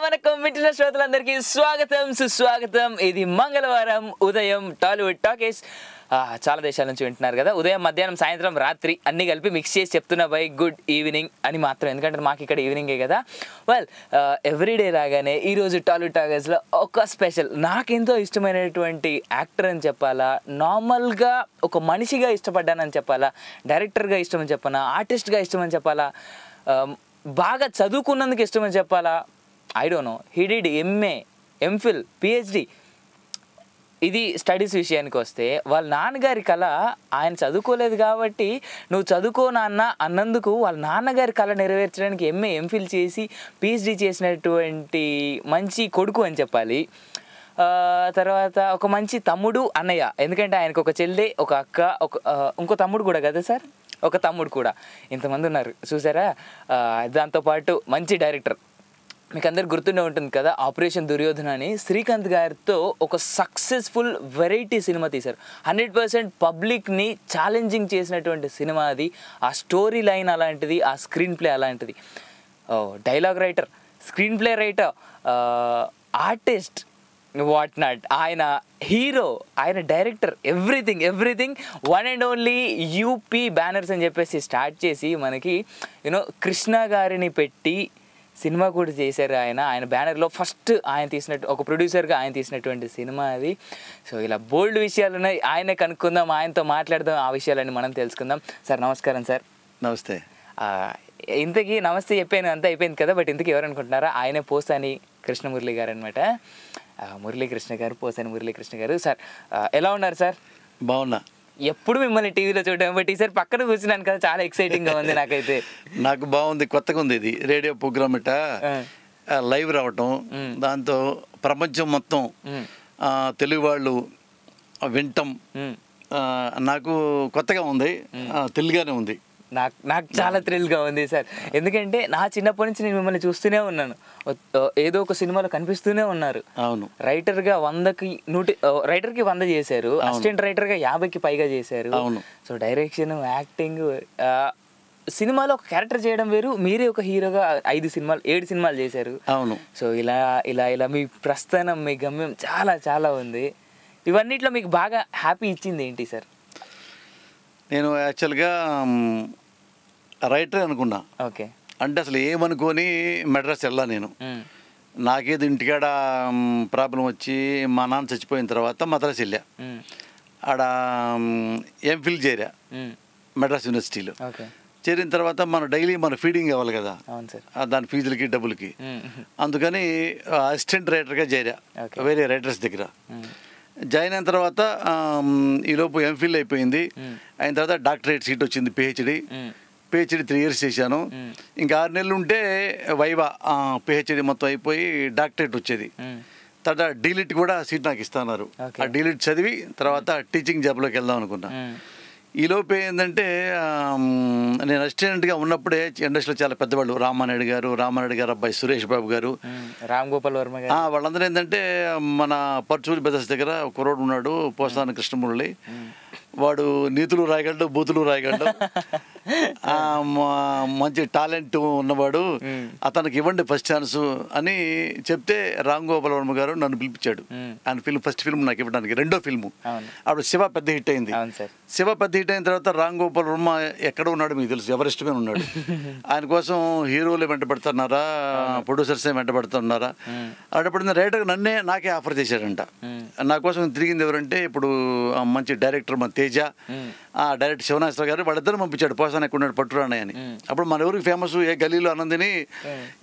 వనకం వింటున్న శ్రోతలందరికీ స్వాగతం సుస్వాగతం. ఇది మంగళవారం ఉదయం టాలీవుడ్ టాకీస్. చాలా దేశాల నుంచి వింటున్నారు కదా. ఉదయం, మధ్యాహ్నం, సాయంత్రం, రాత్రి అన్నీ కలిపి మిక్స్ చేసి చెప్తున్నా బై గుడ్ ఈవినింగ్ అని మాత్రం, ఎందుకంటే మాకు ఇక్కడ ఈవినింగే కదా. వెల్, ఎవ్రీడే లాగానే ఈరోజు టాలీవుడ్ టాకీస్లో ఒక స్పెషల్, నాకెంతో ఇష్టమైనటువంటి యాక్టర్ అని చెప్పాలా, నార్మల్గా ఒక మనిషిగా ఇష్టపడ్డానని చెప్పాలా, డైరెక్టర్గా ఇష్టమని చెప్పాలా, ఆర్టిస్ట్గా ఇష్టమని చెప్పాలా, బాగా చదువుకున్నందుకు ఇష్టమని చెప్పాలా, I don't know. He did MA, MPhil, PhD. ఇది స్టడీస్ విషయానికి వస్తే, వాళ్ళ నాన్నగారి కళ, ఆయన చదువుకోలేదు కాబట్టి నువ్వు చదువుకో నాన్న అన్నందుకు వాళ్ళ నాన్నగారి కళ నెరవేర్చడానికి ఎంఏ, ఎంఫిల్ చేసి పిహెచ్డి చేసినటువంటి మంచి కొడుకు అని చెప్పాలి. తర్వాత ఒక మంచి తమ్ముడు, అన్నయ్య. ఎందుకంటే ఆయనకు ఒక చెల్లి, ఒక అక్క, ఇంకో తమ్ముడు కూడా కదా సార్, ఒక తమ్ముడు కూడా. ఇంతమంది ఉన్నారు చూసారా. దాంతోపాటు మంచి డైరెక్టర్. మీకు అందరికి గుర్తుండే ఉంటుంది కదా, ఆపరేషన్ దుర్యోధన అని శ్రీకాంత్ గారితో ఒక సక్సెస్ఫుల్ వెరైటీ సినిమా తీశారు. 100% పబ్లిక్ని ఛాలెంజింగ్ చేసినటువంటి సినిమా అది. ఆ స్టోరీ లైన్ అలాంటిది, ఆ స్క్రీన్ ప్లే అలాంటిది. Dialogue writer, screen play writer, artist, what not, ఆయన హీరో, ఆయన director, everything one and only UP banners అని చెప్పేసి స్టార్ట్ చేసి మనకి కృష్ణ గారిని పెట్టి సినిమా కూడా చేశారు. ఆయన బ్యానర్లో ఫస్ట్ ఆయన తీసినట్టు, ఒక ప్రొడ్యూసర్గా ఆయన తీసినటువంటి సినిమా అది. సో ఇలా బోల్డ్ విషయాలు ఉన్నాయి. ఆయనే కనుక్కుందాం, ఆయనతో మాట్లాడదాం, ఆ విషయాలన్నీ మనం తెలుసుకుందాం. సార్ నమస్కారం. సార్ నమస్తే. ఇంతకీ నమస్తే చెప్పాను, అంతా అయిపోయింది కదా. బట్ ఇంతకీ ఎవరు అనుకుంటున్నారా, ఆయనే పోసాని కృష్ణమురళి గారు అనమాట. మురళీకృష్ణ గారు, పోసాని మురళీకృష్ణ గారు. సార్ ఎలా ఉన్నారు సార్? బాగున్నా. ఎప్పుడు మిమ్మల్ని టీవీలో చూడడం, బట్ ఈసారి పక్కన కూర్చున్నాను కదా, చాలా ఎక్సైటింగ్గా ఉంది నాకైతే. నాకు బాగుంది, కొత్తగా ఉంది. ఇది రేడియో ప్రోగ్రామ్ ఇట లైవ్ రావటం, దాంతో ప్రపంచం మొత్తం తెలుగు వాళ్ళు వింటం నాకు కొత్తగా ఉంది, తెలుగుగానే ఉంది. నాకు చాలా థ్రిల్గా ఉంది సార్. ఎందుకంటే నా చిన్నప్పటి నుంచి నేను మిమ్మల్ని చూస్తూనే ఉన్నాను, ఏదో ఒక సినిమాలో కనిపిస్తూనే ఉన్నారు. అవును. రైటర్గా 100కి 100 చేశారు, అసిస్టెంట్ రైటర్గా 50కి పైగా చేశారు. అవును. సో డైరెక్షన్, యాక్టింగ్, సినిమాలో ఒక క్యారెక్టర్ చేయడం వేరు, మీరే ఒక హీరోగా 7 సినిమాలు చేశారు. అవును. సో ఇలా మీ ప్రస్థానం, మీ గమ్యం చాలా ఉంది. ఇవన్నిట్లో మీకు బాగా హ్యాపీ ఇచ్చింది ఏంటి సార్? నేను యాక్చువల్గా రైటర్ అనుకున్నా. ఓకే. అంటే అసలు ఏమనుకొని మెడ్రాస్ వెళ్ళా నేను. నాకేదో ఇంటికాడ ప్రాబ్లం వచ్చి మా నాన్న చచ్చిపోయిన తర్వాత మద్రాసు వెళ్ళా. ఆడ ఎంఫిల్ చేరా మెడ్రాస్ యూనివర్సిటీలో. చేరిన తర్వాత మన ఫీడింగ్ అవ్వాలి కదా, దాని ఫీజులకి డబ్బులకి. అందుకని అసిస్టెంట్ రైటర్గా చేరా వేరే రైటర్స్ దగ్గర. జాయిన్ అయిన తర్వాత ఈలోపు ఎంఫిల్ అయిపోయింది. అయిన తర్వాత డాక్టరేట్ సీట్ వచ్చింది, పిహెచ్డి 3 years చేశాను. ఇంకా 6 నెలలు ఉంటే వైవా పిహెచ్డి మొత్తం అయిపోయి డాక్టరేట్ వచ్చేది. తర్వాత డీలిట్ కూడా సీట్ నాకు ఇస్తున్నారు. ఆ డీలిట్ చదివి తర్వాత టీచింగ్ జాబ్లోకి వెళ్దాం అనుకున్నా. ఈలోపు ఏంటంటే నేను అసిస్టెంట్గా ఉన్నప్పుడే ఇండస్ట్రీలో చాలా పెద్దవాళ్ళు, రామానాయుడు గారు అబ్బాయి సురేష్ బాబు గారు, రామ్ గోపాల్ వర్మ గారు, వాళ్ళందరూ ఏంటంటే మన పర్చూరి బెదర్స్ దగ్గర ఒక కుర్రోడు ఉన్నాడు, పోసాని కృష్ణమురళి. వాడు నీతులు రాయగలడు, బూతులు రాయగలడు, మంచి టాలెంట్ ఉన్నవాడు, అతనికి ఇవ్వండి ఫస్ట్ ఛాన్స్ అని చెప్తే రామ్ గోపాల్ వర్మ గారు నన్ను పిలిపించాడు. ఆయన ఫస్ట్ ఫిల్మ్ నాకు ఇవ్వడానికి, రెండో ఫిల్ము. అప్పుడు శివ పెద్ద హిట్ అయింది. శివ పెద్ద హిట్ అయిన తర్వాత రామ్ గోపాల్ వర్మ ఎక్కడ ఉన్నాడు మీకు తెలుసు, ఎవరెస్ట్ మీద ఉన్నాడు. ఆయన కోసం హీరోలు వెంటబడుతున్నారా, ప్రొడ్యూసర్స్ వెంటబడుతున్నారా. అప్పుడు రైటర్ నాకే ఆఫర్ చేశాడంట. నా కోసం తిరిగింది ఎవరంటే ఇప్పుడు మంచి డైరెక్టర్ మన తేజ, డైరెక్టర్ శివనాశ్వర గారు, వాళ్ళిద్దరు పంపించాడు. పోసాని ఎక్కువ ఉన్నాడు, పట్టురాని అని. అప్పుడు మన ఎవరికి ఫేమస్, ఏ గలీలో అన్నందిని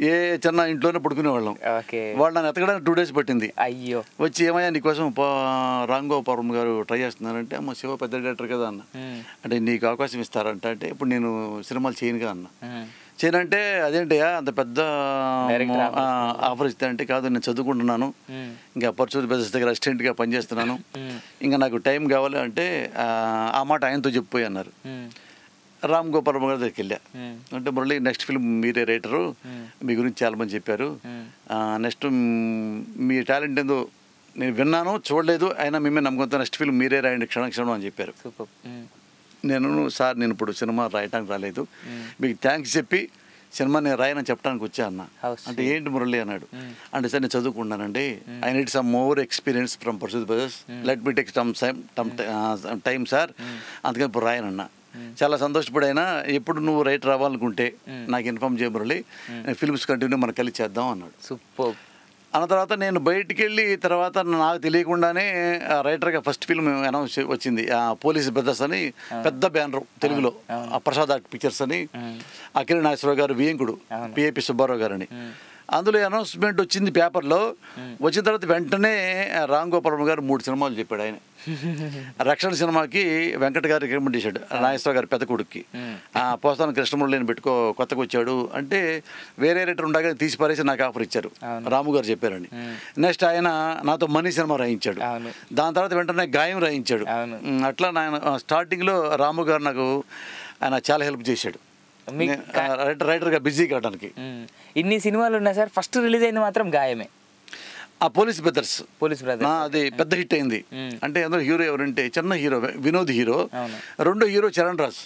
ఏ చిన్న ఇంట్లోనే పడుకునేవాళ్ళం. వాళ్ళు నన్ను ఎతకడానికి 2 days పట్టింది. అయ్యో. వచ్చి ఏమయ్యా నీకోసం రామ్ గోపాల్ గారు ట్రై చేస్తున్నారంటే, అమ్మ శివ పెద్ద డైరెక్టర్ కదా అన్న. అంటే నీకు అవకాశం ఇస్తారంట. అంటే ఇప్పుడు నేను సినిమాలు చేయనుగా అన్న. చేయనంటే అదేంటయ్యా అంత పెద్ద ఆఫర్ ఇస్తానంటే, కాదు నేను చదువుకుంటున్నాను, ఇంకా పర్చూరి బెదర్స్ దగ్గర అసిస్టెంట్గా పనిచేస్తున్నాను, ఇంకా నాకు టైం కావాలి అంటే ఆ మాట ఆయనతో చెప్పిపోయి అన్నారు. రామ్ గోపాల్ గారి దగ్గరికి వెళ్ళా. అంటే మురళి నెక్స్ట్ ఫిల్మ్ మీరే రైటరు, మీ గురించి చాలామంది చెప్పారు, నెక్స్ట్ మీ టాలెంట్ ఏందో నేను విన్నాను, చూడలేదు, అయినా మేమే నమ్మకంతో నెక్స్ట్ ఫిల్మ్ మీరే రాయండి క్షణం అని చెప్పారు. నేను ఇప్పుడు సినిమా రాయటానికి రాలేదు, మీకు థ్యాంక్స్ చెప్పి సినిమా నేను రాయనని చెప్పడానికి వచ్చా అన్న. How అంటే ఏంటి మురళి అన్నాడు. అంటే సార్ నేను చదువుకున్నానండి, I need some more experience from pursuit brothers, let me take time sir, అందుకని ఇప్పుడు రాయనన్నా. చాలా సంతోషపడైనా, ఎప్పుడు నువ్వు రైటర్ అవ్వాలనుకుంటే నాకు ఇన్ఫామ్ చేయ మురళి, ఫిల్మ్స్ కంటిన్యూ మనం కలిసి చేద్దాం అన్నాడు. సూపర్. అన్న తర్వాత నేను బయటికి వెళ్ళి తర్వాత నాకు తెలియకుండానే రైటర్గా ఫస్ట్ ఫిల్మ్ అనౌన్స్ వచ్చింది, పోలీస్ బ్రదర్స్ అని పెద్ద బ్యానర్ తెలుగులో, ప్రసాద్ ఆర్ట్ పిక్చర్స్ అని, అఖిల నాగేశ్వరరావు గారు, వియంకుడు, పిఏపి సుబ్బారావు గారు అని. అందులో అనౌన్స్మెంట్ వచ్చింది పేపర్లో. వచ్చిన తర్వాత వెంటనే రామ్ గోపాల్ వర్మ గారు 3 సినిమాలు చెప్పాడు. ఆయన రక్షణ సినిమాకి వెంకట గారికి రికమెండ్ చేశాడు, నాగేశ్వరరావు గారు పెద్ద కొడుక్కి. పోస్తాను కృష్ణమురళిని పెట్టుకో, కొత్తగా వచ్చాడు అంటే వేరే రైటర్ ఉండగా తీసి పారేసి నాకు ఆఫర్ ఇచ్చారు, రాము గారు చెప్పారని. నెక్స్ట్ ఆయన నాతో మనీ సినిమా రాయించాడు. దాని తర్వాత వెంటనే గాయం రాయించాడు. అట్లా నేను స్టార్టింగ్లో రాము గారు నాకు ఆయన చాలా హెల్ప్ చేశాడు రైటర్గా బిజీ కావడానికి. ఇన్ని సినిమాలు ఉన్నాయి సార్, ఫస్ట్ రిలీజ్ అయింది మాత్రం గాయమే. ఆ పోలీస్ బ్రదర్స్ అది పెద్ద హిట్ అయింది. అంటే అందులో హీరో ఎవరంటే చిన్న హీరో వినోద్ హీరో, రెండో హీరో చరణ్ రాజ్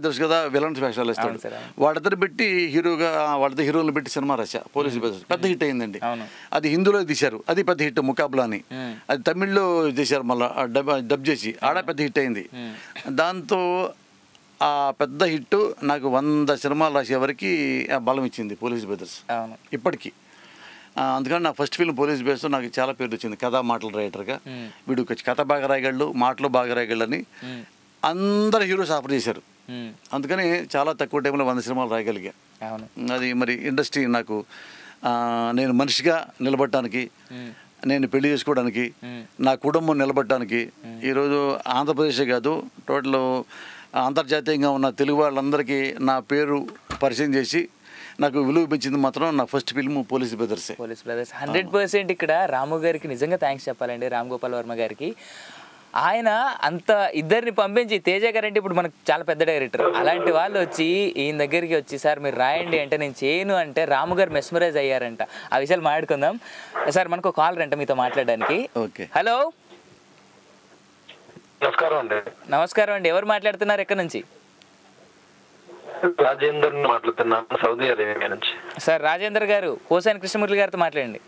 తెలుసు కదా, విలన్స్ వేషాలు ఇస్తాడు. వాళ్ళిద్దరు పెట్టి హీరోగా వాళ్ళిద్దరు హీరోలు పెట్టి సినిమా రాశా పోలీస్ బ్రదర్స్, పెద్ద హిట్ అయిందండి. అది హిందీలో తీశారు, అది పెద్ద హిట్, ముకాబలా అని. అది తమిళ్లో చేశారు మళ్ళీ డబ్ చేసి, ఆడ పెద్ద హిట్ అయింది. దాంతో ఆ పెద్ద హిట్ నాకు 100 సినిమాలు రాసే వరకు బలం ఇచ్చింది పోలీస్ బ్రదర్స్ ఇప్పటికీ. అందుకని నా ఫస్ట్ ఫిల్మ్ పోలీస్ బ్రదర్స్ నాకు చాలా పేరు వచ్చింది కథా మాటల రైటర్గా. వీడు కథ బాగా రాయగలడు, మాటలు బాగా రాయగలడు అని అందరు హీరోస్ ఆఫర్ చేశారు. అందుకని చాలా తక్కువ టైంలో 100 సినిమాలు రాయగలిగా. అది మరి ఇండస్ట్రీ నాకు, నేను మనిషిగా నిలబడటానికి, నేను పెళ్లి చేసుకోవడానికి, నా కుటుంబం నిలబడటానికి, ఈరోజు ఆంధ్రప్రదేశే కాదు టోటల్ అంతర్జాతీయంగా ఉన్న తెలుగు వాళ్ళందరికీ నా పేరు పరిచయం చేసి నాకు విలువ పెంచింది మాత్రం నా ఫస్ట్ ఫిల్మ్ పోలీస్ బ్రదర్స్. 100% ఇక్కడ రాము గారికి నిజంగా థ్యాంక్స్ చెప్పాలండి, రామ్ గోపాల్ వర్మ గారికి. ఆయన అంత ఇద్దరిని పంపించి, తేజ గారు అంటే ఇప్పుడు మనకు చాలా పెద్ద డైరెక్టర్, అలాంటి వాళ్ళు వచ్చి ఈయన దగ్గరికి వచ్చి సార్ మీరు రాయండి అంటే నేను చేయను అంటే రాము గారు మెస్మరైజ్ అయ్యారంట. ఆ విషయాలు మాట్లాడుకుందాం సార్. మనకు కాల్ రంట మీతో మాట్లాడడానికి. Okay, hello. నమస్కారం అండి, ఎవరు మాట్లాడుతున్నారు, ఎక్కడి నుంచి? రాజేందర్ మాట్లాడుతున్నాను, సౌదీ అరేబియా నుంచి. సార్ రాజేందర్ గారు, పోసాని కృష్ణమూర్తి గారితో మాట్లాడండి.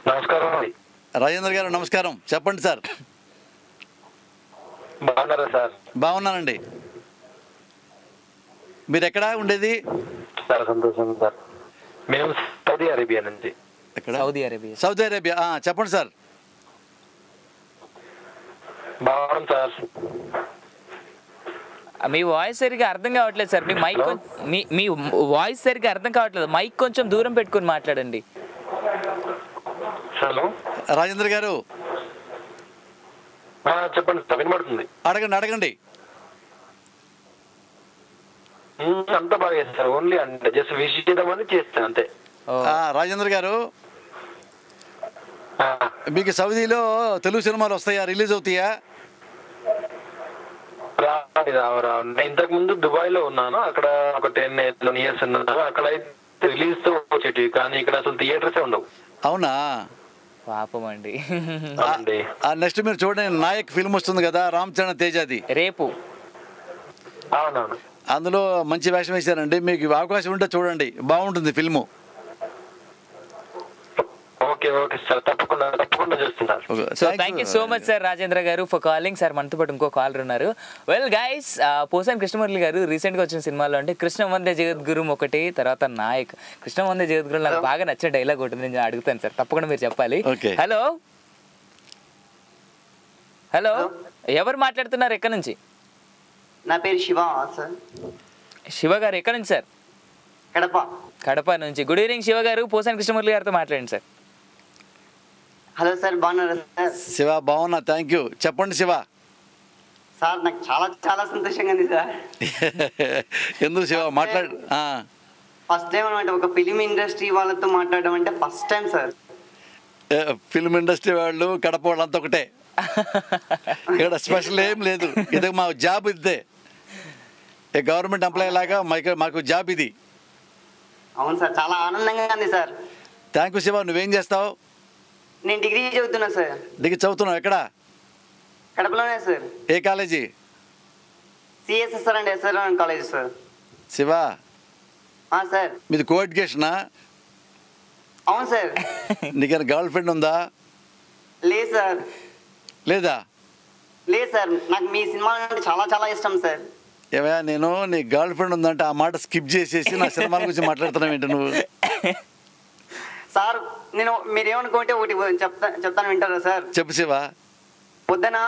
నమస్కారం రాజేంద్ర గారు, నమస్కారం, చెప్పండి సార్. బాగున్నారా సార్? బాగున్నానండి. మీరు ఎక్కడ ఉండేది? చాలా సంతోషం సార్. మేము సౌదీ అరేబియా నుంచి. సౌదీ అరేబియా, చెప్పండి సార్. బాగున్నాం సార్. మీ వాయిస్ సరిగా అర్థం కావట్లేదు సార్, మీ మైక్ మీ వాయిస్ సరిగా అర్థం కావట్లేదు, మైక్ కొంచెం దూరం పెట్టుకుని మాట్లాడండి. హలో రాజేంద్ర గారు, చెప్పండి సార్, వినబడుతుంది. అడగండి. అంతా బాగా చేస్తారు, ఓన్లీ అంటే జస్ట్ విష్ చేద్దామని చేస్తాను అంతే. రాజేంద్ర గారు, మీకు సౌదీలో తెలుగు సినిమాలు వస్తాయా, రిలీజ్ అవుతాయా? ఇంతకు ముందు దుబాయ్ లో ఉన్నాను, అక్కడ ఒక 10 years ఉన్నాను. అక్కడ అయితే రిలీజ్ తో వచ్చేటివి, కానీ ఇక్కడ అసలు థియేటర్సే ఉండవు. అవునా? పాపం అండి. నెక్స్ట్ మీరు చూడండి, నాయక్ ఫిల్మ్ వస్తుంది కదా, రామ్ చరణ్ తేజాది రేపు. అవునవును, అందులో మంచి వేషం వేశారండి, మీకు అవకాశం ఉంటే చూడండి, బాగుంటుంది ఫిల్ము. ఓకే సార్, తప్పకుండా చూస్తున్నారు. So thank you so much sir Rajendra గారు ఫర్ కాలింగ్. సార్ మనతో పాటు ఇంకో కాలర్ ఉన్నారు. వెల్ గైస్, పోసాని కృష్ణమురళి గారు రీసెంట్గా వచ్చిన సినిమాలో అంటే కృష్ణ వందే జగద్గురు ఒకటి, తర్వాత నాయక్. కృష్ణ వందే జగద్గురు నాకు బాగా నచ్చిన డైలాగ్ ఒకటి నేను అడుగుతాను సార్, తప్పకుండా మీరు చెప్పాలి. హలో, ఎవరు మాట్లాడుతున్నారు, ఎక్కడి నుంచి? నా పేరు శివ సార్. శివ గారు ఎక్కడి నుంచి సార్? కడప నుంచి. గుడ్ ఈవినింగ్ శివ గారు, పోసాని కృష్ణమురళి గారితో మాట్లాడండి సార్. హలో సార్, బాగున్నారా సార్? శివ, బాగున్నా, థ్యాంక్ యూ. చెప్పండి శివ. సార్ నాకు చాలా చాలా సంతోషంగా ఉంది సార్. ఎందుకు శివ మాట్లాడు? ఫస్ట్ టైం అనమాట ఒక ఫిలిం ఇండస్ట్రీ వాళ్ళతో మాట్లాడడం అంటే first time sir. Film industry వాళ్ళు కడప వాళ్ళు అంతా ఒకటే, ఇక్కడ స్పెషల్ ఏం లేదు. ఇది మా జాబ్, ఇదే గవర్నమెంట్ ఎంప్లాయీ లాగా మాకు జాబ్ ఇది. అవును సార్, చాలా ఆనందంగా ఉంది సార్. Thank you Shiva. నువ్వేం చేస్తావు? నేను డిగ్రీ చదువుతున్నా సార్. డిగ్రీ చదువుతున్నావు? ఎక్కడ? కడపలోనే సార్. ఏ college? CSSR and SR college sir. Shiva sir. మీది కో ఎడ్యుకేషనా? అవును సార్. నీకైనా గర్ల్ ఫ్రెండ్ ఉందా? లేదు సార్. లేదా? లేదు సార్, నాకు మీ సినిమా అంటే చాలా చాలా ఇష్టం సార్. ఏమయ్యా, నేను నీ గర్ల్ ఫ్రెండ్ ఉందంటే ఆ మాట స్కిప్ చేసేసి నా సినిమాల గురించి మాట్లాడుతున్నావు ఏంటి నువ్వు? సార్ మీరేమనుకుంటే ఒకటి చెప్తాను వింటారా సార్? చెప్పు శివ. పొద్దున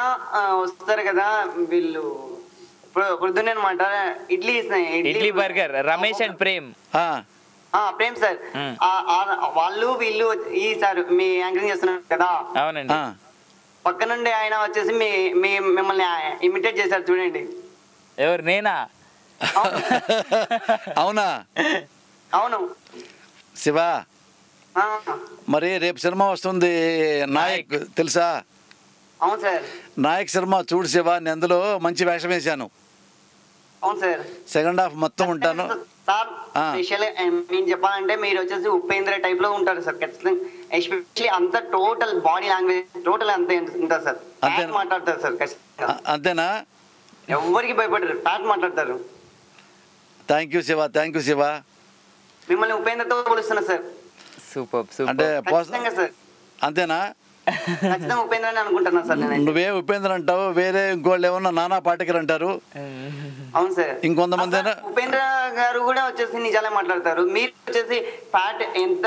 వస్తారు కదా వీళ్ళు, పొద్దున్నే అనమాట idli burger Ramesh and Prem. Prem sir, వాళ్ళు వీళ్ళు ఈ సార్ మీ యాంకరింగ్ చేస్తున్నారు కదా. అవునండి. పక్క నుండి ఆయన వచ్చేసి మిమ్మల్ని ఇమిటేట్ చేశారు చూడండి. ఎవరు, నేనా? అవునా? అవును శివ. మరి రేపు సినిమా వస్తుంది నాయక్, తెలుసా? అవును సార్. నాయక్ సినిమా చూడు శివ, నేను అందులో మంచి వేషం వేశాను. అవును సార్. సెకండ్ హాఫ్ మొత్తం ఉంటాను సార్. స్పెషల్ నేను చెప్పాలంటే మీరు వచ్చేసి ఉపేంద్ర టైప్ లో ఉంటారు సార్ ఖచ్చితంగా. ఎస్పెషల్లీ అంత టోటల్ బాడీ లాంగ్వేజ్ టోటల్ అంతే ఉంటుంది సార్. మాట్లాడతారు సార్ ఖచ్చితంగా. అంతేనా? ఎవరికి భయపడరు, ప్యాట్ మాట్లాడతారు. Thank you Shiva, thank you Shiva. మిమ్మల్ని ఉపేంద్రతో పోలుస్తున్నా సార్. సూపర్ అంటే సార్. అంతేనా? ఖచ్చితంగా ఉపేంద్ర అని అనుకుంటున్నా సార్ నేను. నువ్వే ఉపేంద్ర అంటావు, వేరే ఇంకోళ్ళు ఏమన్నా నానా పాటకర్ అంటారు. అవును సార్. ఇంకొంతమంది ఉపేంద్ర గారు కూడా వచ్చేసి నిజాలే మాట్లాడతారు. మీరు వచ్చేసి ఫ్యాట్ ఎంత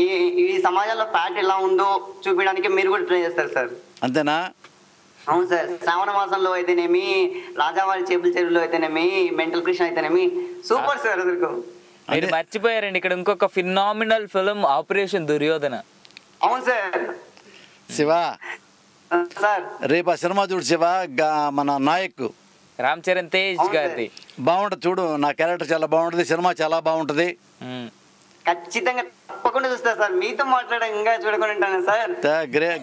ఈ సమాజంలో ఫ్యాట్ ఎలా ఉందో చూపించడానికి మీరు కూడా ట్రై చేస్తారు సార్. అంతేనా? అవును సార్. శ్రావణ మాసంలో అయితేనేమి, రాజావారి చేపల చెరువులో అయితేనేమి, మెంటల్ కృష్ణ అయితేనేమి సూపర్ సార్. అసలు మీరు మర్చిపోయారండి, ఇక్కడ ఇంకొక ఫినామినల్ ఫిల్మ్ ఆపరేషన్ దుర్యోధన. అవును సార్. శివ సార్ రేపు ఆ సినిమా చూడు శివ, మన నాయక్ రామ్ చరణ్ తేజ్ గారిది. బాగుంటుంది చూడు, నా క్యారెక్టర్ చాలా బాగుంటుంది, సినిమా చాలా బాగుంటుంది. ఖచ్చితంగా తప్పకుండా చూస్తా సార్. మీతో మాట్లాడడం ఇంకా చూడకుండా ఉంటాను sir.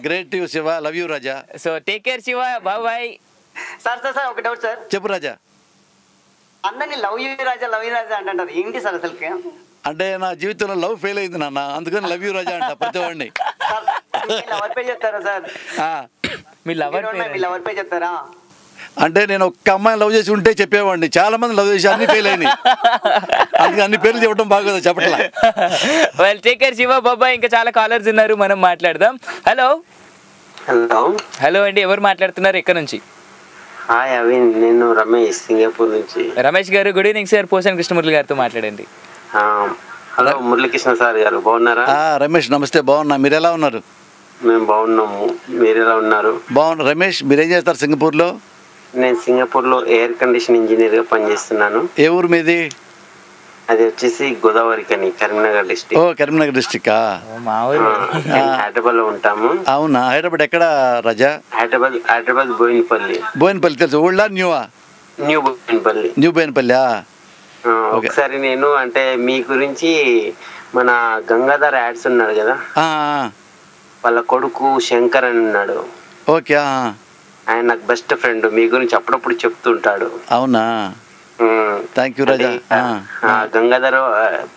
Great you Shiva, love you Raja. So take care Shiva, bye. Sir sir sir ఒక డౌట్ సార్. చెప్పు రాజా. అందరినీ లవ్ యూ రాజా అంటారు, ఏంటి సార్ అసలుకి? అంటే నా జీవితంలో లవ్ ఫెయిల్ అయింది నాన్న, అందుకని లవ్ యూ రాజా అంట ప్రతి వాడిని. లవర్ పే చెప్తారా సార్? మీ లవర్ పే చెప్తారా? అంటే నేను ఒక్క అమ్మాయిని లవ్ చేసి ఉంటే చెప్పేవాడిని, చాలా మంది లవ్ చేసి అన్ని ఫెయిల్ అయినాయి, అందుకే అన్ని పేర్లు చెప్పడం బాగోదు చెప్పట్లా. వెల్ టేక్ కేర్ శివ, బాబాయ్. ఇంకా చాలా కాలర్స్ ఉన్నారు, మనం మాట్లాడదాం. హలో హలో హలో అండి, ఎవరు మాట్లాడుతున్నారు, ఎక్కడ నుంచి? హాయ్ అవిన్, నేను రమేష్, సింగపూర్ నుంచి. రమేష్ గారు good evening sir. Posani Krishnamurali గారితో మాట్లాడండి. హలో మురళీకృష్ణ సార్ గారు, బాగున్నారా? రమేష్ నమస్తే, బాగున్నా, మీరు ఎలా ఉన్నారు? మేము బాగున్నాము, మీరు ఎలా ఉన్నారు? బాగున్నా. రమేష్ మీరేం చేస్తారు సింగపూర్లో? నేను సింగపూర్లో ఎయిర్ కండిషన్ ఇంజనీర్గా పనిచేస్తున్నాను. ఏ ఊరు మీది? అది వచ్చేసి గోదావరి కని, కరీంనగర్ డిస్ట్రిక్ట్. ఓ కరీంనగర్ డిస్ట్రిక్ట్. హైదరాబాద్ లో ఉంటాము. అవునా? హైదరాబాద్ ఎక్కడ రాజా? హైదరాబాద్ బోయినపల్లి తెలుసు. ఓల్డా న్యూవా? న్యూ బోయినపల్లి. ఒకసారి నేను అంటే మీ గురించి, మన గంగాధర్ యాడ్స్ ఉన్నాడు కదా, వాళ్ళ కొడుకు శంకర్ అని ఉన్నాడు. ఓకే. ఆయన నాకు బెస్ట్ ఫ్రెండ్, మీ గురించి అప్పుడప్పుడు చెప్తుంటాడు. అవునా? థ్యాంక్ యూ రాజా. గంగాధర్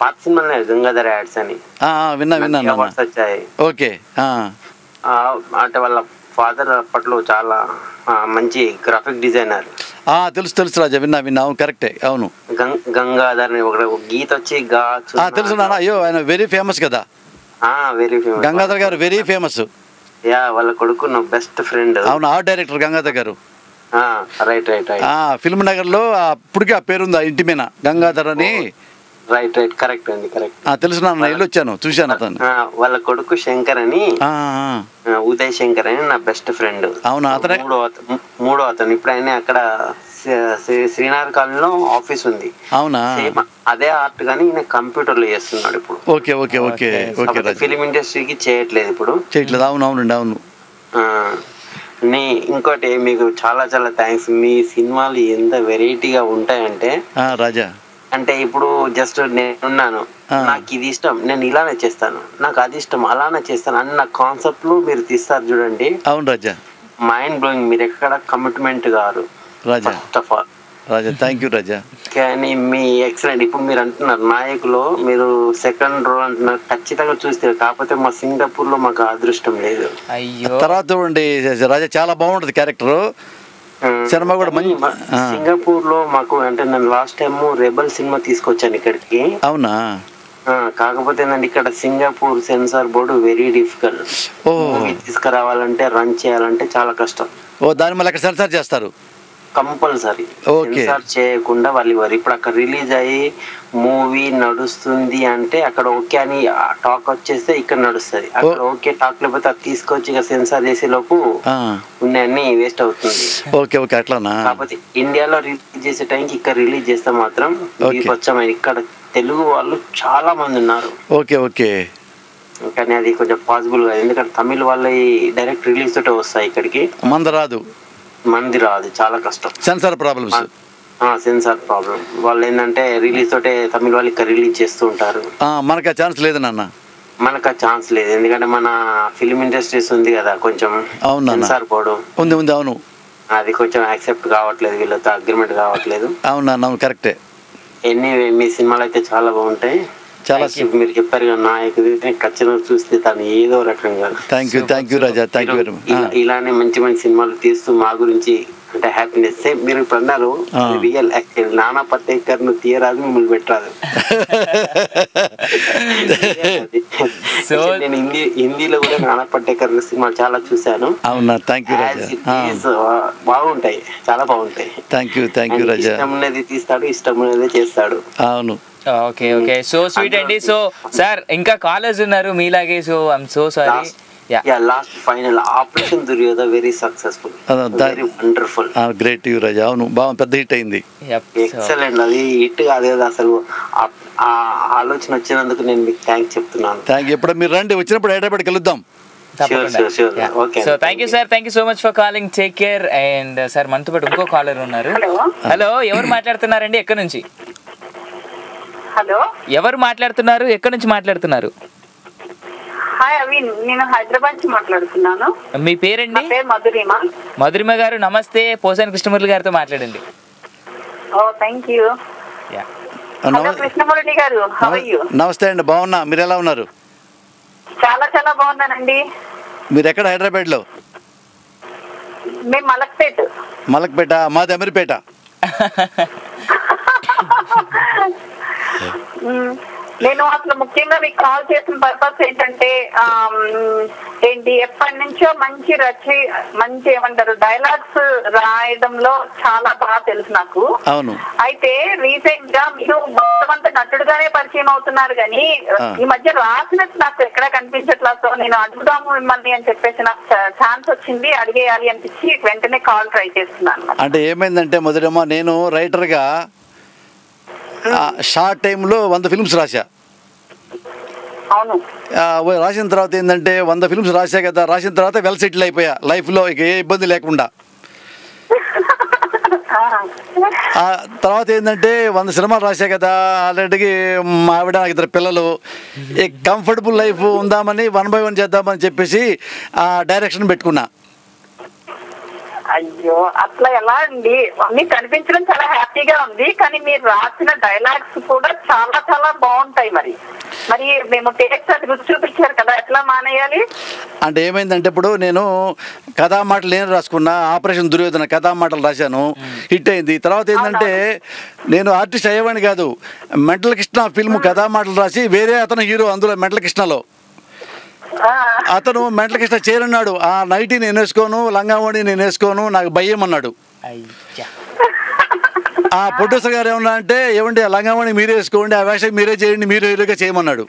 పాత సినిమా గంగాధర్ యాడ్స్ అని విన్నా వచ్చాయి. ఓకే. అంటే వాళ్ళ ఫాదర్ అప్పట్లో చాలా మంచి గ్రాఫిక్ డిజైనర్. తెలుసు రాజా, విన్నా. అవును కరెక్టే, అవును. గంగాధర్ ఒక గీత వచ్చి తెలుసు నాన్న. అయ్యో ఆయన వెరీ ఫేమస్ కదా. వెరీ ఫేమస్, గంగాధర్ గారు వెరీ ఫేమస్. వాళ్ళ కొడుకు నా బెస్ట్ ఫ్రెండ్. అవును, ఆర్ట్ డైరెక్టర్ గంగాధర్ గారు. రైట్. ఫిల్మ్ నగర్ లో అప్పటికే ఆ పేరుంది ఆ ఇంటి మీద, గంగాధర్ అని. రైట్ కరెక్ట్ అండి, కరెక్ట్. తెలుసు నాన్న, ఇల్లు వచ్చాను, చూశాను అతను. వాళ్ళ కొడుకు శంకర్ అని, ఉదయ్ శంకర్ అని నా బెస్ట్ ఫ్రెండ్. అవునా? అతనే మూడో అతను. ఇప్పుడు ఆయన అక్కడ శ్రీనగర్ కాలనీలో ఆఫీస్ ఉంది. అవునా? అదే ఆర్ట్ గానీ ఈయన కంప్యూటర్ లో చేస్తున్నాడు ఇప్పుడు. ఓకే. ఫిలిం ఇండస్ట్రీకి చేయట్లేదు ఇప్పుడు. అవును. ఇంకోటి మీకు చాలా చాలా థ్యాంక్స్. మీ సినిమాలు ఎంత వెరైటీగా ఉంటాయంటే రాజా, అంటే ఇప్పుడు జస్ట్ నేనున్నాను, నాకు ఇది ఇష్టం, నేను ఇలానే చేస్తాను, నాకు అది ఇష్టం, అలానే చేస్తాను అన్న కాన్సెప్ట్ లో మీరు తీస్తారు చూడండి. అవును రాజా, మైండ్ బ్లోయింగ్. మీరు ఎక్కడ commitment garu Raja. First of all Raja, thank you Raja. కానీ మీ ఎక్సలెంట్. ఇప్పుడు మీరు అంటున్నారు నాయకులో మీరు సెకండ్ రోల్ అంటున్నారు, ఖచ్చితంగా చూస్తే. కాకపోతే మా సింగపూర్ లో మాకు అదృష్టం లేదు. అయ్యో. తర్వాత చూడండి రాజా, చాలా బాగుంటది క్యారెక్టర్. సినిమా కూడా మంచి. సింగపూర్ లో మాకు అంటే నేను లాస్ట్ టైం రెబల్ సినిమా తీసుకొచ్చాను ఇక్కడికి. అవునా? కాకపోతే ఇక్కడ Singapore censor board very difficult. Movie తీసుకురావాలంటే రన్ చేయాలంటే చాలా కష్టం. దాని మళ్ళీ అక్కడ సెన్సార్ చేస్తారు కంపల్సరీ. సెన్సార్ చేయకుండా వాళ్ళు ఇప్పుడు అక్కడ రిలీజ్ అయ్యి మూవీ నడుస్తుంది అంటే అక్కడ ఓకే అని టాక్ వచ్చేస్తే ఇక్కడ నడుస్తుంది. అక్కడ ఓకే టాక్ లేకపోతే అది తీసుకొచ్చి ఇక సెన్సార్ చేసే లోపు ఉన్నాయన్ని వేస్ట్ అవుతుంది. ఓకే ఓకే అట్లానా? కాకపోతే ఇండియాలో రిలీజ్ చేసే టైంకి ఇక్కడ రిలీజ్ చేస్తే మాత్రం వచ్చామని ఇక్కడ తెలుగు వాళ్ళు చాలా మంది ఉన్నారు. Okay okay. కానీ అది కొంచెం పాసిబుల్ కాదు, ఎందుకంటే తమిళ వాళ్ళ డైరెక్ట్ రిలీజ్ తోటే వస్తాయి ఇక్కడికి. మంది రాదు, చాలా కష్టం. Censor problems. Censor problem. వాళ్ళు ఏంటంటే రిలీజ్ తోటే తమిళ వాళ్ళు ఇక్కడ రిలీజ్ చేస్తూ ఉంటారు. మనకు ఆ ఛాన్స్ లేదు నాన్న. మనకు ఆ ఛాన్స్ లేదు, ఎందుకంటే మన ఫిల్మ్ ఇండస్ట్రీస్ ఉంది కదా కొంచెం సెన్సార్ బోర్డు ఉంది ఉంది. అవును, అది కొంచెం యాక్సెప్ట్ కావట్లేదు, వీళ్ళతో అగ్రిమెంట్ కావట్లేదు. అవును కరెక్టే. ఎనీవే మీ సినిమాలు అయితే చాలా బాగుంటాయి. చాలా మీరు చెప్పారు కదా నాయకుడు, ఖచ్చితంగా చూస్తే తను ఏదో రకంగా. Thank you Raja, thank you very much. ఇలానే మంచి మంచి సినిమాలు తీస్తూ మా గురించి అంటే హ్యాపీనెస్. మీరు ఇప్పుడు అన్నారు రియల్ యాక్చువల్ నానా పటేకర్ ను తీయరాదు, మిమ్మల్ని పెట్టరాదు. నేను హిందీలో కూడా నానా పటేకర్ సినిమా చాలా చూశాను. అవునా? Thank you Raja. బాగుంటాయి, చాలా బాగుంటాయి. Thank you Raja. ఇష్టం ఉన్నది తీస్తాడు, ఇష్టం ఉన్నది చేస్తాడు. అవును. ఓకే ఓకే, సో స్వీట్ అండి. సో సార్ ఇంకా కాలర్స్ ఉన్నారు మీలాగే, so I'm so sorry. Last final operation Duryodha very successful, very wonderful, great you Raja. అవును, బాగా పెద్ద హిట్ అయింది. ఎక్సలెంట్. అది హిట్ కాదు కదా అసలు. ఆ ఆలోచన వచ్చినందుకు నేను మీకు థ్యాంక్స్ చెప్తున్నాను. Thank you. ఇప్పుడు మీరు రండి, వచ్చినప్పుడు హైదరాబాద్ కలుద్దాం. So thank you sir, thank you so much for calling, take care. And sir మనతో పాటు ఇంకో కాలర్ ఉన్నారు. హలో, ఎవరు మాట్లాడుతున్నారండి, ఎక్కడి నుంచి? హలో, ఎవరు మాట్లాడుతున్నారు, ఎక్కడి నుంచి మాట్లాడుతున్నారు? హాయ్ అవిన్, నేను హైదరాబాద్ నుంచి మాట్లాడుతున్నాను. మీ పేరండి? మధురిమ. మధురిమ గారు నమస్తే, పోసాని కృష్ణమురళి గారితో మాట్లాడండి. ఓ థ్యాంక్ యూ. కృష్ణమురళి గారు, హౌ ఆర్ యు? నమస్తే అండి, బాగున్నా. మీరు ఎలా ఉన్నారు? చాలా చాలా బాగున్నానండి. మీరు ఎక్కడ హైదరాబాద్ లో? మేము మలక్పేట. మాది అమీర్పేట. నేను అసలు ముఖ్యంగా మీకు కాల్ చేసిన పర్పస్ ఏంటంటే ఎప్పటి నుంచో మంచి ఏమంటారు డైలాగ్స్ రాయడంలో చాలా బాగా తెలుసు నాకు. అవును. అయితే రీసెంట్ గా మీరు మొత్తం నటుడుగానే పరిచయం అవుతున్నారు కానీ ఈ మధ్య రాసినట్టు నాకు ఎక్కడా కనిపించట్లా. సో నేను అడుగుదాము మిమ్మల్ని అని చెప్పేసి నాకు ఛాన్స్ వచ్చింది, అడిగేయాలి అనిపించి వెంటనే కాల్ ట్రై చేస్తున్నాను. అంటే ఏమైందంటే మొదటేమో నేను రైటర్ గా షార్ట్ టైంలో 100 ఫిల్మ్స్ రాశా. అవును. రాసిన తర్వాత ఏంటంటే 100 ఫిల్మ్స్ రాశా కదా, రాసిన తర్వాత వెల్ సెటిల్ అయిపోయా లైఫ్లో, ఇక ఏ ఇబ్బంది లేకుండా. ఆ తర్వాత ఏంటంటే 100 సినిమాలు రాశా కదా, ఆల్రెడీకి మా ఆవిడ, నాకు 2 పిల్లలు, ఈ కంఫర్టబుల్ లైఫ్ ఉందామని 1 by 1 చేద్దామని చెప్పేసి ఆ డైరెక్షన్ పెట్టుకున్నా. అయ్యో, అట్లా ఎలా అండి? అన్ని కనిపించడం చాలా హ్యాపీగా ఉంది, కానీ మీరు రాసిన డైలాగ్స్ కూడా చాలా చాలా బాగుంటాయి. మరి మేము టేక్స్ అది రుచి చూపించారు కదా, ఎట్లా మానేయాలి అంటే ఏమైందంటే ఇప్పుడు నేను కథామాటలు నేను రాసుకున్నా, ఆపరేషన్ దుర్యోధన కథామాటలు రాశాను, హిట్ అయింది. తర్వాత ఏంటంటే నేను ఆర్టిస్ట్ అయ్యేవాడిని కాదు, మెంటల్ కృష్ణ ఫిల్మ్ కథామాటలు రాసి వేరే అతను హీరో అందులో మెంటల్ కృష్ణలో. అతను మెంటల్ కృష్ణ చేరన్నాడు, ఆ నైటీ నేను వేసుకోను, లంగావోణి నేను వేసుకోను, నాకు భయం అన్నాడు. ఆ ప్రొడ్యూసర్ గారు ఏమన్నా అంటే, ఏమండి లంగావోణి మీరే వేసుకోండి, ఆ వేషం మీరే చేయండి, మీరే హీరోగా చేయమన్నాడు.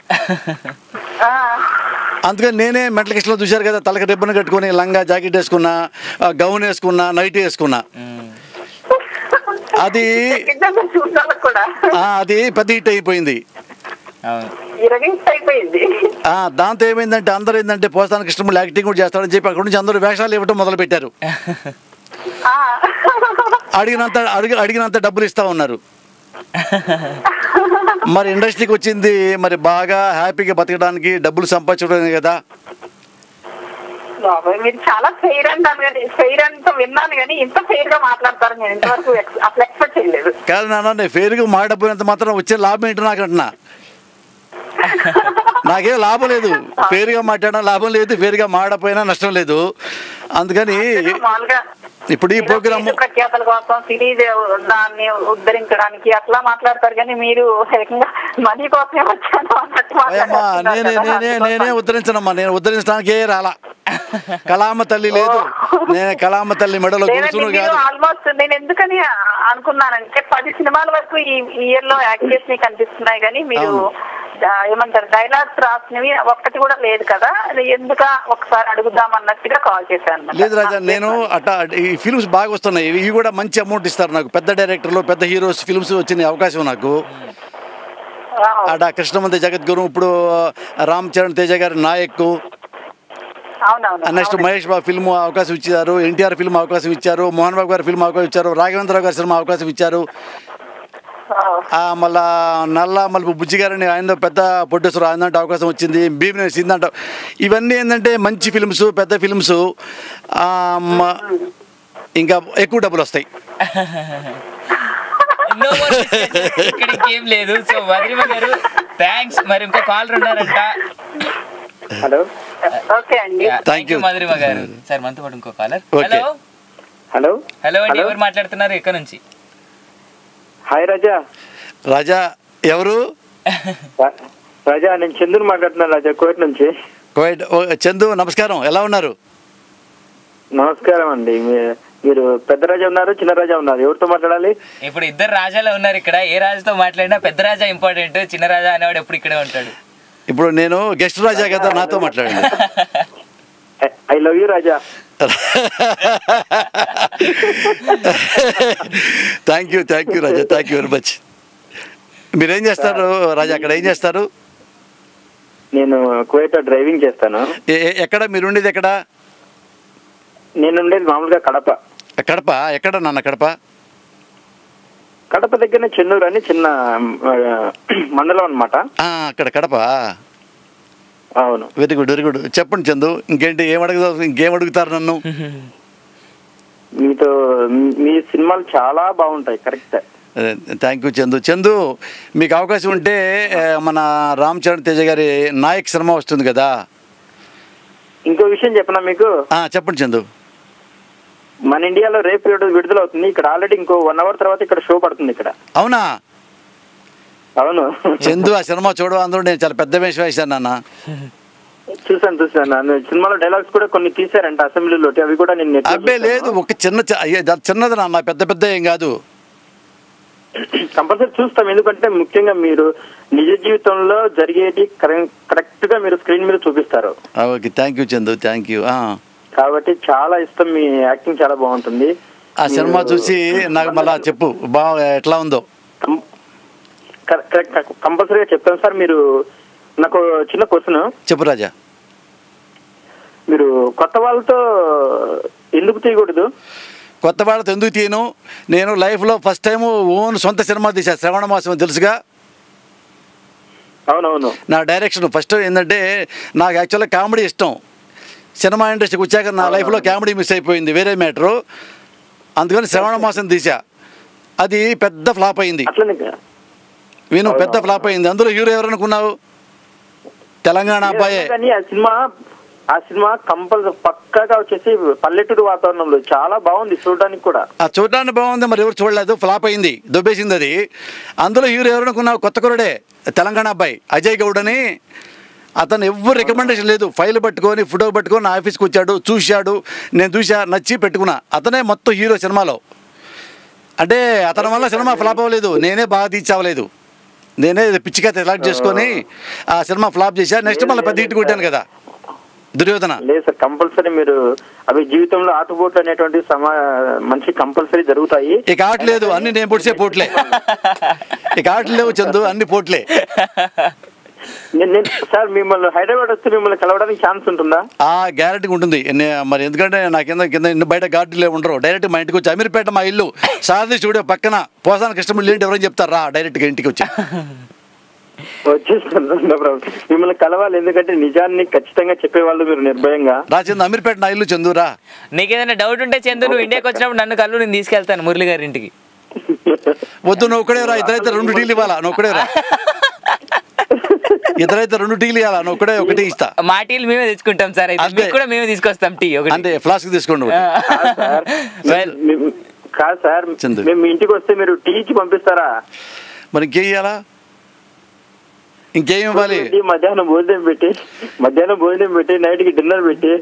అందుకని నేనే మెంటల్ కృష్ణలో చూశారు కదా, తలకి రిబ్బన్ కట్టుకుని లంగా జాకెట్ వేసుకున్నా, గౌన్ వేసుకున్నా, నైటీ వేసుకున్నా. అది పెద్ద హిట్ అయిపోయింది. దాంతో ఏమైందంటే అందరూ ఏంటంటే పోసాని కృష్ణమురళి యాక్టింగ్ కూడా చేస్తాడని చెప్పి అక్కడ నుంచి అందరూ వేషాలు ఇవ్వటం మొదలు పెట్టారు. అడిగినంత డబ్బులు ఇస్తా ఉన్నారు. మరి ఇండస్ట్రీకి వచ్చింది మరి బాగా హ్యాపీగా బతకడానికి, డబ్బులు సంపాదించడం కదా. మీరు చాలా ఫెయిర్ అంతా విన్నాను కానీ ఇంత ఫెయిర్ గా మాట్లాడతారు నేను ఇంతవరకు అసలు ఎక్స్పెక్ట్ చేయలేదు. కాదు నాన్న, నేను ఫెయిర్ గా మాట్లాడిపోయినంత మాత్రం వచ్చే లాభం ఏంటో నాకు అంటున్నా. నాకేం లాభం లేదు, ఫేర్గా మాట్లాడడం లాభం లేదు, ఫేర్గా మాడపోయినా నష్టం లేదు. అందుకని ఇప్పుడు ఈ ప్రోగ్రామ్ ప్రఖ్యాతల కోసం సినీ దాన్ని ఉద్ధరించడానికి అట్లా మాట్లాడతారు, కానీ మీరు ఏకంగా మనీ కోసమే వచ్చాను అన్నట్టు నేనే ఉద్ధరించనమ్మా. నేను ఉద్ధరించడానికే రాలా. కళామ తల్లి లేదు, నేను కళామ తల్లి మెడలో కూర్చును కాదు. ఆల్మోస్ట్ నేను ఎందుకని అనుకున్నానంటే 10 సినిమాల వరకు ఈ ఇయర్ లో యాక్ట్ చేసి కనిపిస్తున్నాయి, కానీ మీరు ఏమంటారు డైలాగ్స్ రాసినవి ఒక్కటి కూడా లేదు కదా, ఎందుక ఒకసారి అడుగుదాం అన్నట్టుగా కాల్ చేశాను. లేదు రాజా, నేను అట్లా ఈ ఫిల్మ్స్ బాగా వస్తున్నాయి, ఇవి కూడా మంచి అమౌంట్ ఇస్తారు నాకు. పెద్ద డైరెక్టర్లు, పెద్ద హీరోస్ ఫిల్మ్స్ వచ్చిన అవకాశం నాకు. అక్కడ కృష్ణమంది జగద్గురు, ఇప్పుడు రామ్ చరణ్ తేజ గారి నాయక్, నెక్స్ట్ మహేష్ బాబు ఫిల్మ్ అవకాశం ఇచ్చారు, ఎన్టీఆర్ ఫిల్మ్ అవకాశం ఇచ్చారు, మోహన్ బాబు గారి ఫిల్మ్ అవకాశం ఇచ్చారు, రాఘవేంద్రరావు గారి సినిమా అవకాశం ఇచ్చారు. మళ్ళా నల్లా మళ్ళీ బుజ్జి గారిని ఆయన పెద్ద ప్రొడ్యూసర్ ఆయనంటే అవకాశం వచ్చింది, భీమిని సిందంట. ఇవన్నీ ఏంటంటే మంచి ఫిల్మ్స్, పెద్ద ఫిల్మ్స్, ఇంకా ఎక్కువ డబ్బులు వస్తాయి. ఇక్కడ ఇంకేం లేదు. సో మధురిమ గారు థ్యాంక్స్. మరి ఇంకో కాల్ ఉన్నారంట. హలో, ఓకే అండి, థ్యాంక్ యూ మధురిమ గారు. సార్ మనతో పాటు ఇంకో కాలర్. హలో హలో హలో అండి, ఎవరు మాట్లాడుతున్నారు, ఎక్కడ నుంచి? హాయ్ రాజా. రాజా ఎవరు? రాజా నేను చందుని మాట్లాడుతున్నాను రాజా, కోయట్ నుంచి. కోయట్. చందు నమస్కారం, ఎలా ఉన్నారు? నమస్కారం అండి. మీరు పెద్ద రాజా ఉన్నారు, చిన్న రాజా ఉన్నారు, ఎవరితో మాట్లాడాలి? ఇప్పుడు ఇద్దరు రాజాలు ఉన్నారు ఇక్కడ. ఏ రాజుతో మాట్లాడినా పెద్ద రాజా ఇంపార్టెంట్, చిన్న రాజా అనేవాడు ఎప్పుడు ఇక్కడే ఉంటాడు. ఇప్పుడు నేను గెస్ట్ రాజా కదా, నాతో మాట్లాడండి. I love you Raja. Thank you Raja, thank you very much. మీరేం చేస్తారు రాజా, అక్కడ ఏం చేస్తారు? నేను కువైట్ డ్రైవింగ్ చేస్తాను. ఎక్కడ మీరు ఉండేది? ఎక్కడ? నేను ఉండేది మామూలుగా కడప. కడప ఎక్కడ నాన్న? కడప కడప దగ్గరనే చెన్నూరు అని చిన్న మండలం అన్నమాట. అక్కడ కడప. అవును. Very good very good. చెప్పండి చందు, ఇంకేంటి, ఇంకేం అడుగుతారు నన్ను? మీతో మీ సినిమాలు చాలా బాగుంటాయి. Correct. Thank you Chandu. Chandu, మీకు అవకాశం ఉంటే మన రామ్ చరణ్ తేజ గారి నాయక్ సినిమా వస్తుంది కదా. ఇంకో విషయం చెప్పనా మీకు? చెప్పండి చందు. మన ఇండియాలో రేపు విడుదల అవుతుంది. ఇక్కడ ఆల్రెడీ ఇంకో 1 hour తర్వాత ఇక్కడ షో పడుతుంది ఇక్కడ. అవునా? అవును చందు, ఆ సినిమా చూడవా? అందరూ నేను చాలా పెద్ద వేషం వేశాను నాన్న. చూసాను. సినిమాలో డైలాగ్స్ కూడా కొన్ని తీసారంట అసెంబ్లీలో, అవి కూడా నేను. అబ్బే లేదు, ఒక చిన్నది నాన్న, పెద్ద ఏం కాదు. కంపల్సరీ చూస్తాం, ఎందుకంటే ముఖ్యంగా మీరు నిజ జీవితంలో జరిగేది కరెక్ట్ గా మీరు స్క్రీన్ మీద చూపిస్తారు. Okay, thank you Chandu, thank you. కాబట్టి చాలా ఇష్టం, మీ యాక్టింగ్ చాలా బాగుంటుంది. ఆ సినిమా చూసి నాకు మళ్ళా చెప్పు ఎట్లా ఉందో. కంపల్సరీగా చెప్తాను సార్. మీరు నాకు చిన్న క్వశ్చన్. చెప్పు రాజా. మీరు కొత్త వాళ్ళతో ఎందుకు తీయకూడదు? కొత్త వాళ్ళతో ఎందుకు తీయను? నేను లైఫ్లో ఫస్ట్ టైం ఓన్ సొంత సినిమా తీసా, శ్రవణ మాసం తెలుసుగా. అవునవును. నా డైరెక్షన్ ఫస్ట్ ఏంటంటే, నాకు యాక్చువల్గా కామెడీ ఇష్టం. సినిమా ఇండస్ట్రీకి వచ్చాక నా లైఫ్లో కామెడీ మిస్ అయిపోయింది, వేరే మ్యాటరు. అందుకని శ్రవణ మాసం తీసా. అది పెద్ద ఫ్లాప్ అయింది. విను, పెద్ద ఫ్లాప్ అయింది. అందులో హీరో ఎవరనుకున్నావు? తెలంగాణ అబ్బాయే. ఆ సినిమా కంపల్సరీ పక్కాగా వచ్చేసి పల్లెటూరు వాతావరణంలో చాలా బాగుంది చూడడానికి కూడా. చూడడానికి బాగుంది, మరి ఎవరు చూడలేదు, ఫ్లాప్ అయింది, దొబ్బేసింది అది. అందులో హీరో ఎవరనుకున్నావు? కొత్త కురడే, తెలంగాణ అబ్బాయి అజయ్ గౌడ్ అని. అతను ఎవరు రికమెండేషన్ లేదు, ఫైల్ పట్టుకొని ఫోటో పట్టుకొని నా ఆఫీస్కి వచ్చాడు, చూశాడు, నేను చూసా, నచ్చి పెట్టుకున్నా. అతనే మొత్తం హీరో సినిమాలో. అంటే అతని వల్ల సినిమా ఫ్లాప్ అవ్వలేదు, నేనే బాగా తీర్చవలేదు. నేనే పిచ్చిగా సెలెక్ట్ చేసుకొని ఆ సినిమా ఫ్లాప్ చేశా. నెక్స్ట్ మళ్ళీ పెద్ద హిట్ కొట్టాను కదా, దుర్యోధన. లేదు సార్, కంపల్సరీ మీరు అవి జీవితంలో ఆటుపోట్లు అనేటువంటి మంచి కంపల్సరీ జరుగుతాయి. ఇక ఆట లేదు, అన్ని నేను పొడిసే పోట్లే. ఇక ఆటలు లేవు చందు, అన్ని పోట్లే. సార్ మిమ్మల్ని హైదరాబాద్ వస్తే మిమ్మల్ని కలవడానికి ఛాన్స్ ఉంటుందా? గ్యారెంటీగా ఉంటుంది. మరి ఎందుకంటే నా కింద బయట గార్డులే ఉండరు. డైరెక్ట్ మా ఇంటికి వచ్చి, అమీర్పేట మా ఇల్లు, సారథి స్టూడియో పక్కన, పోసాన కృష్ణములు ఏంటి ఎవరైనా చెప్తారు, రా డైరెక్ట్గా ఇంటికి వచ్చి. వచ్చేస్తాను, మిమ్మల్ని కలవాలి. ఎందుకంటే నిజాన్ని ఖచ్చితంగా చెప్పేవాళ్ళు మీరు నిర్భయంగా. రా చందు, అమీర్పేట నా ఇల్లు చందురా. నీకేదైనా డౌట్ ఉంటే చందు, నువ్వు ఇండియాకి వచ్చినప్పుడు నన్ను కళ్ళు, నేను తీసుకెళ్తాను మురళి గారి ఇంటికి. వద్దు, నువ్వు ఒక్కడే రా, ఇద్దరైతే 2 టీలు ఇవ్వాలా, నువ్వు ఒక్కడే రా. ఇద్దరైతే 2 టీలు ఇవ్వాలా, నువ్వు ఒకటే ఒకటి ఇస్తా. మా టీలు మేమే తెచ్చుకుంటాం సార్, అయితే మీకు కూడా మేమే తీసుకొస్తాం టీ ఒకటి. అంటే ఫ్లాస్క్ తీసుకోండి ఒకటి. కాదు సార్, చందు. మేము మీ ఇంటికి వస్తే మీరు టీకి పంపిస్తారా? మరి ఇంకేం ఇవ్వాలా, ఇంకేం ఇవ్వాలి? మధ్యాహ్నం భోజనం పెట్టి నైట్కి డిన్నర్ పెట్టి.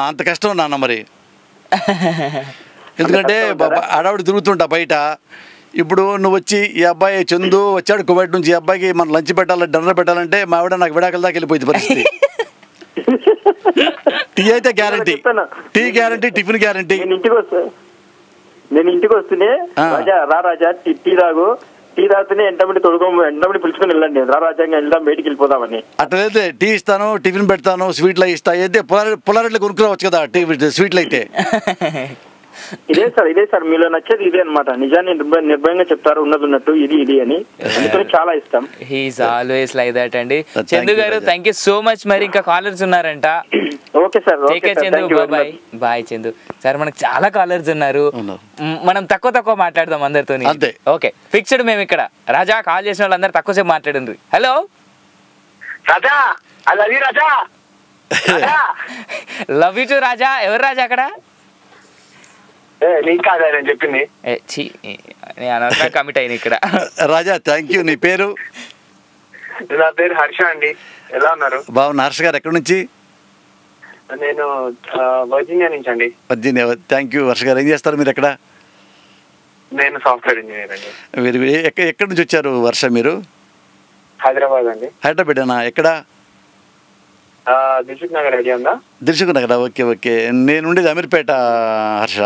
అంత కష్టం నాన్న మరి, ఎందుకంటే ఆడవిడ తిరుగుతుంటా బయట. ఇప్పుడు నువ్వు వచ్చి ఈ అబ్బాయి చందు వచ్చాడు కువైట్ నుంచి, ఈ అబ్బాయికి మనం లంచ్ పెట్టాలి డిన్నర్ పెట్టాలంటే మా ఆవిడ నాకు విడాకల దాకా వెళ్ళిపోయింది పరిస్థితి. టీ అయితే guarantee, tea guarantee, tiffin guarantee. నేను ఇంటికి వస్తూనే రాజా టీ తాగు, టీ తాగుతూనే ఎంటబడి పిలుచుకొని వెళ్ళండి, రాజాంగా వెళ్దాం బయటికి వెళ్ళిపోదామని. అట్లయితే టీ ఇస్తాను, టిఫిన్ పెడతాను, స్వీట్లు ఇస్తా. అయితే పులారెట్లు కొనుక్కురావచ్చు కదా టీ స్వీట్లు అయితే. ఇదే సార్ మీలో నచ్చేది ఇదే అనమాట. నిజాన్ని నిర్భయంగా చెప్తారు, ఉన్నట్టు ఇది అని, అందుకని చాలా ఇష్టం. హీస్ ఆల్వేస్ లైక్ దట్ అండి. చందు గారు థ్యాంక్ యూ సో మచ్. మరి ఇంకా కాలర్స్ ఉన్నారంట. Okay sir, Chandu bye. Bye Chandu sir. మనకు చాలా కాలర్స్ ఉన్నారు, మనం తక్కువ మాట్లాడదాం అందరితో. Okay fixed. మేము ఇక్కడ రాజా కాల్ చేసిన వాళ్ళందరూ తక్కువసేపు మాట్లాడండి. Hello Raja, I love you Raja. Love you too Raja. ఎవరు రాజా అక్కడ? నీకు కాదా నేను చెప్పింది? కమిట్ అయిన ఇక్కడ. రాజా థ్యాంక్ యూ. నీ పేరు? నా పేరు హర్ష అండి. ఎలా ఉన్నారు? బాగున్నా. హర్ష గారు ఎక్కడి నుంచి? నేను వర్జీనియా నుంచి అండి. వర్జీనియా. థ్యాంక్ యూ హర్ష గారు. ఏం చేస్తారు మీరు ఎక్కడ? నేను సాఫ్ట్వేర్ ఇంజనీర్ అండి. ఎక్కడి నుంచి వచ్చారు హర్ష మీరు? హైదరాబాద్ అండి. హైదరాబాదేనా? ఎక్కడ? దిల్సుఖ్ నగర్ ఐడియా ఉందా? దిల్సుఖ్ నగర్. ఓకే. నేను ఉండేది అమీర్పేట హర్ష.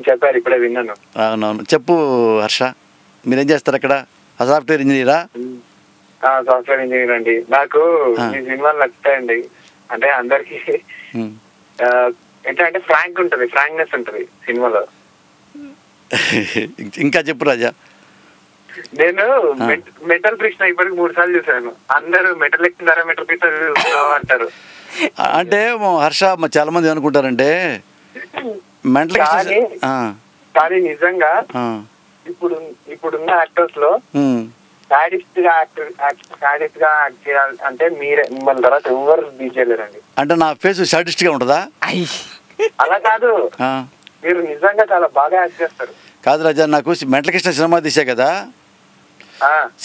చెప్పారు, ఇప్పుడే విన్నాను. అవునవును. చెప్పు హర్ష, మీరేం చేస్తారు అక్కడ? సాఫ్ట్వేర్ ఇంజనీరా? సాఫ్ట్వేర్ ఇంజనీర్ అండి. నాకు ఈ సినిమాలు నచ్చుతాయండి. అంటే అందరికి ఏంటంటే ఫ్రాంక్నెస్ ఉంటది సినిమాలో. ఇంకా చెప్పు రాజా. నేను మెటల్ కృష్ణ ఇప్పటికి 3 సార్లు చూసాను. అందరూ మెటల్ ఎక్కుతారా, మెటల్ కృష్ణ అంటారు. అంటే హర్ష చాలా మంది అనుకుంటారంటే కానీ నిజంగా ఇప్పుడున్న యాక్టర్స్ లో సాడిస్ట్ గా యాక్ట్ చేయాలి అంటే మీరే, మిమ్మల్ని తర్వాత ఎవరు తీసేయలేరండి. అంటే నా ఫేస్ సాడిస్ట్ గా ఉంటుందా? అలా కాదు, మీరు నిజంగా చాలా బాగా యాక్ట్ చేస్తారు. కాదు రాజా, నాకు మెంటల్ కృష్ణ సినిమా తీసా కదా,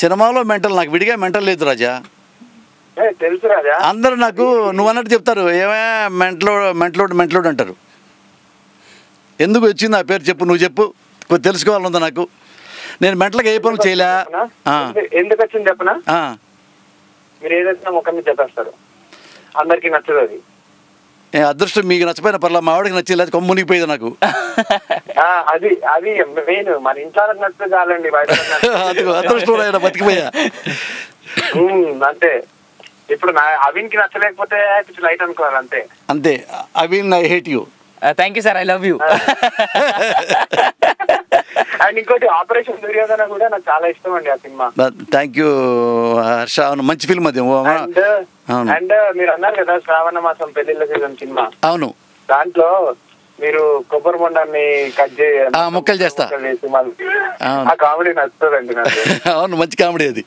సినిమాలో నాకు విడిగా మెంటల్ లేదు రాజా. తెలుసు రాజా. అందరూ నాకు నువ్వు అన్నట్టు చెప్తారు, ఏమే మెంటలోడ్ అంటారు. ఎందుకు వచ్చింది ఆ పేరు చెప్పు, నువ్వు చెప్పు, కొద్ది తెలుసుకోవాలనుందా నాకు. నేను మెంటల్గా ఏ పనులు చేయలే. ఎందుకు వచ్చింది చెప్పనా? మీరు ఏదైనా ముఖం మీద చెప్పేస్తారు, అందరికి నచ్చదు. అది అదృష్టం, మీకు నచ్చపోయిన పర్లా, మా వాడికి నచ్చలేదు, కొమ్ము మునిగిపోయేది నాకు. అది మెయిన్, మరి ఇంట్లో నచ్చదు చాలండి, బయట అదృష్టం బతికిపోయా అంతే. ఇప్పుడు అవిన్కి నచ్చలేకపోతే లైట్ అనుకోవాలి అంతే. అంతే. Avin I hate you. Thank you sir, I love you. And ఇంకోటి ఆపరేషన్ దుర్యోధన కూడా నాకు చాలా ఇష్టం అండి ఆ సినిమా. Thank you Harsha. అవును, మంచి ఫిల్మ్ అది. అండ్ మీరు అన్నారు కదా శ్రావణ మాసం పెళ్లిళ్ళ సీజన్ సినిమా. అవును. దాంట్లో మీరు కొబ్బరి బొండాన్ని కట్ చేసి ముక్కలు చేస్తా, ఆ కామెడీ నచ్చుతుందండి నాకు. అవును, మంచి కామెడీ అది.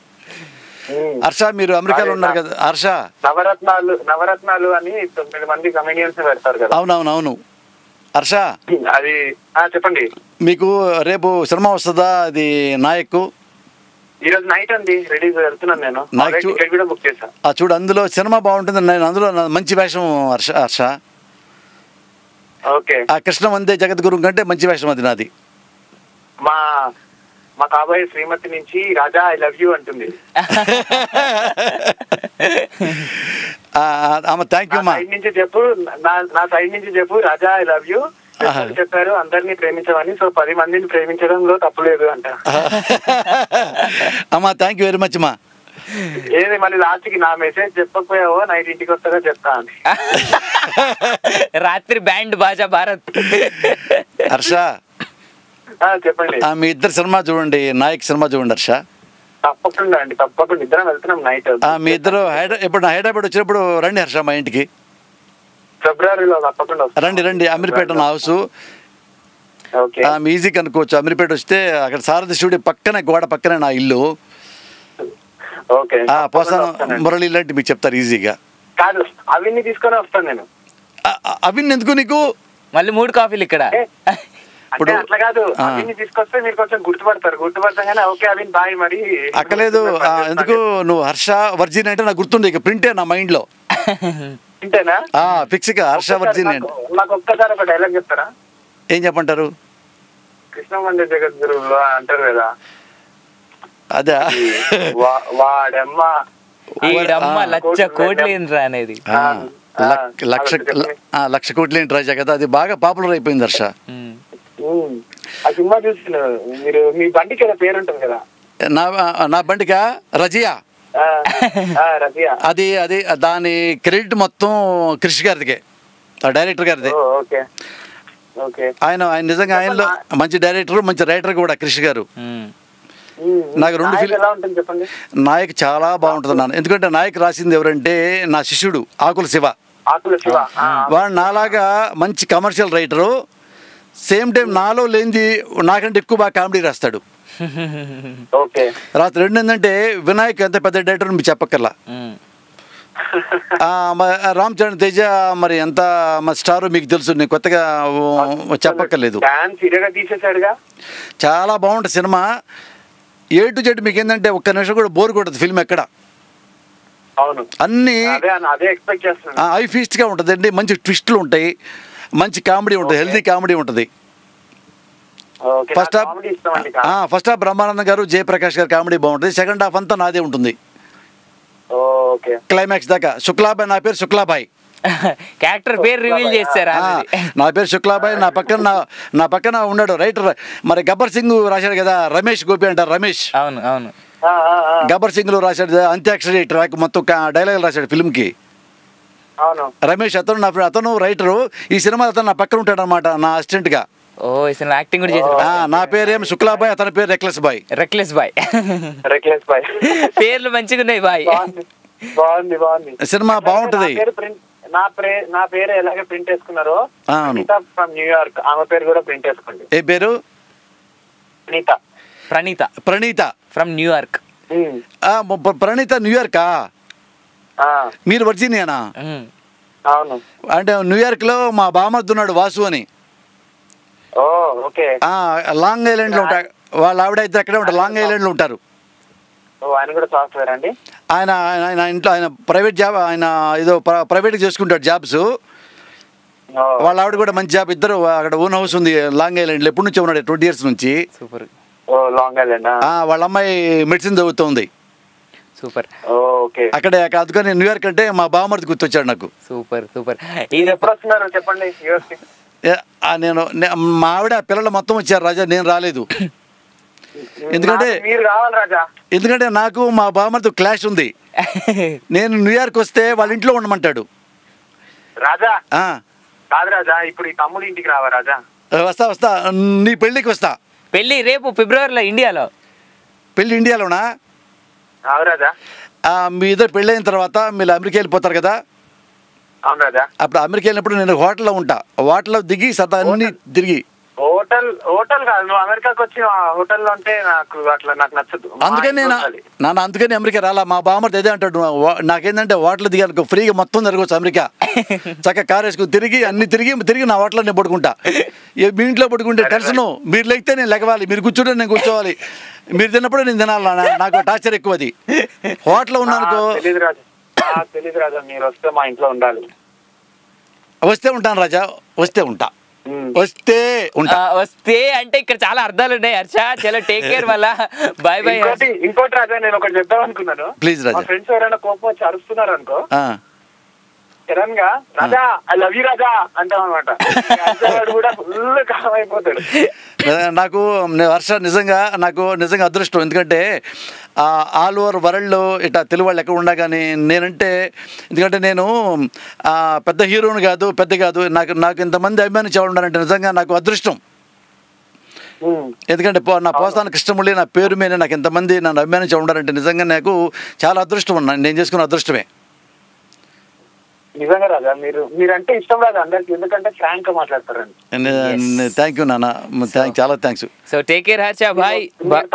హర్ష మీరు అమెరికాలో ఉన్నారు కదా హర్ష? నవరత్నాలు అని 9 మంది కమెడియన్స్ పెడతారు కదా. అవునవునవును. హర్ష అది చెప్పండి. మీకు రేపు సినిమా వస్తుందా? అది నాయక్ ఈరోజు నైట్ అండి, రిలీజ్ వెళ్తున్నాను నేను. టికెట్ కూడా బుక్ చేశాను. చూడు, అందులో సినిమా బాగుంటుంది. నేను అందులో మంచి వేషం హర్ష. ఓకే. ఆ కృష్ణ వందే జగద్గురు కంటే మంచి వేషం అది నాది. మా కాబోయే శ్రీమతి నుంచి రాజా ఐ లవ్ యూ అంటుంది. Thank you. నా సైడ్ నుంచి చెప్పు రాజా ఐ లవ్ యూ చెప్పారు, అందరినీ ప్రేమించమని. సో 10 మందిని ప్రేమించడంలో తప్పులేదు అంట. అమ్మా థ్యాంక్ యూ వెరీ మచ్ మా. ఏది మళ్ళీ లాస్ట్ కి నా మెసేజ్ చెప్పకపోయావో నైట్ ఇంటికి వస్తాగా చెప్తా అని. రాత్రి బ్యాండ్ బాజా భారత్. హర్ష చెప్పండి. మీ ఇద్దరు సినిమా చూడండి, నాయక్ సినిమా చూడండి హర్ష. తప్పకుండా అండి, తప్పకుండా. ఇద్దరం వెళ్తున్నాం నైట్. మీ ఇద్దరు ఇప్పుడు హైదరాబాద్ వచ్చినప్పుడు రండి హర్ష మా ఇంటికి. ఫిబ్రవరిలో తప్పకుండా రండి. అమీర్పేట నా హౌస్. ఈజీ కనుక్కోవచ్చు. అమీర్పేట వస్తే అక్కడ సారథి స్టూడియో పక్కనే, గోడ పక్కనే నా ఇల్లు. ఓకే పోసాన మురళి లాంటి మీకు చెప్తారు ఈజీగా. కాదు అవిన్ని తీసుకొని వస్తాను నేను. అవిన్ ఎందుకు నీకు? మళ్ళీ 3 కాఫీలు ఇక్కడ. అంటే అట్లా కాదు, అవిన్ని తీసుకొస్తే మీరు కొంచెం గుర్తుపడతాగానే ఓకే అవిన్ బాయ్ మరి అక్కలేదు. ఎందుకు నువ్వు హర్ష వర్జిన్ అంటే నాకు గుర్తుండే, ఇక ప్రింటే నా మైండ్ లో. ప్రింటేనా? ఫిక్స్ గా హర్ష వర్జిన్. నాకు ఒక్కసారి ఒక డైలాగ్ చెప్తారా? ఏం చెప్పంటారు? కృష్ణ మందిర జగద్గురువులో అంటారు కదా, అదే వాడమ్మ ఈడమ్మ లక్ష కోట్లు ఏంట్రా అనేది. లక్ష కోట్లు ఏంటి రాజా కదా, అది బాగా పాపులర్ అయిపోయింది హర్ష. ఆ సినిమా చూసిన మీరు, మీ బండికి ఏదో పేరు ఉంటుంది కదా? నా బండికా? రజియా. రజియా. అది దాని క్రెడిట్ మొత్తం క్రిష్ గారిదికే, డైరెక్టర్ గారిది. ఆయన నిజంగా ఆయనలో మంచి డైరెక్టర్, మంచి రైటర్ కూడా క్రిష్ గారు. నాకు 2 ఫిల్మ్ నాయక్ చాలా బాగుంటుంది నాన్న. ఎందుకంటే నాయక్ రాసింది ఎవరంటే నా శిష్యుడు ఆకుల శివ. వాడు నాలాగా మంచి కమర్షియల్ రైటరు, సేమ్ టైం నాలో లేనిది నాకంటే ఎక్కువ బాగా కామెడీ రాస్తాడు. రాత్రి 2 ఏంటంటే వినాయక్ ఎంత పెద్ద డైరెక్టర్ మీకు చెప్పక్కర్లా. రామ్ చరణ్ తేజ మరి ఎంత స్టార్ మీకు తెలుసు, నేను కొత్తగా చెప్పక్కర్లేదు. చాలా బాగుంటుంది సినిమా. A to Z మీకు ఏంటంటే ఒక్క నిమిషం కూడా బోర్ కొట్టదు ఫిల్మ్ ఎక్కడ. అన్ని ఐ ఫీస్ట్ గా ఉంటుంది అండి. మంచి ట్విస్టులు ఉంటాయి, మంచి కామెడీ ఉంటుంది, హెల్దీ కామెడీ ఉంటుంది. ఫస్ట్ హాఫ్ బ్రహ్మానందం గారు, జయప్రకాష్ గారు కామెడీ బాగుంటుంది. సెకండ్ హాఫ్ అంతా నాదే ఉంటుంది క్లైమాక్స్ దాకా. శుక్లాబాయ్, నా పేరు శుక్లాబాయ్. క్యారెక్టర్ పేరు రివీల్ చేశారా? నా పేరు శుక్లాబాయ్. నా పక్కన ఉన్నాడు రైటర్, మరి గబ్బర్ సింగ్ రాశాడు కదా, రమేష్ గోపి అంటారు. రమేష్ గబ్బర్ సింగ్ లో రాశాడు అంత్యాక్షరి ట్రాక్ మొత్తం డైలాగ్ రాశాడు ఫిల్మ్ కి. రమేష్ అతను రైటరు. ఈ సినిమా అతను నా పక్కన ఉంటాడు అనమాట, నా అసిస్టెంట్ గా. నా పేరేం శుక్లాబాయ్, అతని పేరు రెక్లెస్ బాయ్. పేర్లు మంచిగా ఉన్నాయి బాయ్. సినిమా బాగుంటది. నా పేరు ఎలాగే ప్రింట్ వేసుకున్నారో, ఫ్రమ్ న్యూయార్క్, ఆమె పేరు కూడా ప్రింట్ వేసుకోండి. ఏ పేరు? Praneeta from New York. ప్రణీత న్యూయార్కా? మీరు వర్జీనియానా? అవును. అంటే న్యూయార్క్ లో మా బామర్ది ఉన్నాడు వాసు అని. లాంగ్ ఐలాండ్ లో ఉంటాడు వాళ్ళ ఆవిడ. అయితే అక్కడే ఉంటారు, లాంగ్ ఐలాండ్ లో ఉంటారు. ఆయన కూడా సాఫ్ట్వేర్ అండి. ఆయన ఇంట్లో ఆయన ప్రైవేట్ జాబ్, ఆయన ఏదో ప్రైవేట్ చేసుకుంటాడు జాబ్స్. వాళ్ళ ఆవిడ కూడా మంచి జాబ్. ఇద్దరు అక్కడ ఓన్ హౌస్ ఉంది లాంగ్ ఐలాండ్ లో. ఎప్పటి నుంచి ఉన్నాడు? 20 years నుంచి. వాళ్ళ అమ్మాయి మెడిసిన్ చదువుతుంది. సూపర్. అక్కడే. అందుకని న్యూయార్క్ అంటే మా బావమరిది గుర్తొచ్చాడు నాకు. సూపర్. ఎప్పుడు వస్తున్నారు చెప్పండి? నేను మా ఆవిడ పిల్లలు మొత్తం వచ్చారు రాజా, నేను రాలేదు. ఎందుకంటే నాకు మా బావమరిది క్లాష్ ఉంది. నేను న్యూయార్క్ వస్తే వాళ్ళ ఇంట్లో ఉండమంటాడు. రాజా కాదు రాజా, ఇప్పుడు ఈ తమ్ముడు ఇంటికి రావా రాజా? వస్తా. నీ పెళ్ళికి వస్తా. పెళ్ళి రేపు ఫిబ్రవరిలో ఇండియాలో. పెళ్ళి ఇండియాలోనా? రాజా మీ ఇద్దరు పెళ్ళి అయిన తర్వాత మీరు అమెరికా వెళ్ళిపోతారు కదా. అప్పుడు అమెరికా వెళ్ళినప్పుడు నేను హోటల్లో ఉంటా. హోటల్లో దిగి సదా అన్ని తిరిగి. హోటల్ కాదు, నువ్వు అమెరికాకి వచ్చి హోటల్లో ఉంటే నాకు నచ్చదు. అందుకని అమెరికా రాలా. మా బామ్మర్ది అదే అంటాడు, నాకేంటంటే హోటల్ దిగాను ఫ్రీగా మొత్తం జరగవచ్చు అమెరికా. చక్కగా కారు వేసుకుని తిరిగి నా హోటల్లో నేను పడుకుంటా. మీ ఇంట్లో పడుకుంటే టెన్షన్. మీరు లేకపోతే నేను లెగవాలి, మీరు కూర్చుంటే నేను కూర్చోవాలి, మీరు తిన్నప్పుడు నేను తినాలి. నాకు టార్చర్ ఎక్కువ అది. హోటల్లో ఉన్నానుకో. తెలీదు రాజా, మీరు వస్తే మా ఇంట్లో ఉండాలి. వస్తే ఉంటాను రాజా, వస్తే ఉంటా. వస్తే అంటే ఇక్కడ చాలా అర్థాలు ఉన్నాయి హర్ష. చలో టేక్ కేర్. మళ్ళా బాయ్ బాయ్. ఇంకోటి రాజా, నేను ఒకటి చెప్దాం అనుకున్నాను. ప్లీజ్ రాజా. మా ఫ్రెండ్స్ ఎవరైనా కోపం వచ్చి అరుస్తున్నారు అనుకో, సడన్ గా రాజా ఐ లవ్ యూ రాజా అంటాం అనమాట. కూడా ఫుల్ కామ్ అయిపోతాడు. నాకు హర్ష నిజంగా అదృష్టం. ఎందుకంటే ఆల్ ఓవర్ వరల్డ్లో ఇట్లా తెలుగు వాళ్ళు ఎక్కడ ఉన్నా కానీ నేనంటే, ఎందుకంటే నేను పెద్ద హీరోని కాదు, పెద్ద కాదు, నాకు ఇంతమంది అభిమానించేవాళ్ళు ఉన్నారంటే నిజంగా నాకు అదృష్టం. ఎందుకంటే నా పోసాన కృష్ణమురళి నా పేరు మీద నాకు ఇంతమంది నన్ను అభిమానించేవాళ్ళు ఉన్నారంటే నిజంగా నాకు చాలా అదృష్టం. నేను చేసుకున్న అదృష్టమే. నిజంగా రాజా మీరంటే ఇష్టం రాజా అందరికి, ఎందుకంటే ఫ్రాంక్ గా మాట్లాడతారండి. థ్యాంక్ యూ నాన్న, చాలా thanks. So take care Harsha భాయ్.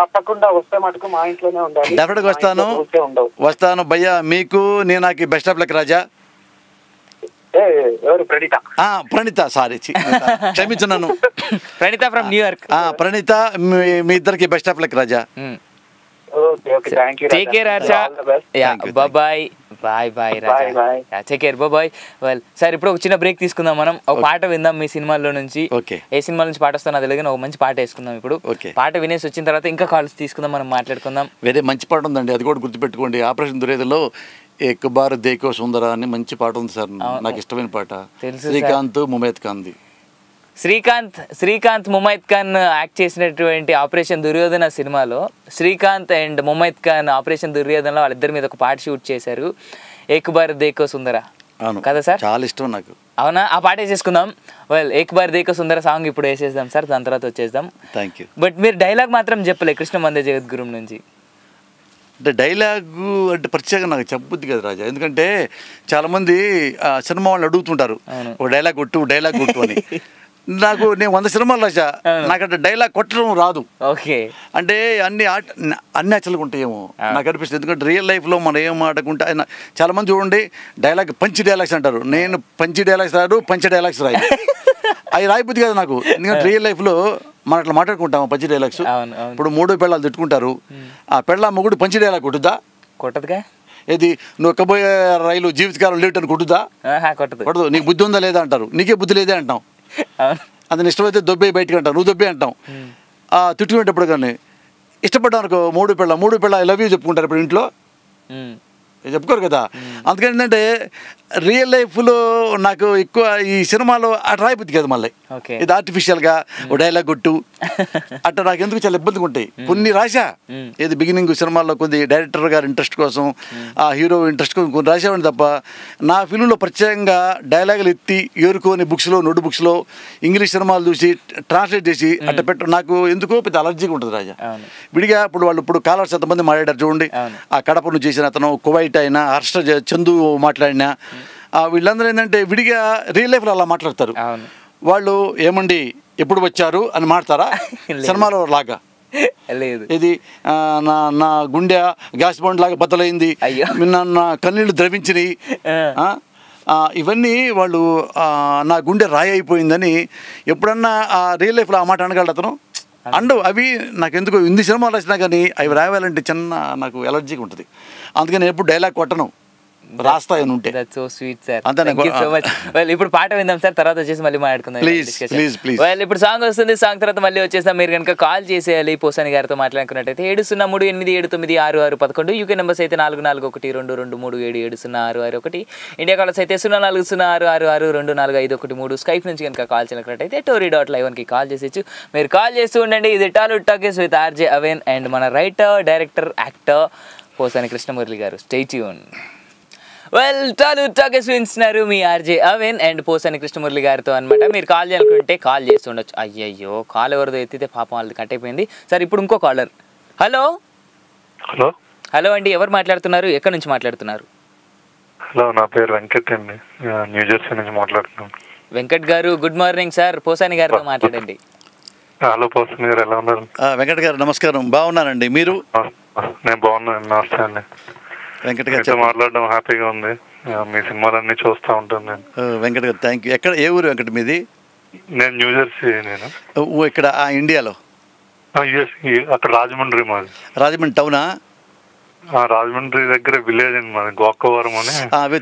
తప్పకుండా వస్తే మటుకు మా ఇంట్లోనే ఉండాలి. డెఫినెట్ గా వస్తాను భయ్యా. మీకు నేను నాకు బెస్ట్ ఆఫ్ లక్ రాజా. ఎవరు? ప్రణీత, సారీ క్షమించున్నాను. Praneeta from New York. ప్రణీత, మీ ఇద్దరికి best of luck Raja. Take care Harsha. Bye bye bye Raja. Take care, bye. Well sir, ఇప్పుడు ఒక చిన్న బ్రేక్ తీసుకుందాం మనం. ఒక పాట విందాం మీ సినిమాలో నుంచి. ఏ సినిమా నుంచి పాట వస్తుందో తెలియదు కానీ ఒక మంచి పాట వేసుకుందాం ఇప్పుడు. పాట వినేసి వచ్చిన తర్వాత ఇంకా కాల్స్ తీసుకుందాం, మనం మాట్లాడుకుందాం. వేరే మంచి పాట ఉందండి, అది కూడా గుర్తుపెట్టుకోండి. ఆపరేషన్ దురేదలో ఏక్ బార్ దేకో సుందర అని మంచి పాట ఉంది సార్, నాకు ఇష్టమైన పాట. శ్రీకాంత్ ముమైత్ ఖాన్. శ్రీకాంత్ ముమైత్ ఖాన్ యాక్ట్ చేసినటువంటి ఆపరేషన్ దుర్యోధన సినిమాలో శ్రీకాంత్ అండ్ ముమైత్ ఖాన్ ఆపరేషన్ దుర్యోధనలో వాళ్ళిద్దరి మీద ఒక పాట షూట్ చేశారు, ఏక్ బార్ దేకో సుందర. కదా సార్? చాలా ఇష్టం నాకు. అవునా? ఆ పాట వేసేసుకుందాం. వెల్, ఏక్ బార్ దేకో సుందర సాంగ్ ఇప్పుడు వేసేద్దాం సార్, దాని తర్వాత వచ్చేద్దాం. Thank you. బట్ మీరు డైలాగ్ మాత్రం చెప్పలే కృష్ణ మందే జగద్గురు నుంచి. అంటే డైలాగు అంటే ప్రత్యేకంగా నాకు చెప్పబుద్ది కదా రాజా, ఎందుకంటే చాలామంది సినిమా వాళ్ళు అడుగుతుంటారు ఒక డైలాగ్ కొట్టు అని. నేను 100 సినిమాలు రాసా, నాకంటే డైలాగ్ కొట్టడం రాదు. ఓకే. అంటే అన్ని యాక్చువల్గా ఉంటాయేమో నాకు అనిపిస్తుంది, ఎందుకంటే రియల్ లైఫ్లో మనం ఏం ఆడకుంటే చాలా మంది చూడండి డైలాగ్ పంచి డైలాగ్స్ అంటారు. నేను పంచి డైలాగ్స్ రాదు, పంచ డైలాగ్స్ రాయి. అవి రాయిపోద్ది కదా నాకు, ఎందుకంటే రియల్ లైఫ్లో మనం అట్లా మాట్లాడుకుంటాము పంచి డైలాగ్స్. ఇప్పుడు 3 పెళ్ళాలు తిట్టుకుంటారు, ఆ పెళ్ళ మొగుడు పంచి డైలాగ్ కొట్టుద్దా? కొట్టదుగా. ఏది నువ్వు ఎక్కబోయే రైలు జీవితకాలం లేట్ అని కొట్టుదా? కొట్టదు. నీకు బుద్ధి ఉందా లేదా అంటారు, నీకే బుద్ధి లేదే అంటాం. అతను ఇష్టమైతే దొబ్బే బయటకు అంటావు, నువ్వు దొబ్బే అంటాం. తిట్టుకునేటప్పుడు కానీ ఇష్టపడ్డానుకో 3 పిల్ల ఐ లవ్ యూ చెప్పుకుంటారు ఇప్పుడు ఇంట్లో, చెప్పుకోరు కదా. అందుకని ఏంటంటే రియల్ లైఫ్లో నాకు ఎక్కువ ఈ సినిమాలో అటు రాయిపోద్ది కదా, మళ్ళీ ఇది ఆర్టిఫిషియల్గా డైలాగ్ కొట్టు అట్లా నాకు ఎందుకు చాలా ఇబ్బందిగా ఉంటాయి. కొన్ని రాశా, ఏది బిగినింగ్ సినిమాల్లో కొన్ని డైరెక్టర్ గారి ఇంట్రెస్ట్ కోసం, ఆ హీరో ఇంట్రెస్ట్ కోసం కొన్ని రాసేవాడిని తప్ప నా ఫిల్మ్లో ప్రత్యేకంగా డైలాగులు ఎత్తి ఏరుకొని బుక్స్లో నోట్ బుక్స్లో ఇంగ్లీష్ సినిమాలు చూసి ట్రాన్స్లేట్ చేసి అట్లా పెట్ట నాకు ఎందుకో పెద్ద అలర్జీగా ఉంటుంది రాజా. విడిగా ఇప్పుడు కాలర్స్ ఎంతమంది మాట్లాడారు చూడండి, ఆ కడప నుంచి చేసిన అతను, కువైట్ అయినా, హర్ష చందు మాట్లాడినా, వీళ్ళందరూ ఏంటంటే విడిగా రియల్ లైఫ్లో అలా మాట్లాడతారు. వాళ్ళు ఏమండి ఎప్పుడు వచ్చారు అని మాట్లాడతారా? సినిమాలో లాగా లేదు. ఇది నా గుండె గ్యాస్ బౌండ్ లాగా బద్దలైంది, నా కన్నీళ్ళు ద్రవించినాయి, ఇవన్నీ వాళ్ళు నా గుండె రాయి అయిపోయిందని ఎప్పుడన్నా ఆ రియల్ లైఫ్లో ఆ మాట అనగలడు అతను? అండవు. అవి నాకు ఎందుకు హిందీ సినిమాలు వచ్చినా కానీ అవి రాయాలంటే చిన్న నాకు ఎలర్జీగా ఉంటుంది. అందుకని ఎప్పుడు డైలాగ్ కొట్టను, రాస్తాయని ఉంటే. సో స్వీట్ సార్, ఇప్పుడు పాట విందాం సార్, తర్వాత వచ్చేసి మళ్ళీ మాట్లాడుకుందాం. ప్లీజ్. ఇప్పుడు సాంగ్ వస్తుంది, సాంగ్ తర్వాత మళ్ళీ వచ్చేస్తాం. మీరు కనుక కాల్ చేసేయాలి పోసాని గారితో మాట్లాడుకున్నట్టయితే 703-887-911 యూకే నెంబర్స్ అయితే 441223770661, ఇండియా కాలర్స్ అయితే 0406662451 స్కైప్ నుంచి కనుక కాల్ చేసినట్లయితే tory.live1కి కాల్ చేసేచ్చు. మీరు కాల్ చేస్తూ ఉండండి. ఇది Tollywood talkies with RJ Aven and మన writer, director, actor Posani Krishnamurali garu. Stay tune. Well, Tollywood talkies వింటున్నారు మీ ఆర్జే అవేన్ అండ్ పోసాని కృష్ణమురళి గారితో అనమాట. మీరు కాల్ చేయాలనుకుంటే కాల్ చేస్తుండొచ్చు. అయ్యయ్యో, కాల్ ఎవరిదో ఎత్తితే పాపం వాళ్ళది కట్ అయిపోయింది. సార్, ఇప్పుడు ఇంకో కాలర్. హలో హలో అండి, ఎవరు మాట్లాడుతున్నారు? ఎక్కడి నుంచి మాట్లాడుతున్నారు? హలో, నా పేరు వెంకట్ అండి, న్యూజెర్సీ నుంచి మాట్లాడుతున్నాను. వెంకట్ గారు, గుడ్ మార్నింగ్ సార్. పోసాని గారితో మాట్లాడండి. హలో పోసాని గారు, ఎలా ఉన్నారు? వెంకట్ గారు నమస్కారం, బాగున్నానండి. మీరు? నేను బాగున్నాను, నమస్తే అండి. వెంకట్ గారు మాట్లాడడం హ్యాపీగా ఉంది, మీ సినిమాలన్నీ చూస్తూ ఉంటాను నేను. వెంకట్ గారు థ్యాంక్ యూ. ఎక్కడ, ఏ ఊరు వెంకట్ మీది? నేను న్యూజెర్సీ. నేను ఇక్కడ ఇండియాలో అక్కడ రాజమండ్రి మాది. రాజమండ్రి టౌనా? రాజమండ్రి దగ్గర విలేజ్ అండి మాది, గోకవరం అని.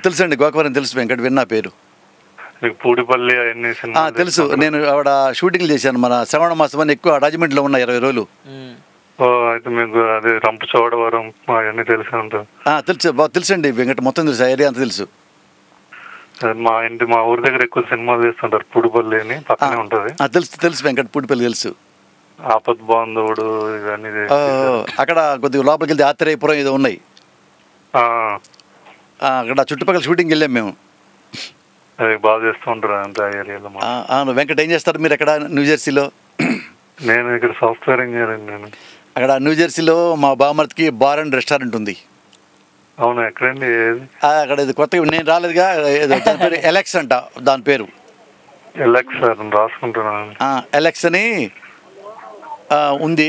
తెలుసండి, గోకవరం తెలుసు వెంకట్, విన్నా పేరు. మీకు పూడిపల్లి అవన్నీ సినిమా తెలుసు. నేను ఆవిడ షూటింగ్లు చేశాను, మన శ్రవణ మాసం అని ఎక్కువ రాజమండ్రిలో ఉన్న 20 రోజులు. అయితే మీకు అదే రంపచోడవరం అవన్నీ తెలిసి ఉంటుంది. తెలుసండి వెంకట, మొత్తం తెలుసు, ఏరియా అంతా తెలుసు. మా ఊరి దగ్గర ఎక్కువ సినిమాలు చేస్తుంటారు, పూడిపల్లి అని పక్కనే ఉంటది. తెలుసు వెంకట, పూడిపల్లి తెలుసు. ఆపద్ బాంధవుడు ఇవన్నీ అక్కడ కొద్దిగా లోపలికి వెళ్తే ఆత్రేయపురం ఏదో ఉన్నాయి, అక్కడ చుట్టుపక్కల షూటింగ్ వెళ్ళాం మేము. అది బాగా చేస్తూ ఉంటారు అంత ఏరియాలో. వెంకట ఏం చేస్తారు మీరు అక్కడ న్యూజెర్సీలో? నేను ఇక్కడ సాఫ్ట్వేర్ ఇంజనీర్ అండి. నేను అక్కడ న్యూజెర్సీలో మా బామర్తికి బార్ అండ్ రెస్టారెంట్ ఉంది. అవును, ఎక్కడండి? అక్కడ ఇది కొత్తగా నేను రాలేదుగా, దాని పేరు ఎలెక్స్ అంట, దాని పేరు ఎలెక్స్ రాసుకుంటున్నాను. ఎలెక్స్ అని ఉంది.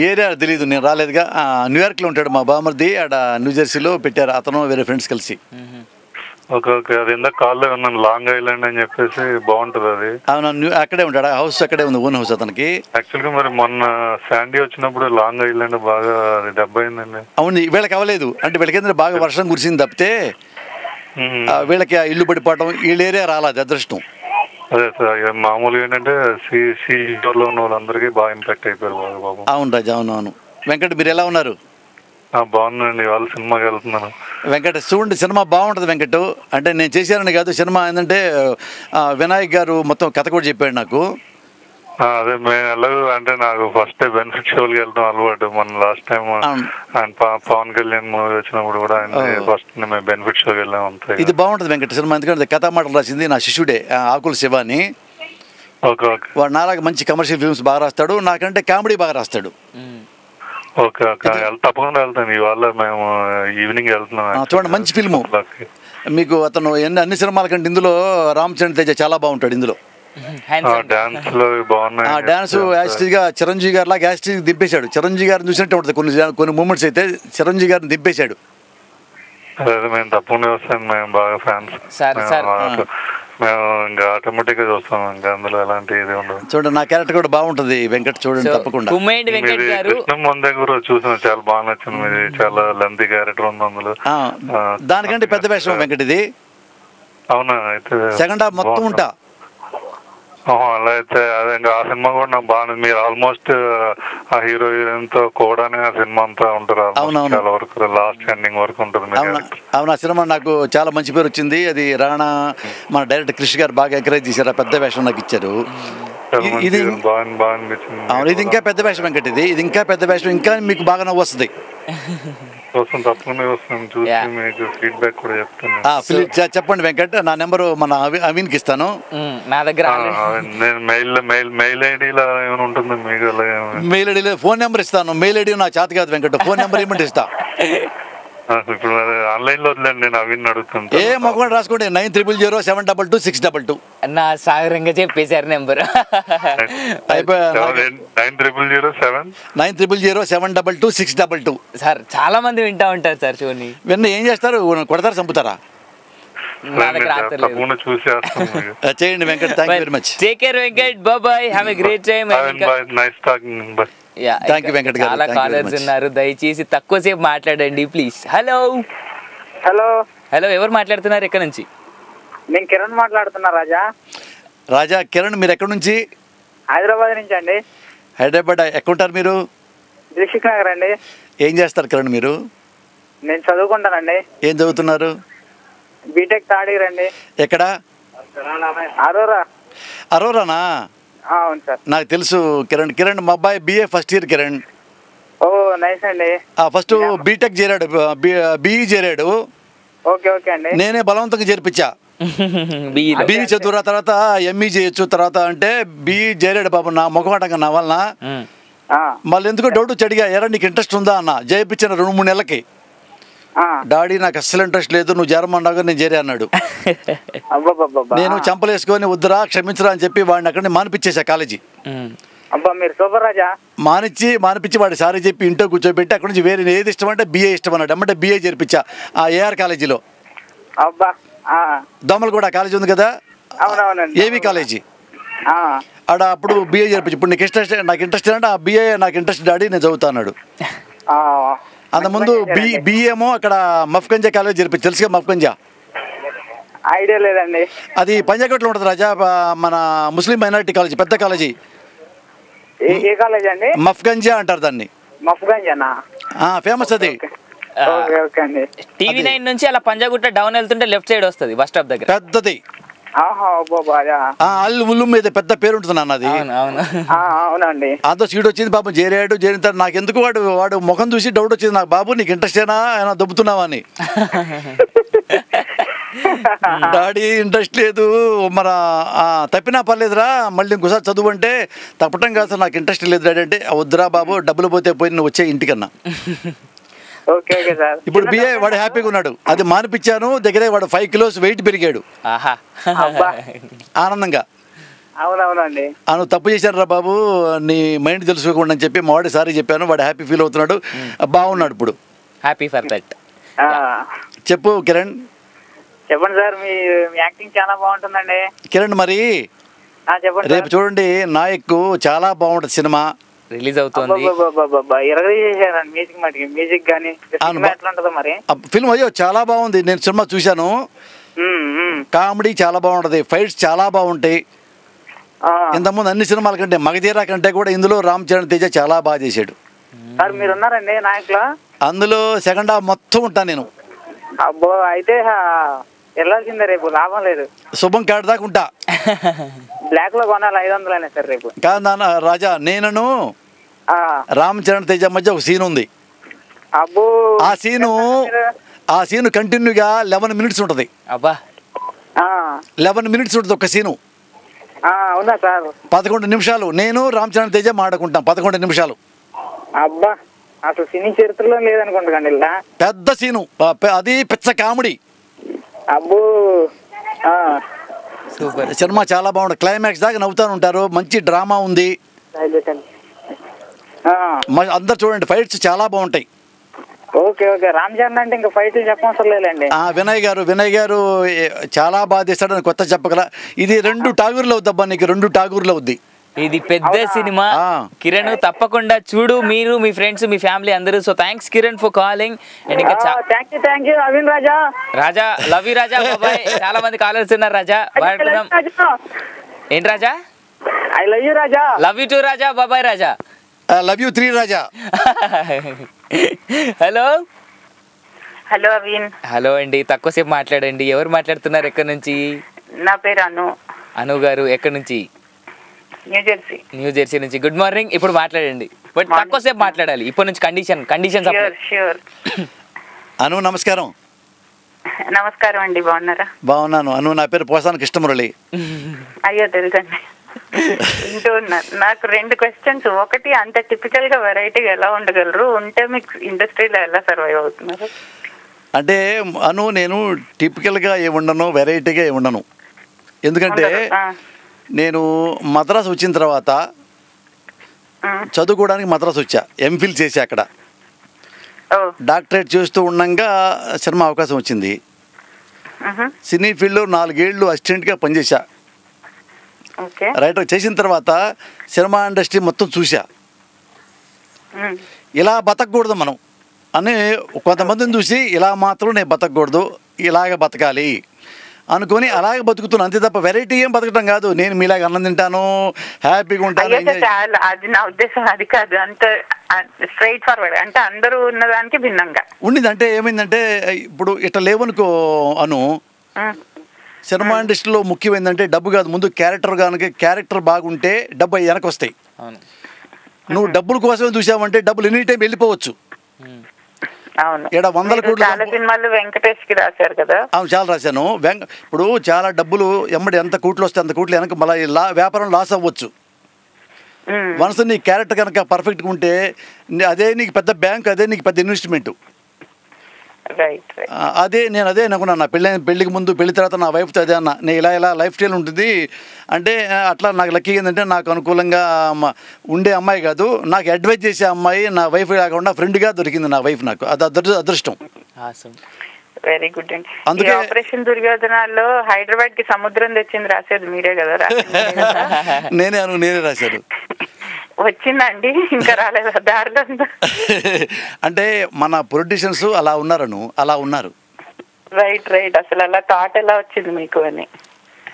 ఏరియా తెలీదు, నేను రాలేదుగా. న్యూయార్క్లో ఉంటాడు మా బామర్ది, ఆడ న్యూజెర్సీలో పెట్టారు అతను వేరే ఫ్రెండ్స్ కలిసి. ఓకే ఓకే, అది ఇందాక కాల్లో ఉన్నాను, లాంగ్ ఐలాండ్ అని చెప్పేసి బాగుంటుంది అది. అవును, అక్కడే ఉంటాడు, హౌస్ అక్కడే ఉంది, ఓన్ హౌస్ అతనికి. యాక్చువల్గా మరి మొన్న శాండీ వచ్చినప్పుడు లాంగ్ ఐలాండ్ బాగా దెబ్బ అయిందండి. అవును, వీళ్ళకి అవ్వలేదు, అంటే వీళ్ళకి బాగా వర్షం కురిసింది తప్పితే వీళ్ళకి ఇల్లు పడిపోవటం, వీళ్ళ ఏరియా రాలేదు, అదృష్టం. అదే సార్, మామూలుగా ఏంటంటే లో ఉన్న వాళ్ళందరికీ బాగా ఇంపాక్ట్ అయిపోయారు బాగా బాబు. అవును రాజు, అవునవును. వెంకట్ మీరు ఎలా ఉన్నారు? బాగున్నానండి, వాళ్ళ సినిమాకి వెళ్తున్నాను. వెంకట్ చూడండి, సినిమా బాగుంటుంది వెంకట్. అంటే నేను చేశానని కాదు, సినిమా ఏంటంటే వినాయక్ గారు మొత్తం కథ కూడా చెప్పాడు నాకు. అదే మేము వెళ్ళదు అంటే నాకు ఫస్ట్ బెనిఫిట్ షోకి వెళ్తాం అలవాటు. మన లాస్ట్ టైం ఆయన పవన్ కళ్యాణ్ మూవీ వచ్చినప్పుడు కూడా ఆయన ఫస్ట్ మేము బెనిఫిట్ షోకి వెళ్ళాం అంతే. ఇది బాగుంటుంది వెంకట సినిమా, ఎందుకంటే కథా మాటలు రాసింది నా శిష్యుడే ఆకుల శివ అని. Okay okay. వాడు నాలాగా మంచి కమర్షియల్ ఫిల్మ్స్ బాగా రాస్తాడు, నాకంటే కామెడీ బాగా రాస్తాడు. ఓకే ఓకే, తప్పకుండా వెళ్తాను. ఇవాళ మేము ఈవినింగ్ వెళ్తున్నాం. చూడండి, మంచి ఫిల్ము మీకు. అతను అన్ని సినిమాల కంటే ఇందులో రామచంద్ర తేజ చాలా బాగుంటాడు ఇందులో. డాన్స్ యాస్టీగా చిరంజీవి గారు లాగా యాస్టీ దింపేశాడు. చిరంజీవి గారిని చూసినట్టు ఉంటుంది కొన్ని మూమెంట్స్ అయితే, చిరంజీవి గారిని దింపేశాడు. మేము తప్పకుండా వస్తాం, మేము బాగా ఫ్యాన్స్. మేము ఇంకా ఆటోమేటిక్ గా చూస్తాం, ఇంకా అందులో ఎలాంటి ఇది ఉండదు. చూడండి, నా క్యారెక్టర్ కూడా బాగుంటది వెంకట్, చూడండి తప్పకుండా. ముందే కూడా చూసాను, చాలా బాగా నచ్చింది. మీది చాలా లెంతీ క్యారెక్టర్ ఉంది అందులో. దానికంటే పెద్ద వేషం వెంకట్ ఇది. అవునా? అయితే సెకండ్ హాఫ్ మొత్తం ఉంటా. అలా అయితే అదే ఇంకా ఆ సినిమా కూడా నాకు బాగుంది. మీరు ఆల్మోస్ట్ ఆ హీరో హీరోయిన్ తో కూడానే ఆ సినిమా అంతా ఉంటారు, చాలా వరకు లాస్ట్ ఎండింగ్ వరకు ఉంటుంది. అవును, ఆ సినిమా నాకు చాలా మంచి పేరు వచ్చింది. అది రాణా మన డైరెక్టర్ క్రిష్ గారు బాగా ఎంకరేజ్ చేశారు, ఆ పెద్ద వేషం నాకు ఇచ్చారు. ఇది ఇది ఇంకా పెద్ద వేషం వెంకట్, ఇది ఇంకా పెద్ద వేషం, ఇంకా మీకు బాగా నవ్వు వస్తుంది. తప్పకుండా వస్తాను, చూసి మీకు ఫీడ్బ్యాక్ కూడా చెప్తాను. చెప్పండి వెంకట్, నా నెంబరు మన అవిన్కి ఇస్తాను. నా దగ్గర నేను మెయిల్ ఐడిలో ఏమైనా ఉంటుంది మీకు? మెయిల్ ఐడిలో ఫోన్ నెంబర్ ఇస్తాను. మెయిల్ ఐడి నా చేత కాదు వెంకట్, ఫోన్ నెంబర్ ఇవ్వమంటే ఇస్తా. ఇప్పుడు ఆన్లైన్ లో వదిలేండి, నేను అవిన్ అడుగుతాను. ఏ మొక్క రాసుకోండి, 90000722 నా సాగరంగా చెప్పేశారు నెంబర్. 90000722 సార్ చాలా మంది వింటా ఉంటారు సార్. చూడండి, విన్న ఏం చేస్తారు, కొడతారా, చంపుతారా? చేయండి Venkat, thank you very much. Take care Venkat, by by, have a great time. Nice talking, by. Thank you Venkat గారు. చాలా కాలర్స్ ఉన్నారు, దయచేసి తక్కువసేపు మాట్లాడండి ప్లీజ్. హలో హలో హలో, ఎవరు మాట్లాడుతున్నారు, ఎక్కడి నుంచి? నేను కిరణ్ మాట్లాడుతున్నా. రాజా కిరణ్, మీరు ఎక్కడి నుంచి? హైదరాబాద్ నుంచి అండి. హైదరాబాద్ ఎక్కడుంటారు మీరు? దిల్సుఖ్ నగర్ అండి. ఏం చేస్తారు కిరణ్ మీరు? నేను చదువుకుంటానండి. ఏం చదువుతున్నారు? బీటెక్ థర్డ్ ఇయర్ అండి. ఎక్కడ? అరోరానా? అవును సార్. నాకు తెలుసు కిరణ్, మా అబ్బాయి బిఏ ఫస్ట్ ఇయర్ కిరణ్. ఓ నైస్ అండి. ఫస్ట్ బీటెక్ చేరాడు, బిఈ చేరాడు. ఓకే ఓకే అండి. నేనే బలవంతంగా చేర్పించా. బిఈ చదువురా, తర్వాత ఎంఈ చేయొచ్చు తర్వాత అంటే బిఈ చేరాడు బాబు. నా ముఖమాటంగా నా వలన మళ్ళీ ఎందుకో డౌట్ వచ్చి అడిగా, ఎరా నీకు ఇంట్రెస్ట్ ఉందా అన్న. చేయించిన 2-3 నెలలకి డాడీ నాకు అస్సలు ఇంట్రెస్ట్ లేదు, నువ్వు చేరమన్నాగా నేను చేరే అన్నాడు. నేను చంపలేసుకొని వద్దురా క్షమించరా అని చెప్పి వాడిని అక్కడిని మానిపించేసా కాలేజీ. మానిపించి వాడి సారీ చెప్పి ఇంట్లో కూర్చోబెట్టి అక్కడి నుంచి వేరే ఏది ఇష్టం అంటే బిఏ ఇష్టం అన్నాడు. అంటే బిఏ చేర్పించా ఆ ఏఆర్ కాలేజీలో. దోమలగూడ కాలేజీ ఉంది కదా, ఏవి కాలేజీ, ఆడ అప్పుడు బిఏ చేర్పించి. ఇప్పుడు నాకు ఇంట్రెస్ట్ అంటే ఆ బిఏ నాకు ఇంట్రెస్ట్ డాడీ నేను చదువుతా అన్నాడు. అంతకుముందు బిఏమో అక్కడ మఫ్గంజా కాలేజ్ జరిపి, తెలుసుగా మఫ్గంజా? ఐడియా లేదండి. అది పంజాగుట్టలో ఉంటుంది రాజా, మన ముస్లిం మైనారిటీ కాలేజీ, పెద్ద కాలేజీ. ఏ కాలేజ్ అండి? మఫ్గంజా అంటారు దాన్ని. మఫ్గంజానా? ఫేమస్ అది. TV9 నుంచి అలా పంజాగుట్ట డౌన్ వెళ్తుంటే లెఫ్ట్ సైడ్ వస్తుంది బస్ స్టాప్ దగ్గర, పెద్దది. అల్లు ముల్లు మీద పెద్ద పేరు ఉంటుంది అన్నది. అవునండి. అంత సీట్ వచ్చింది పాపం, చేరాడు. చేరిన తర్వాత నాకు ఎందుకు వాడు ముఖం చూసి డౌట్ వచ్చింది నాకు, బాబు నీకు ఇంట్రెస్ట్ ఏనా దొబ్బుతున్నావా అని. డాడీ ఇంట్రెస్ట్ లేదు, మన తప్పినా పర్లేదురా మళ్ళీ ఇంకోసారి చదువు అంటే. తప్పటం కాదు నాకు ఇంట్రెస్ట్ లేదు డాడీ అంటే, వద్దురా బాబు డబ్బులు పోతే పోయి నువ్వు వచ్చే ఇంటికన్నా. Okay okay sir. ఇప్పుడు బిఏ వాడు హ్యాపీగా ఉన్నాడు. అది మానిపించాను, దగ్గరే వాడు 5 kilos వెయిట్ పెరిగాడు ఆనందంగా. అవునవునండి. నువ్వు తప్పు చేశాను రా బాబు, నీ మైండ్ తెలుసుకోకుండా అని చెప్పి మా వాడి సారీ చెప్పాను. వాడు హ్యాపీ ఫీల్ అవుతున్నాడు, బాగున్నాడు ఇప్పుడు. Happy for that. చెప్పు కిరణ్. చెప్పండి సార్, మీ యాక్టింగ్ చాలా బాగుంటుందండి. కిరణ్ మరి చెప్పండి. రేపు చూడండి నాయక్ చాలా బాగుంటుంది సినిమా, రిలీజ్ అవుతుంది. మ్యూజిక్ గానీ ఎట్లా ఉంటుందో మరి. ఫిల్మ్ అయ్యో చాలా బాగుంది, నేను సినిమా చూశాను. కామెడీ చాలా బాగుంటది, ఫైట్స్ చాలా బాగుంటాయి. ఇంతకుముందు అన్ని సినిమాల కంటే మగధీరా కంటే కూడా ఇందులో రామ్ చరణ్ తేజ చాలా బాగా చేశాడు. సార్ మీరు ఉన్నారండి నాయకులో? అందులో సెకండ్ హాఫ్ మొత్తం ఉంటాను నేను. అబ్బో అయితే వెళ్ళాల్సిందే, రేపు లాభం లేదు. శుభం కాడ దాకా ఉంటా. బ్లాక్ లో కొనాలి 500 సార్ రేపు. కాదు నాన్న రాజా, నేను రామ్ చరణ్ తేజ మధ్య ఒక సీన్ ఉంది. అబ్బో ఆ సీను కంటిన్యూగా 11 minutes ఉంటది. అబ్బా 11 minutes ఉంటుంది ఒక సీను. అవునా సార్? 11 నిమిషాలు నేను రామ్ చరణ్ తేజ మాడుకుంటాం. 11 నిమిషాలు. అబ్బా అసలు సినీ చరిత్రలో లేదనుకుంటా ఇలా పెద్ద సీను, అది పిచ్చ కామెడీ. అబ్బో సూపర్ సినిమా, చాలా బాగుంది. క్లైమాక్స్ దాకా నవ్వుతాను ఉంటారు, మంచి డ్రామా ఉంది. అందరు చూడండి, ఫైట్స్ చాలా బాగుంటాయి. Okay okay. రామ్ చరణ్ అంటే ఇంకా ఫైట్లు చెప్పవసరం లేదండి. వినయ్ గారు చాలా బాగా తీస్తాడని కొత్త చెప్పగల. ఇది 2 టాగూర్లు అవుద్దబ్బా నీకు, 2 టాగూర్లు అవుద్ది. ఇది పెద్ద సినిమా కిరణ్, తప్పకుండా చూడు, మీరు మీ ఫ్రెండ్స్ మీ ఫ్యామిలీ అందరూ. So thanks Kiran for calling. And ఇంకా thank you Avin Raja, love you Raja. బాబాయ్, చాలా మంది కాలర్స్ ఉన్నారు రాజా. ఏంటి Raja? I love you Raja. Love you too Raja. బాబాయ్ Raja. Love you 3 Raja. Hello hello Avin. Hello అండి, తక్కువసేపు మాట్లాడండి. ఎవరు మాట్లాడుతున్నారు, ఎక్కడి నుంచి? నా పేరు అను. అను గారు ఎక్కడి నుంచి? న్యూ జెర్సీ నుంచి. Good morning. ఇప్పుడు మాట్లాడండి, బట్ తక్కువసేపు మాట్లాడాలి. ఇప్పటి నుంచి కండిషన్స్. అను నమస్కారం. నమస్కారం అండి, బాగున్నారా? బాగున్నాను అను. నా పేరు పోసాన కృష్ణమురళి. అయ్యో తెలుసండి. ఇంటూ ఉన్నారు. నాకు 2 questions. ఒకటి, అంత టిపికల్ గా వెరైటీగా ఎలా ఉండగలరు, ఉంటే మీకు ఇండస్ట్రీలో ఎలా సర్వైవ్ అవుతున్నారు? అంటే అను, నేను టిపికల్గా ఉండను, వెరైటీగా ఉండను. ఎందుకంటే నేను మద్రాసు వచ్చిన తర్వాత చదువుకోవడానికి మద్రాసు వచ్చా, ఎంఫిల్ చేసి అక్కడ డాక్టరేట్ చేస్తూ ఉండగా సినిమా అవకాశం వచ్చింది. సినీ ఫీల్డ్లో 4 ఏళ్ళు అసిస్టెంట్గా పనిచేశా. రైటర్ చేసిన తర్వాత సినిమా ఇండస్ట్రీ మొత్తం చూసా. ఇలా బతకూడదు మనం అని కొంతమందిని చూసి, ఇలా మాత్రం నేను బతకూడదు, ఇలాగ బతకాలి అనుకొని అలాగే బతుకుతున్నాను, అంతే తప్ప వెరైటీ ఏం బతకటం కాదు. నేను మీలాగా అన్నం తింటాను, హ్యాపీగా ఉంటాను. అది నా ఉద్దేశం అది కాదు, అంత స్ట్రైట్ ఫార్వర్డ్. అంటే అందరూ ఉన్నదానికి భిన్నంగా ఉండింది. అంటే ఏమైందంటే ఇప్పుడు ఇట్లా లేవనుకో అను, సినిమా ఇండస్ట్రీలో ముఖ్యం ఏంటంటే డబ్బు కాదు, ముందు క్యారెక్టర్. కనుక క్యారెక్టర్ బాగుంటే డబ్బు వెనక్కి వస్తాయి. నువ్వు డబ్బుల కోసమే చూసావంటే డబ్బులు ఎనీ టైం వెళ్ళిపోవచ్చు. ఇక్కడ 100 కోట్లు వెంకటేష్కి రాశారు కదా. అవును, చాలా రాశాను. ఇప్పుడు చాలా డబ్బులు ఎమ్మడి ఎంత కోట్లు వస్తే అంత కోట్లు వెనక మళ్ళీ వ్యాపారం లాస్ అవ్వచ్చు. వన్స్ నీ క్యారెక్టర్ కనుక పర్ఫెక్ట్గా ఉంటే అదే నీకు పెద్ద బ్యాంక్, అదే నీకు పెద్ద ఇన్వెస్ట్మెంట్. అదే అనుకున్నాను. నా పెళ్ళికి ముందు, పెళ్లి తర్వాత నా వైఫ్తో అదే అన్న, నేను ఇలా లైఫ్ స్టైల్ ఉంటుంది అంటే. అట్లా నాకు లక్కీ ఏంటంటే నాకు అనుకూలంగా ఉండే అమ్మాయి కాదు, నాకు అడ్వైజ్ చేసే అమ్మాయి నా వైఫ్ కాకుండా ఫ్రెండ్గా దొరికింది నా వైఫ్. నాకు అది అదృష్టం. వెరీ గుడ్ అండి. అందుకే ఆపరేషన్ దుర్యోధనాల్లో హైదరాబాద్ కి సముద్రం తెచ్చింది రాసేది మీరే కదా? నేనే రాశాను. వచ్చిందండి, ఇంకా రాలేదా దారిలో? అంటే మన పొలిటీషియన్స్ అలా ఉన్నారు. రైట్. అసలు అలా థాట్ ఎలా వచ్చింది మీకు అని?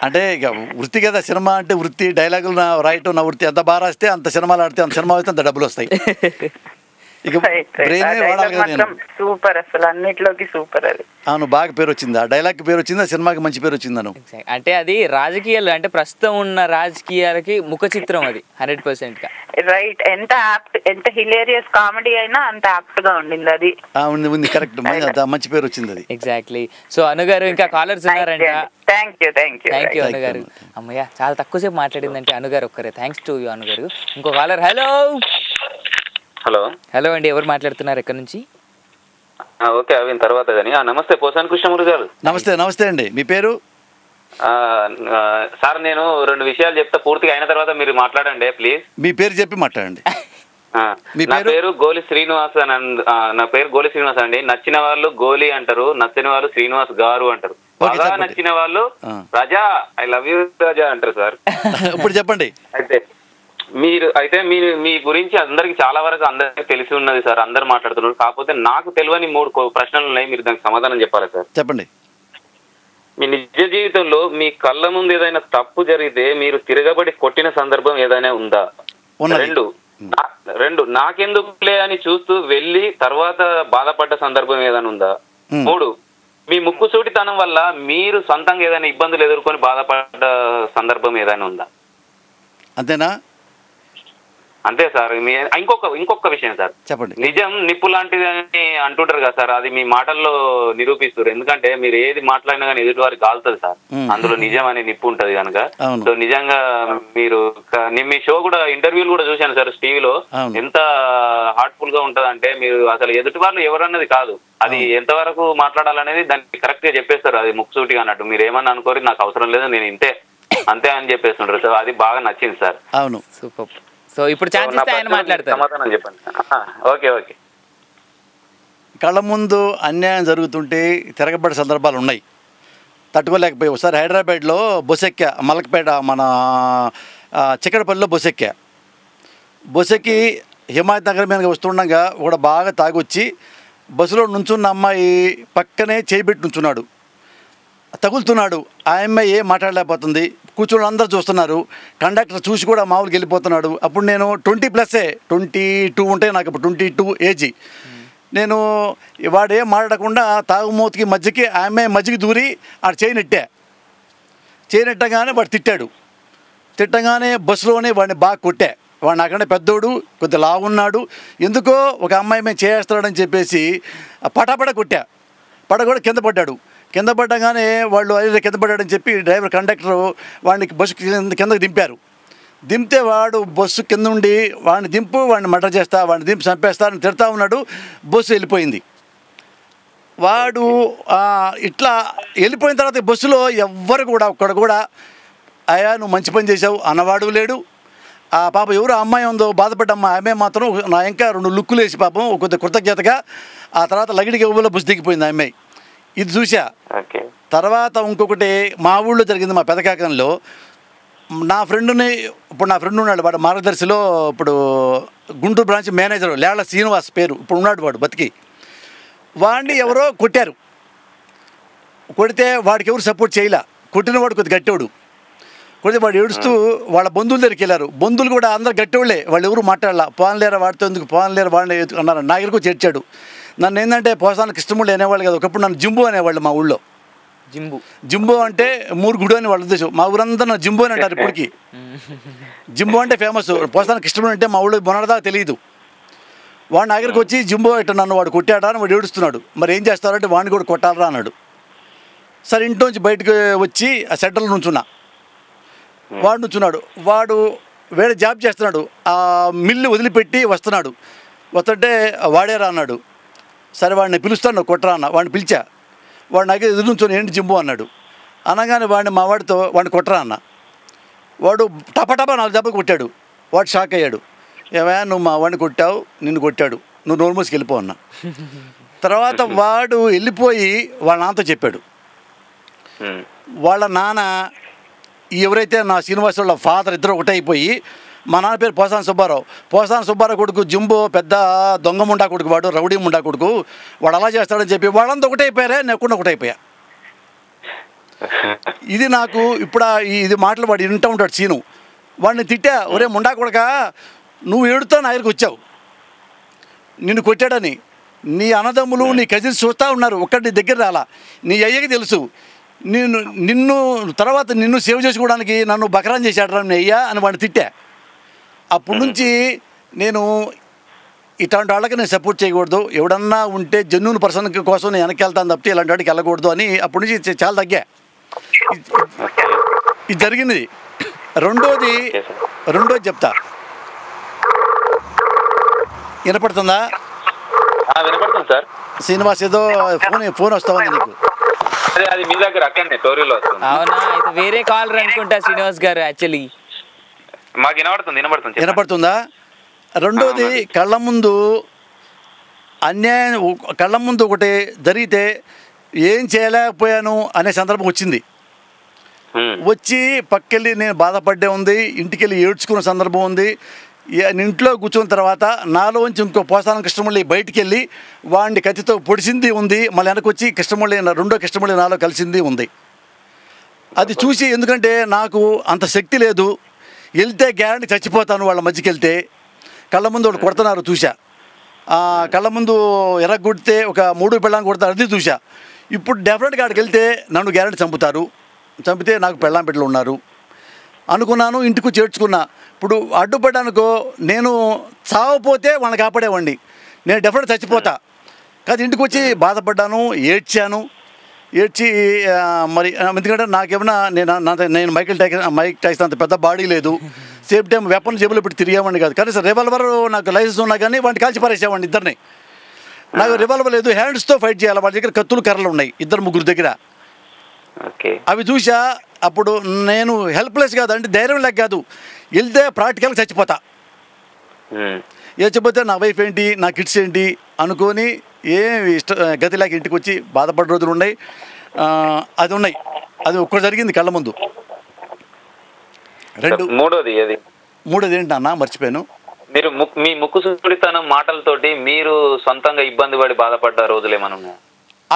అంటే ఇక వృత్తి కదా, సినిమా అంటే వృత్తి. డైలాగులు రాయటం నా వృత్తి. ఎంత బాగా రాస్తే అంత సినిమాలు ఆడితే అంత సినిమా అయితే అంత డబ్బులు వస్తాయి. ఇక బ్రెయినే వాడాలి కదా నేను. సూపర్, అసలు అన్నిట్లోకి సూపర్. అది అవును, బాగా పేరు వచ్చింది. ఆ డైలాగ్ పేరు వచ్చింది, ఆ సినిమాకి మంచి పేరు వచ్చిందాను. అంటే అది రాజకీయాలు, అంటే ప్రస్తుతం ఉన్న రాజకీయాలకి ముఖ చిత్రం అది 100%. రైట్. ఎంత హిలేరియస్ కామెడీ అయినా అంత యాప్ట్ గా ఉండింది అది. ఉంది కరెక్ట్, మంచి పేరు వచ్చింది అది. ఎగ్జాక్ట్లీ. సో అనుగారు ఇంకా కాలర్స్ ఉన్నారంట. థ్యాంక్ యూ అనుగారు. అమ్మయ్య, చాలా తక్కువసేపు మాట్లాడిందంటే అనుగారు ఒక్కరే. థ్యాంక్స్ టు యూ అనుగారు. ఇంకో కాలర్. హలో హలో అండి, ఎవరు మాట్లాడుతున్నారు, ఎక్కడి నుంచి? ఓకే అవిన తర్వాత కానీ నమస్తే పోసాని కృష్ణమూర్తి గారు. నమస్తే. నమస్తే అండి, మీ పేరు? సార్ నేను 2 విషయాలు చెప్తా, పూర్తిగా అయిన తర్వాత మీరు మాట్లాడండి ప్లీజ్. మీ పేరు చెప్పి మాట్లాడండి. నా పేరు గోలి శ్రీనివాస్ అని. నా పేరు గోలి శ్రీనివాస్ అండి. నచ్చిన వాళ్ళు గోలి అంటారు, నచ్చిన వాళ్ళు శ్రీనివాస్ గారు అంటారు. బాగా నచ్చిన వాళ్ళు రాజా ఐ లవ్ యూ రాజా అంటారు సార్. ఇప్పుడు చెప్పండి. అయితే మీ గురించి అందరికి చాలా వరకు అందరికి తెలిసి ఉన్నది సార్, అందరు మాట్లాడుతున్నారు. కాకపోతే నాకు తెలియని 3 ప్రశ్నలు ఉన్నాయి, మీరు దానికి సమాధానం చెప్పాలా సార్? చెప్పండి. మీ నిజ జీవితంలో మీ కళ్ళ ముందు ఏదైనా తప్పు జరిగితే మీరు తిరగబడి కొట్టిన సందర్భం ఏదైనా ఉందా? 2 నాకెందుకులే అని చూస్తూ వెళ్ళి తర్వాత బాధపడ్డ సందర్భం ఏదైనా ఉందా? 3 మీ ముక్కుసూటితనం వల్ల మీరు సొంతంగా ఏదైనా ఇబ్బందులు ఎదుర్కొని బాధపడ్డ సందర్భం ఏదైనా ఉందా? అంతేనా? అంతే సార్. ఇంకొక విషయం సార్, చెప్పండి. నిజం నిప్పు లాంటిది అని అంటుంటారు కదా సార్, అది మీ మాటల్లో నిరూపిస్తారు. ఎందుకంటే మీరు ఏది మాట్లాడినా కానీ ఎదుటి వారికి కాలుతుంది సార్, అందులో నిజం అనే నిప్పు ఉంటది కనుక. సో నిజంగా మీరు మీ షో కూడా ఇంటర్వ్యూలు కూడా చూశాను సార్ టీవీలో, ఎంత హార్ట్ఫుల్ గా ఉంటది అంటే మీరు అసలు ఎదుటి వాళ్ళు ఎవరన్నది కాదు, అది ఎంత వరకు మాట్లాడాలనేది దాన్ని కరెక్ట్ గా చెప్పేస్తారు. అది ముక్కుసూటిగా అన్నట్టు మీరు ఏమన్నా అనుకోరి నాకు అవసరం లేదు నేను అంతే అని చెప్పేస్తుంటారు. సో అది బాగా నచ్చింది సార్. అవును, సూపర్. సో ఇప్పుడు ఛాన్స్ ఇస్తే ఆయన మాట్లాడతారు. సమాధానం చెప్పండి. ఓకే. కళ్ళ ముందు అన్యాయం జరుగుతుంటే తిరగబడే సందర్భాలు ఉన్నాయి, తట్టుకోలేకపోయి. ఒకసారి హైదరాబాద్లో బస్సు ఎక్కా, మలకపేట మన చిక్కడపల్లిలో బస్సు ఎక్కి హిమాయత్ నగర్ మీద వస్తుండగా కూడా బాగా తాగొచ్చి బస్సులో నుంచున్న అమ్మాయి పక్కనే చేయిబెట్టి నుంచున్నాడు, తగులుతున్నాడు. ఆ అమ్మాయి ఏం మాట్లాడలేకపోతుంది, కూర్చొని అందరూ చూస్తున్నారు. కండక్టర్ చూసి కూడా మామూలుగా వెళ్ళిపోతున్నాడు. అప్పుడు నేను 20+, 22 ఉంటే నాకు ఇప్పుడు 22 ఏజ్. నేను వాడు ఏం మాట్లాడకుండా తాగుమూతికి మధ్యకి ఆ అమ్మాయి మధ్యకి దూరి ఆడ చేయనట్టగానే వాడు తిట్టగానే బస్సులోనే వాడిని బాగా కొట్టా. వాడు నాకంటే పెద్దోడు, కొద్దిగా లావున్నాడు. ఎందుకో ఒక అమ్మాయి మేము చేస్తాడని చెప్పేసి పటాపట కొట్టా. కూడా కింద పడ్డగానే వాళ్ళు అదే కింద పడ్డాడని చెప్పి డ్రైవర్ కండక్టర్ వాడిని బస్సు కిందకి దింపితే వాడు బస్సు కింద ఉండి వాడిని మర్డర్ చేస్తా, వాడిని దింపి చంపేస్తా అని తిడతా ఉన్నాడు. బస్సు వెళ్ళిపోయింది. వాడు ఇట్లా వెళ్ళిపోయిన తర్వాత బస్సులో ఎవ్వరు కూడా ఒక్కడ కూడా అయ్యా నువ్వు మంచి పని చేసావు అన్నవాడు లేడు. ఆ పాప ఎవరు అమ్మాయి ఉందో బాధపడ్డ అమ్మాయి మాత్రం నా ఇంకా 2 లుక్కులు వేసి పాపం కొద్దిగా కృతజ్ఞతగా ఆ తర్వాత లగిడికి ఎవ్వలో బస్సు దిగిపోయింది ఆ అమ్మాయి. ఇది చూసా. తర్వాత ఇంకొకటి మా ఊళ్ళో జరిగింది, మా పెదకాకంలో. నా ఫ్రెండ్ ఉన్నాడు, వాడు మార్గదర్శిలో ఇప్పుడు గుంటూరు బ్రాంచ్ మేనేజర్ లేళ్ల శ్రీనివాస్ పేరు, ఇప్పుడు ఉన్నాడు వాడు బతికి. వాడిని ఎవరో కొడితే వాడికి ఎవరు సపోర్ట్ చేయలే. కొట్టిన వాడు కొద్దిగా గట్టేవాడు. కొడితే వాడు ఏడుస్తూ వాళ్ళ బంధువుల దగ్గరికి వెళ్ళారు. బంధువులు కూడా అందరు గట్టేవాళ్ళే, వాళ్ళు ఎవరు మాట్లాడాల. పోన్లేరా వాడితో ఎందుకు, పోన్లేరా వాడిని అన్నారు. నా దగ్గరకు చేర్చాడు. నన్ను ఏంటంటే పోసానికి ఇష్టముళ్ళు అనేవాళ్ళు కదా, ఒకప్పుడు నన్ను జింబు అనేవాళ్ళు మా ఊళ్ళో. జింబో అంటే మూరుగుడు అని వాళ్ళ ఉద్దేశం. మా ఊరంతా నన్ను జింబో అని అంటారు ఇప్పటికి. జింబో అంటే ఫేమస్. పోసానికి ఇష్టముడు అంటే మా ఊళ్ళో మొన్నటిదా తెలియదు. వాడు నా దగ్గరికి వచ్చి జింబో ఇట్లా నన్ను వాడు కొట్టాడా అని వాడు ఏడుస్తున్నాడు. మరి ఏం చేస్తారంటే వాడిని కూడా కొట్టాలరా అన్నాడు. సరే ఇంట్లోంచి బయటకు వచ్చి ఆ సెంటర్లో నుంచున్నాడు. వాడు వేరే జాబ్ చేస్తున్నాడు. ఆ మిల్లు వదిలిపెట్టి వస్తుంటే వాడేరా అన్నాడు. సరే వాడిని పిలుస్తాను కొట్టరా అన్న. వాడిని పిలిచా. వాడు నాకు ఎదురు నుంచొని ఏంటి జింబు అన్నాడు. అనగానే మా వాడిని కొట్టరా అన్న. వాడు టపటపా 4 దెబ్బలు కొట్టాడు. వాడు షాక్ అయ్యాడు. ఏమయ్యా నువ్వు మా వాడిని కొట్టావు, నిన్ను కొట్టాడు, నువ్వు నోరు మూసుకు వెళ్ళిపో అన్న. తర్వాత వాడు వెళ్ళిపోయి వాళ్ళ నాన్నతో చెప్పాడు. వాళ్ళ నాన్న ఎవరైతే నా శ్రీనివాస్ వాళ్ళ ఫాదర్ ఇద్దరు ఒకటైపోయి, మా నాన్న పేరు పోసాని సుబ్బారావు కొడుకు జింబో పెద్ద దొంగ ముండా కొడుకు, వాడు రౌడీ ముండా కొడుకు, వాడు అలా చేస్తాడని చెప్పి వాళ్ళంతా ఒకటైపోయారే, నేను ఒకటైపోయా. ఇది నాకు ఇప్పుడు ఇది మాటలు వాడు వింటూ ఉంటాడు సీను. వాడిని తిట్టా, ఒరే ముండా కొడుక నువ్వు ఏడుతో నా దగ్గరికి వచ్చావు, నిన్ను కొట్టాడని. నీ అన్నదమ్ములు నీ కజిన్స్ చూస్తూ ఉన్నారు, ఒక్కటి దగ్గర రాలా. నీ అయ్యకి తెలుసు, నిన్ను సేవ్ చేసుకోవడానికి నన్ను బకరాన్ చేశాడు నీ అయ్యా అని వాడిని తిట్టా. అప్పటి నుంచి నేను ఇట్లాంటి వాళ్ళకి నేను సపోర్ట్ చేయకూడదు, ఎవడన్నా ఉంటే జెన్యూన్ పర్సన్ కోసం నేను వెనక్కి వెళ్తాను తప్పితే ఇలాంటి వాడికి వెళ్ళకూడదు అని అప్పటి నుంచి చాలా తగ్గా. ఇది జరిగింది. రెండోది చెప్తా, వినపడుతుందా? వినపడుతుంది సార్. శ్రీనివాస్ ఏదో ఫోన్ వస్తా ఉంది నీకు. అది మీ దగ్గర అక్కడనే టోరీలో వస్తుంది. అవునా, అయితే వేరే కాలర్ అనుకుంటా శ్రీనివాస్ గారు. యాక్చువల్లీ మాకు వినపడుతుంది. వినపడుతుందా? రెండోది, కళ్ళ ముందు అన్యాయం, కళ్ళ ముందు ఒకటి జరిగితే ఏం చేయలేకపోయాను అనే సందర్భం వచ్చింది. వచ్చి పక్కెళ్ళి నేను బాధపడ్డే ఉంది, ఇంటికి వెళ్ళి ఏడ్చుకున్న సందర్భం ఉంది. ఇంట్లో కూర్చున్న తర్వాత నాలోంచి ఇంకో పోసాన కృష్ణమురళి బయటికి వెళ్ళి వాడిని కత్తితో పొడిచింది ఉంది. మళ్ళీ వెనకొచ్చి కృష్ణమురళి, రెండో కృష్ణమురళి నాలో కలిసింది ఉంది. అది చూసి, ఎందుకంటే నాకు అంత శక్తి లేదు, వెళ్తే గ్యారంటీ చచ్చిపోతాను వాళ్ళ మధ్యకి వెళ్తే. కళ్ళ ముందు ఒకటి కొడుతున్నారు చూసా, కళ్ళ ముందు ఎరగొడితే ఒక 3 పెళ్ళాన్ని కొడతారు, అది చూసా. ఇప్పుడు డెఫినెట్గా అక్కడికి వెళ్తే నన్ను గ్యారంటీ చంపుతారు, చంపితే నాకు పెళ్ళాం బిడ్డలు ఉన్నారు అనుకున్నాను. ఇంటికి చేర్చుకున్నా. ఇప్పుడు అడ్డుపడ్డానుకో, నేను చావపోతే వాళ్ళని కాపాడేవాడిని, నేను డెఫినెట్ చచ్చిపోతా. కాదు, ఇంటికి వచ్చి బాధపడ్డాను, ఏడ్చాను. ఏడ్చి మరి ఎందుకంటే నాకేమన్నా నేను మైక్ టైసన్ అంత పెద్ద బాడీ లేదు, సేమ్ టైం వెపన్ జేబులో పెట్టి తిరిగేవాడిని కాదు. కనీసం రివాల్వర్ నాకు లైసెన్స్ ఉన్నా కానీ వాడిని కాల్చి పారేసేవాడిని ఇద్దరిని. నాకు రివాల్వర్ లేదు, హ్యాండ్స్తో ఫైట్ చేయాలి. వాళ్ళ దగ్గర కత్తులు కర్రలు ఉన్నాయి 2-3 దగ్గర. అవి చూసా. అప్పుడు నేను హెల్ప్లెస్ కాదు, అంటే ధైర్యం లేక కాదు, వెళ్తే ప్రాక్టికల్గా చచ్చిపోతా. చచ్చిపోతే నా వైఫ్ ఏంటి, నా కిడ్స్ ఏంటి అనుకొని ఏమి గతి లేక ఇంటికి వచ్చి బాధపడే రోజులు ఉన్నాయి. అది ఉన్నాయి, అది ఒక్కటి జరిగింది కళ్ళ ముందు. మూడోది ఏంటి అన్న, మర్చిపోయాను. మీరు మీ ముక్కు సుడితనం మాటలతోటి మీరు సొంతంగా ఇబ్బంది పడి బాధపడ్డ రోజులు ఏమన్నా ఉన్నాయి?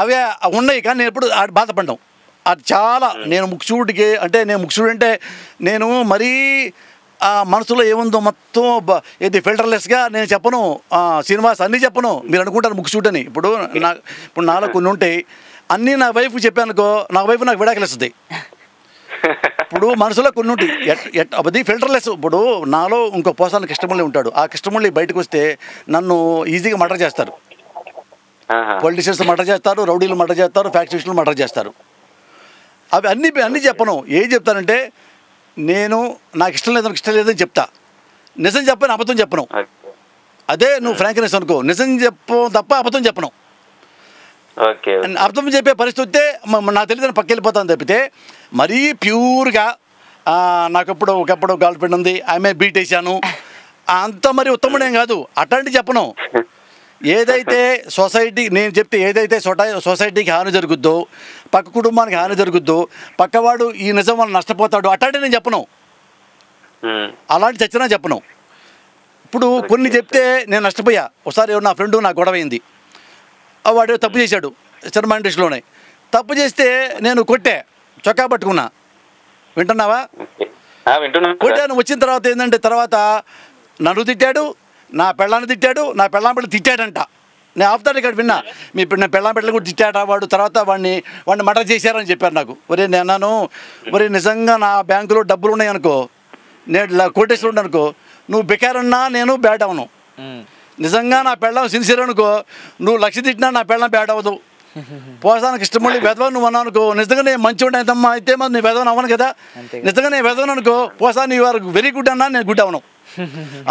అవే ఉన్నాయి, కానీ నేను ఎప్పుడు బాధపడ్డాం. అది చాలా, నేను ముక్కుచూడికి అంటే నేను మరీ ఆ మనసులో ఏముందో మొత్తం ఇది ఫిల్టర్లెస్గా నేను చెప్పను. శ్రీనివాస్ అన్నీ చెప్పను, మీరు అనుకుంటారు ముక్కుచూడు అని. ఇప్పుడు నాలో కొన్ని ఉంటాయి, అన్నీ నా వైఫ్ చెప్పానుకో, నా వైఫ్ నాకు విడాకులు ఇస్తుంది. ఇప్పుడు మనసులో కొన్ని ఉంటాయి, అది ఫిల్టర్లెస్. ఇప్పుడు నాలో ఇంకో పోసాన కృష్ణమురళి ఉంటాడు, ఆ కృష్ణమురళి బయటకు వస్తే నన్ను ఈజీగా మర్డర్ చేస్తారు. పొలిటీషియన్స్ మర్డర్ చేస్తారు, రౌడీలు మర్డర్ చేస్తారు, ఫ్యాక్టరీలు మర్డర్ చేస్తారు. అవి అన్నీ చెప్పను. ఏం చెప్తానంటే, నేను నాకు ఇష్టం లేదని చెప్తా. నిజం చెప్పని అబద్ధం చెప్పను. అదే నువ్వు ఫ్రాంక్నెస్ అనుకో. నిజం చెప్పు తప్ప అబద్ధం చెప్పను. అబద్ధం చెప్పే పరిస్థితి వస్తే నాకు తెలియదని పక్క వెళ్ళిపోతాను తప్పితే, మరీ ప్యూర్గా నాకు ఒకప్పుడు గర్ల్ ఫ్రెండ్ ఉంది, ఆమె బీట్ వేసాను అంత మరి ఉత్తముడేం కాదు, అట్లాంటివి చెప్పను. ఏదైతే సొసైటీ, నేను చెప్తే ఏదైతే సొసైటీకి హాని జరుగుద్దో, పక్క కుటుంబానికి హాని జరుగుద్దో, పక్కవాడు ఈ నిజం వల్ల నష్టపోతాడు, అట్లాంటి నేను చెప్పను. అలాంటి చచ్చినా చెప్పను. ఇప్పుడు కొన్ని చెప్తే నేను నష్టపోయా. ఒకసారి నా ఫ్రెండు నాకు గొడవ అయింది, వాడు తప్పు చేశాడు సినిమా ఇండస్ట్రీలోనే. తప్పు చేస్తే నేను కొట్టే, చొక్కా పట్టుకున్నా. వింటున్నావా? కొట్టాను. వచ్చిన తర్వాత ఏంటంటే, తర్వాత నన్ను తిట్టాడు, నా పెళ్ళాన్ని తిట్టాడు, నా పెళ్ళాం బిడ్డ తిట్టాడంట. నేను ఆఫ్టర్ ఇక్కడ విన్నా, నా పెళ్ళాం బిడ్డలు కూడా తిట్టాడు వాడు. తర్వాత వాడిని మర్డర్ చేశారని చెప్పారు నాకు. ఒరే నిజంగా నా బ్యాంకులో డబ్బులు ఉన్నాయనుకో, నేను కోటేశ్వరుడు అనుకో, నువ్వు బెకారన్నా నేను బ్యాడ్ అవను. నిజంగా నా పెళ్ళాం సిన్సియర్ అనుకో, నువ్వు లక్ష తిట్టినా నా పెళ్ళాం బ్యాడ్ అవ్వదు. పోసానికి ఇష్టమల్లి వెధవ నువ్వు అన్నావు అనుకో, నిజంగా నేను మంచి ఉంటాయితమ్మా, అయితే మరి నీ వెధవను అవ్వను కదా. నిజంగా నేను వెధవను అనుకో, Posani you are very good అన్నా, నేను గుడ్ అవను.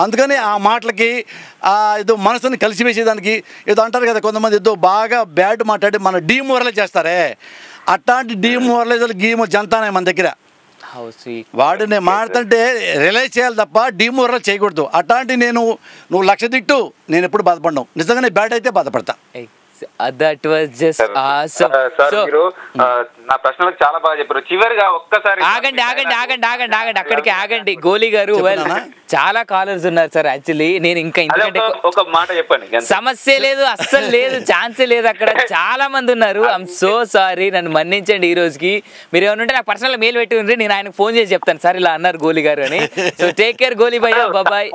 అందుకని ఆ మాటలకి ఏదో మనసుని కలిసివేసేదానికి ఏదో అంటారు కదా కొంతమంది, ఏదో బాగా బ్యాడ్ మాట్లాడి మన డీమోరలైజ్ చేస్తారే, అట్లాంటి డీమోరలైజర్ జంతానే మన దగ్గర. వాడిని మాట్లాడుతుంటే రియలైజ్ చేయాలి తప్ప డీమోరలైజ్ చేయకూడదు. అట్లాంటి నువ్వు లక్ష తిట్టు, నేను ఎప్పుడు బాధపడ్డాను. నిజంగానే బ్యాడ్ అయితే బాధపడతా. That was just awesome. So నా ప్రశ్నలకు చాలా బాగా చెప్పారు. చివరిగా ఒక్కసారి ఆగండి, అక్కడికి ఆగండి. గోలీ గారు, చాలా కాలర్స్ ఉన్నారు సార్. యాక్చువల్లీ నేను ఇంకా ఇంతకంటే ఒక మాట చెప్పండి, సమస్య లేదు, అస్సలు లేదు, ఛాన్సే లేదు. అక్కడ చాలా మంది ఉన్నారు. ఐఎమ్ సో సారీ, నన్ను మన్నించండి. ఈ రోజుకి మీరు ఏమన్నా ఉంటే నాకు పర్సనల్ మెయిల్ పెట్టి ఉంటే నేను ఆయనకు ఫోన్ చేసి చెప్తాను, సార్ ఇలా అన్నారు గోలీ గారు అని. సో టేక్ కేర్ గోలీ భయ్యా, బాయ్.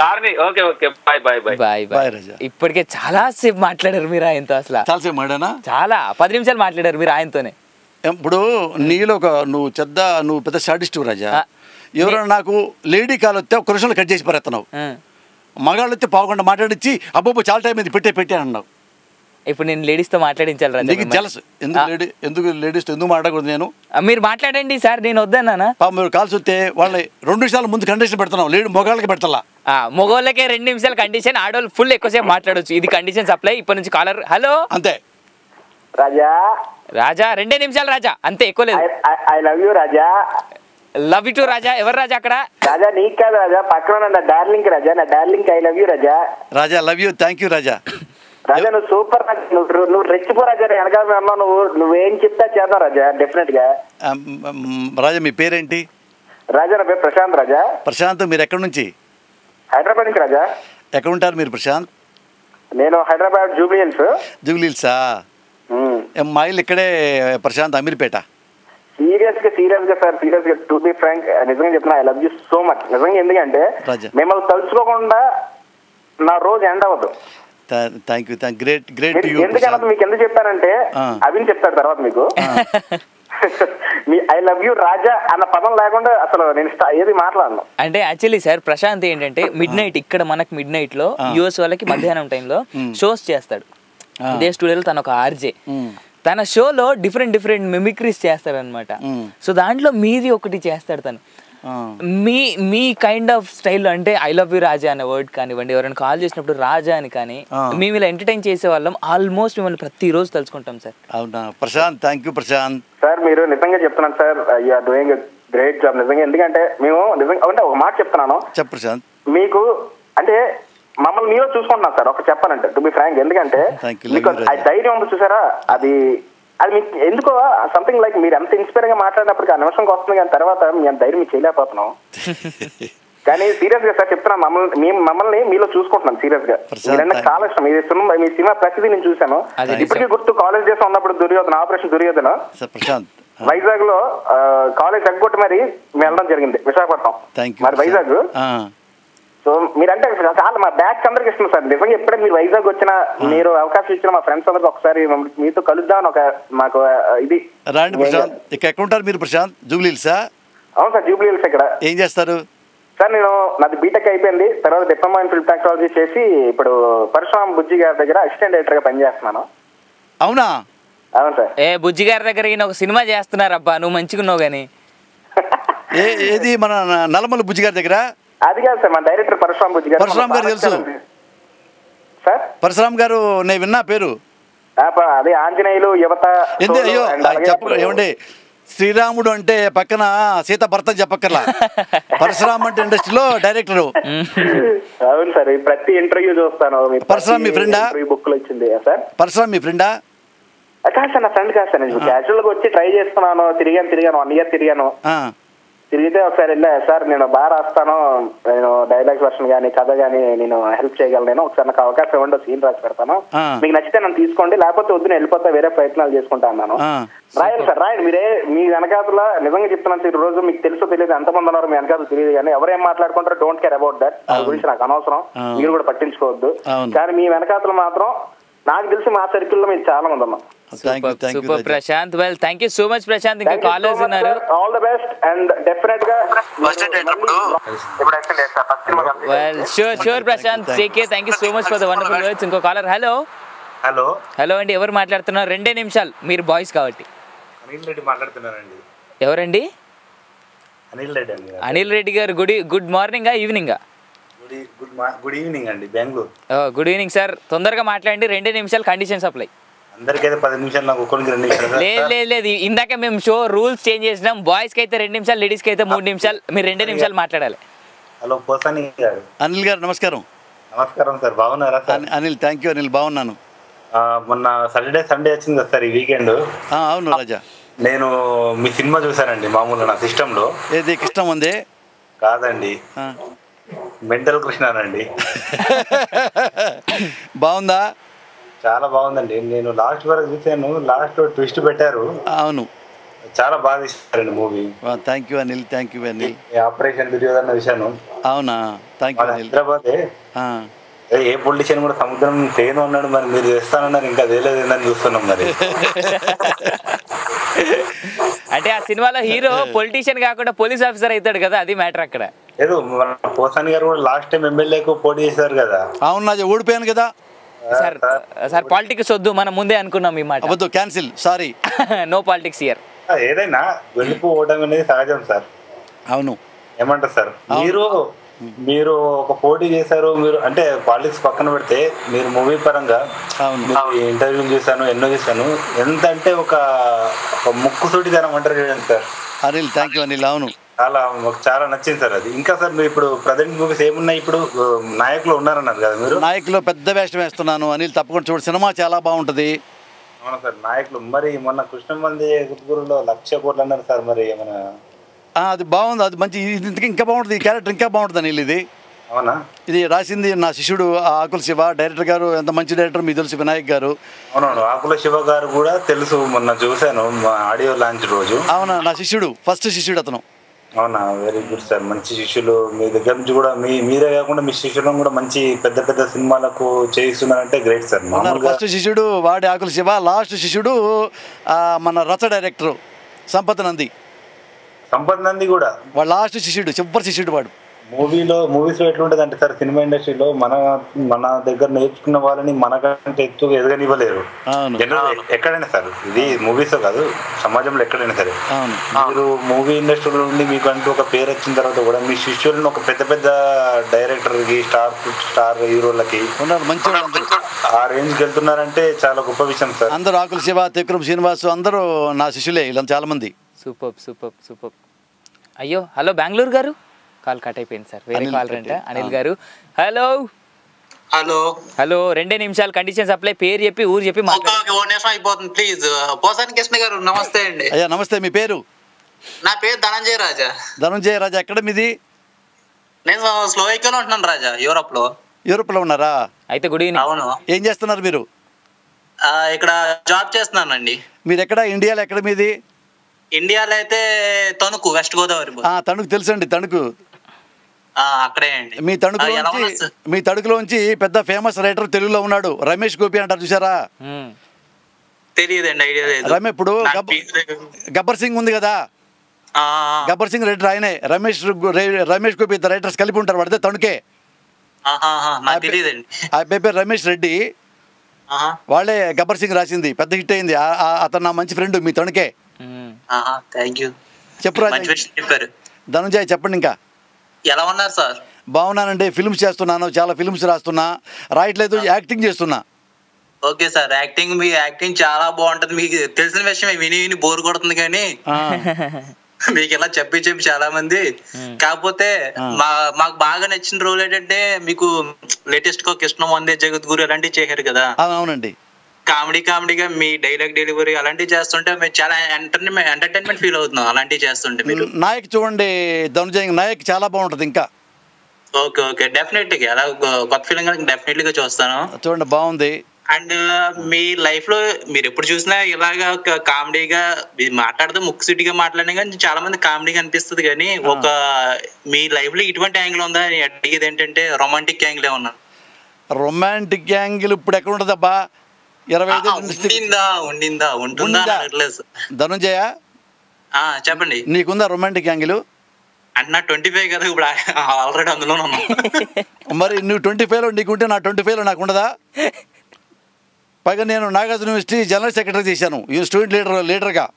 ఇప్పటికే చాలా సేపు మాట్లాడారు మీరు ఆయనతో. అసలు చాలా 10 నిమిషాలు మాట్లాడారు మీరు ఆయనతోనే. ఇప్పుడు నీలో నువ్వు పెద్ద సాడిస్ట్ రాజా. ఎవరైనా నాకు లేడీ కాల్ వస్తే ఒక నిమిషంలో కట్ చేసి పారేస్తున్నావు, మగాళ్ళు వస్తే పావుగంట మాట్లాడించి అబ్బో చాలా టైం ఇది పెట్టే అన్నావు. ఇప్పుడు నేను లేడీస్తో మాట్లాడించాలి. ఎందుకు లేడీస్తో ఎందుకు మాట్లాడకూడదు? నేను మీరు మాట్లాడండి సార్, నేను వద్దన్నానా? మీరు కాల్స్ వస్తే వాళ్ళని 2 నిమిషాల ముందు కండిషన్ పెడుతున్నావు, లేడీ మొగాళ్ళకి పెడతలా. మగోళ్ళకే 2 నిమిషాలు కండిషన్, ఆడవాళ్ళు ఫుల్ ఎక్కువసేపు మాట్లాడొచ్చు. ఇది కండిషన్ సప్లై. ఇప్పటి నుంచి కాలర్. హలో అంతే రాజా. రాజా 2 నిమిషాలు రాజా, అంతే, ఎక్కువ లేదు. I love you Raja. Love you too Raja. ఎవరు రాజా అక్కడ? రాజా నీకు కాదు రాజా, పక్కన నా డార్లింగ్ రాజా, నా darling I love you Raja. Raja love you, thank you Raja. Raja నువ్వు సూపర్ రాజా, నువ్వు రెచ్చిపో రాజా, వెనకాల అన్నావు, నువ్వేం చెప్తా చేద్దాం రాజా, డెఫినెట్ గా. రాజా మీ పేరేంటి? రాజా నా పేరు ప్రశాంత్ రాజా. ప్రశాంత్, మీరు ఎక్కడి నుంచి? హైదరాబాద్ నుంచి రాజా. ఎక్కడ ఉంటారు మీరు ప్రశాంత్? నేను Hyderabad Jubilee hills. Jubilee hilsa? మా ఇల్లు ఇక్కడే ప్రశాంత్, అమీర్పేట. సీరియస్ గా సార్, సీరియస్ గా టు బి ఫ్రాంక్ నిజంగా చెప్తున్నా, I love you so much నిజంగా. ఎందుకంటే మిమ్మల్ని తలుచుకోకుండా నా రోజు ఎండ్ అవ్వదు. Thank you, great great. ఎందుకంటే మీకు ఎందుకు చెప్పానంటే అభిని చెప్తాడు తర్వాత మీకు. మీ ఐ లవ్ యూ రాజా అన్న పదం లేకుండా అసలు నేను ఏది మాట్లాడను. అంటే యాక్చువల్లీ సార్ ప్రశాంత్ ఏంటంటే మిడ్ నైట్, ఇక్కడ మనకి మిడ్ నైట్ లో యూఎస్ వాళ్ళకి మధ్యాహ్నం టైంలో షోస్ చేస్తాడు. ఇదే స్టూడియోలో తను ఒక ఆర్జే. తన షోలో డిఫరెంట్ మిమిక్రీస్ చేస్తాడు అనమాట. సో దాంట్లో మీది ఒకటి చేస్తాడు తను. మీ కైండ్ ఆఫ్ స్టైల్లో, అంటే ఐ లవ్ యూ రాజా అనే వర్డ్ కానివ్వండి, ఎవరైనా కాల్ చేసినప్పుడు రాజా అని కానీ మేము ఇలా ఎంటర్టైన్ చేసే వాళ్ళం. ఆల్మోస్ట్ మిమ్మల్ని ప్రతిరోజు తలుచుకుంటాం సార్. అవునా Prashant, thank you Prashant. Sir మీరు నిజంగా చెప్తున్నాను sir, you are doing great job నిజంగా. ఎందుకంటే మేము నిజంగా అంటే ఒక మాట చెప్తున్నాను. చెప్పు ప్రశాంత్. మీకు అంటే మమ్మల్ని మీరు చూసుకుంటున్నాం సార్, ఒక చెప్పాలంటే టు బి ఫ్రాంక్. ఎందుకంటే మీకు ధైర్యం ఉంది చూసారా, అది మీకు ఎందుకో సంథింగ్ లైక్ మీరు ఎంత ఇన్స్పైర్ గా మాట్లాడినప్పటికీ ఆ నిమిషంకి వస్తుంది, కానీ తర్వాత మీ అంత ధైర్యం మీకు చేయలేకపోతున్నాం. కానీ సీరియస్ గా సార్ చెప్తున్నా, మమ్మల్ని మీలో చూసుకుంటున్నాను సీరియస్ గా. మీరంటే చాలా ఇష్టం. మీ సినిమా ప్రతిదీ నేను చూశాను. ఇప్పటికీ గుర్తు, కాలేజ్ డేస్ ఉన్నప్పుడు దుర్యోధన, ఆపరేషన్ దుర్యోధన వైజాగ్ లో కాలేజ్ ఎగ్గొట్టి మరి వెళ్ళడం జరిగింది విశాఖపట్నం, మరి వైజాగ్. సో మీరంటే చాలా మా బ్యాచ్ అందరికి ఇష్టం సార్ నిజంగా. ఎప్పుడైనా మీరు వైజాగ్ వచ్చినా, మీరు అవకాశం ఇచ్చిన మా ఫ్రెండ్స్ అందరికి ఒకసారి మీతో కలుద్దామని ఒక మాకు ఇది. రాండి ప్రశాంత్. ఇక్కడ ఎక్కడ ఉంటారు మీరు ప్రశాంత్? జూబ్లీ హిల్సా? అవును సార్, జూబ్లీ హిల్స్. ఇక్కడ ఏం చేస్తారు సార్? నేను నాది బీటెక్ అయిపోయింది, తర్వాత డిప్లొమా ఇన్ ఫిల్మ్ టెక్నాలజీ చేసి ఇప్పుడు పరశురామ్ బుజ్జి గారి దగ్గర అసిస్టెంట్ డైరెక్టర్ గా పనిచేస్తున్నాను. అవునా? అవును సార్. బుజ్జి గారి దగ్గర ఈయన ఒక సినిమా చేస్తున్నారు అబ్బా, నువ్వు మంచిగున్నావు కానీ. ఏది మన నల్లమల్లి బుజ్జి గారి దగ్గర? అది కాదు సార్, మన డైరెక్టర్ పరశురామ్ బుజ్జి గారు. పరశురామ్ గారు తెలుసు సార్. పరశురామ్ గారు నేను విన్నా పేరు. అదే ఆంజనేయులు యువత. అయ్యో చెప్ప ఏమండి, శ్రీరాముడు అంటే పక్కన సీత భర్త చెప్పక్కర్లా, పరశురామ్ అంటే ఇండస్ట్రీలో డైరెక్టరు. అవును సార్, ప్రతి ఇంటర్వ్యూ చూస్తాను. పరశురామ్ మీ ఫ్రెండా? బుక్ లో వచ్చింది సార్. పరశురామ్ మీ ఫ్రెండా? కాదు సార్, నా ఫ్రెండ్ కాదు సార్. నేను క్యాజువల్ గా వచ్చి ట్రై చేస్తున్నాను, తిరిగాను 1 year తిరిగాను. తిరిగితే ఒకసారి వెళ్ళా సార్, నేను బాగా రాస్తాను, నేను డైలాగ్స్ వర్షన్ కానీ కథ కానీ నేను హెల్ప్ చేయగలను, నేను ఒకసారి నాకు అవకాశం ఇవ్వండి, సీన్ రాసి పెడతాను, మీకు నచ్చితే నన్ను తీసుకోండి, లేకపోతే వద్దు నేను వెళ్ళిపోతా, వేరే ప్రయత్నాలు చేసుకుంటా అన్నాను. రాయండి సార్ రాయండి, మీరే మీ వెనకాతల నిజంగా చెప్తున్నాను సార్, ఈ రోజు మీకు తెలుసో తెలియదు ఎంతమంది ఉన్నారు మీ వెనకాతలు తెలియదు, కానీ ఎవరేం మాట్లాడుకుంటారో డోంట్ కేర్ అబౌట్ దట్, దాని గురించి నాకు అనవసరం, మీరు కూడా పట్టించుకోవద్దు. కానీ మీ వెనకాతలు మాత్రం నాకు తెలిసి మా సర్కిల్లో మీరు చాలా మంది ఉన్నాం. Super Prashant. Well thank you so much Prashant. ఇంకా కాలేజ్ ఉన్నారు. All the best and definite గా well sure Prashant, take care. Thank you so much for the wonderful words. ఇంకో కాలర్. హలో హలో అండి, ఎవరు మాట్లాడుతున్నారు? 2 నిమిషాలు, మీరు బాయ్స్ కాబట్టి. అనిల్ రెడ్డి మాట్లాడుతున్నారండి. ఎవరండి? అనిల్ రెడ్డి గారు. Good morning evening? Good evening అండి, బెంగళూరు. గుడ్ ఈవినింగ్ సార్, తొందరగా మాట్లాడండి. 2 నిమిషాలు కండిషన్ సప్లై. అందరికైతే 10 నిమిషాలు, నాకు ఒక్కరికి 2 నిమిషాలు. లేదు, ఇందాక మేము షో రూల్స్ చేంజ్ చేసినాం. బాయ్స్ కి అయితే 2 నిమిషాలు, లేడీస్ కి అయితే 3 నిమిషాలు. మీరు 2 నిమిషాలు మాట్లాడాలి. హలో పోసాని గారు. అనిల్ గారు నమస్కారం. నమస్కారం సార్, బాగున్నారా sir? Anil thank you Anil, బాగున్నాను. మొన్న సాటర్డే సండే వచ్చింది కదా సార్, ఈ వీకెండ్. అవును రాజా, నేను మీ సినిమా చూసానండి మామూలుగా నా సిస్టమ్ లో. ఏది కృష్ణ ఉంది? కాదండి, మెంటల్ కృష్ణానండి. బాగుందా? చాలా బాగుందండి. నేను లాస్ట్ వరకు చూసాను, లాస్ట్ ట్విస్ట్ పెట్టారు. అవును, చాలా బాగా తీశారండి movie. Thank you Anil, thank you Anil. Operation Duryodhana చూశాను. అవునా, థ్యాంక్ యూ. హైదరాబాద్ ఏ పొలిటీషియన్ కూడా సముద్రం తేను ఉన్నాడు, మరి మీరు చేస్తానన్నారు, ఇంకా తెలియదు ఏందని చూస్తున్నాం మరి. అంటే ఆ సినిమాలో హీరో పొలిటీషియన్ కాకుండా పోలీస్ ఆఫీసర్ అవుతాడు కదా, అది మ్యాటర్ అక్కడ. లేదు, మన పోసాని గారు కూడా లాస్ట్ టైం ఎమ్మెల్యేకు పోటీ చేశారు కదా. అవును, నాది ఓడిపోయాను కదా సార్. పాలిటిక్స్ వద్దు, మనం ముందే అనుకున్నాం ఈ మాట. వద్దు, cancel, sorry, no politics here. ఏదైనా గెలుపు ఓటమి అనేది సహజం సార్. అవును, ఏమంటారు సార్? మీరు మీరు ఒక పోటీ చేశారు, మీరు అంటే పాలిటిక్స్ పక్కన పెడితే మీరు మూవీ పరంగా ఇంటర్వ్యూలు చేశాను, ఎన్నో చేశాను. ఎంత అంటే ఒక ముక్కుసూటిదనం అంటారు చూడండి sir. Anil, thank you Anil. అవును, మాకు చాలా నచ్చింది సార్ అది. ఇంకా సార్ మీరు ఇప్పుడు ప్రజెంట్ మూవీస్ ఏమున్నాయి? ఇప్పుడు నాయకులు ఉన్నారన్నారు కదా మీరు. నాయకులు పెద్ద వేషం వేస్తున్నాను అనిల్, తప్పకుండా చూడు, సినిమా చాలా బాగుంటది. అవునా సార్, నాయకులు మరి మొన్న కృష్ణమంది గురుగురులో 1,00,000 కోట్లు అన్నారు సార్, మరి ఏమైనా? అది బాగుంది, అది మంచి, ఇది ఇంకా బాగుంటుంది, ఈ క్యారెక్టర్ ఇంకా బాగుంటుంది అనిల్. ఇది అవునా? ఇది రాసింది నా శిష్యుడు ఆకుల శివ, డైరెక్టర్ గారు ఎంత మంచి డైరెక్టర్ మీకు తెలుసు, వినాయక్ గారు. అవునవును, ఆకుల శివ గారు కూడా తెలుసు, మొన్న చూశాను ఆడియో లాంచ్ రోజు. అవునా, నా శిష్యుడు, ఫస్ట్ శిష్యుడు అతను. అవునా, వెరీ గుడ్ సార్. మంచి శిష్యులు మీ దగ్గర నుంచి కూడా, మీరే కాకుండా మీ శిష్యులను కూడా మంచి పెద్ద పెద్ద సినిమాలకు చేయిస్తున్నారంటే గ్రేట్ సార్. ఫస్ట్ శిష్యుడు వాడి ఆకుల శివ, లాస్ట్ శిష్యుడు మన రచ డైరెక్టర్ సంపత్ నంది. సంపత్ నంది కూడా వాడు లాస్ట్ శిష్యుడు, సూపర్ శిష్యుడు వాడు. మూవీస్ లో ఎట్లుంటది అంటే సార్, సినిమా ఇండస్ట్రీలో మన దగ్గర నేర్చుకున్న వాళ్ళని మనకంటే ఎక్కువ ఎదగనివ్వలేరు జనరల్ ఎక్కడైనా సార్. ఇది మూవీస్ కాదు, సమాజంలో ఎక్కడైనా సరే. మీరు మూవీ ఇండస్ట్రీలో నుండి మీకు అంటూ ఒక పేరు వచ్చిన తర్వాత కూడా మీ శిష్యులను ఒక పెద్ద పెద్ద డైరెక్టర్ కి, స్టార్ హీరోలకి ఆ రేంజ్కి వెళ్తున్నారంటే చాలా గొప్ప విషయం సార్. అందరూ ఆకుల శివ, త్రివిక్రమ్ శ్రీనివాస్ అందరూ నా శిష్యులే, ఇలా చాలా మంది. Super super super. అయ్యో, హలో బెంగళూరు గారు, కాల్ కట్ అయిపోయింది సార్, వేరే కాల్ రంట. అనిల్ గారు, హలో హలో హలో, 2 నిమిషాలు కండిషన్స్ అప్లై, పేరు చెప్పి ఊరు చెప్పి అయిపోతుంది ప్లీజ్. పోసాని కృష్ణ గారు నమస్తే అండి. అయ్యా నమస్తే, మీ పేరు? నా పేరు ధనంజయ రాజా. ధనంజయ రాజా, ఎక్కడ మీది? నేను స్లోవేకియాలో ఉంటున్నాను రాజా, యూరోప్ లో. యూరోప్ లో ఉన్నారా? అయితే గుడ్ ఈవినింగ్. అవును. ఏం చేస్తున్నారు మీరు? ఇక్కడ జాబ్ చేస్తున్నానండి. మీరు ఎక్కడ? ఇండియాలో ఎక్కడ మీది? ఇండియాలో అయితే తణుకు, వెస్ట్ గోదావరి. తణుకు తెలుసండి, తణుకు అక్కడే అండి. మీ తణుకులోంచి పెద్ద ఫేమస్ రైటర్ తెలుగులో ఉన్నాడు, రమేష్ గోపి అంటారు, చూసారా? తెలియదండి, ఐడియా లేదు. రమేష్ ఇప్పుడు గబ్బర్ సింగ్ ఉంది కదా, గబ్బర్ సింగ్ రైటర్ ఆయనే. రమేష్ గోపి ఇద్దరు రైటర్స్ కలిపి ఉంటారు, పడితే తణుకే. ఆ పేరు రమేష్ రెడ్డి, వాళ్ళే గబ్బర్ సింగ్ రాసింది, పెద్ద హిట్ అయింది. అతను నా మంచి ఫ్రెండ్, మీ తణుకే. చెప్పురా ధనుంజయ్, చెప్పండి. ఇంకా ఎలా ఉన్నారు సార్? బాగున్నానండి, ఫిల్మ్స్ చేస్తున్నాను, చాలా ఫిల్మ్స్ రాస్తున్నా, రాయట్లేదు, యాక్టింగ్ చేస్తున్నా. ఓకే సార్, మీ యాక్టింగ్ చాలా బాగుంటది. మీకు తెలిసిన విషయం విని విని బోర్ కొడుతుంది, కానీ మీకు ఇలా చెప్పి చాలా మంది. కాకపోతే మాకు బాగా నచ్చిన రోల్ ఏంటంటే, మీకు లేటెస్ట్ గా కృష్ణ వందే జగద్గురు అలాంటివి చేశారు కదా. అవునండి. కామెడీగా మీ డైలాగ్ డెలివరీ అలాంటివి చేస్తుంటే మేము చాలా ఎంటర్టైన్మెంట్ ఫీల్ అవుతున్నాం అలాంటివి చేస్తుంటే. మీరు నాయక్ చూడండి ధనుంజయ్, నాయక్ చాలా బాగుంటది. ఇంకా ఓకే డెఫినెట్లీ అలా కొత్త ఫీలింగ్ డెఫినెట్లీగా చూస్తాను. చూడండి, బాగుంది. అండ్ మీ లైఫ్ లో మీరు ఎప్పుడు చూసినా ఇలాగా కామెడీగా మాట్లాడుతూ ముక్కుసూటిగా మాట్లాడినా కానీ చాలా మంది కామెడీగా అనిపిస్తుంది, కానీ ఒక మీ లైఫ్ లో ఇటువంటి యాంగిల్ ఉందా అని అడిగేది ఏంటంటే, రొమాంటిక్ యాంగిల్ ఏమన్నా? రొమాంటిక్ యాంగిల్ ఇప్పుడు ఎక్కడ ఉంటుంది అబ్బా? 25 ఉంటుందా ధనుంజయ? చెప్పండి, నీకుందా రొమాంటిక్ యాంగిల్? అంటే నా 25 కదా, ఇప్పుడు ఆల్రెడీ అందులో మరి నువ్వు 25లో నీకుంటే నా 25లో నాకు ఉండదా? పైగా నేను నాగార్జున యూనివర్సిటీ జనరల్ సెక్రటరీ చేశాను, స్టూడెంట్ లీడర్గా.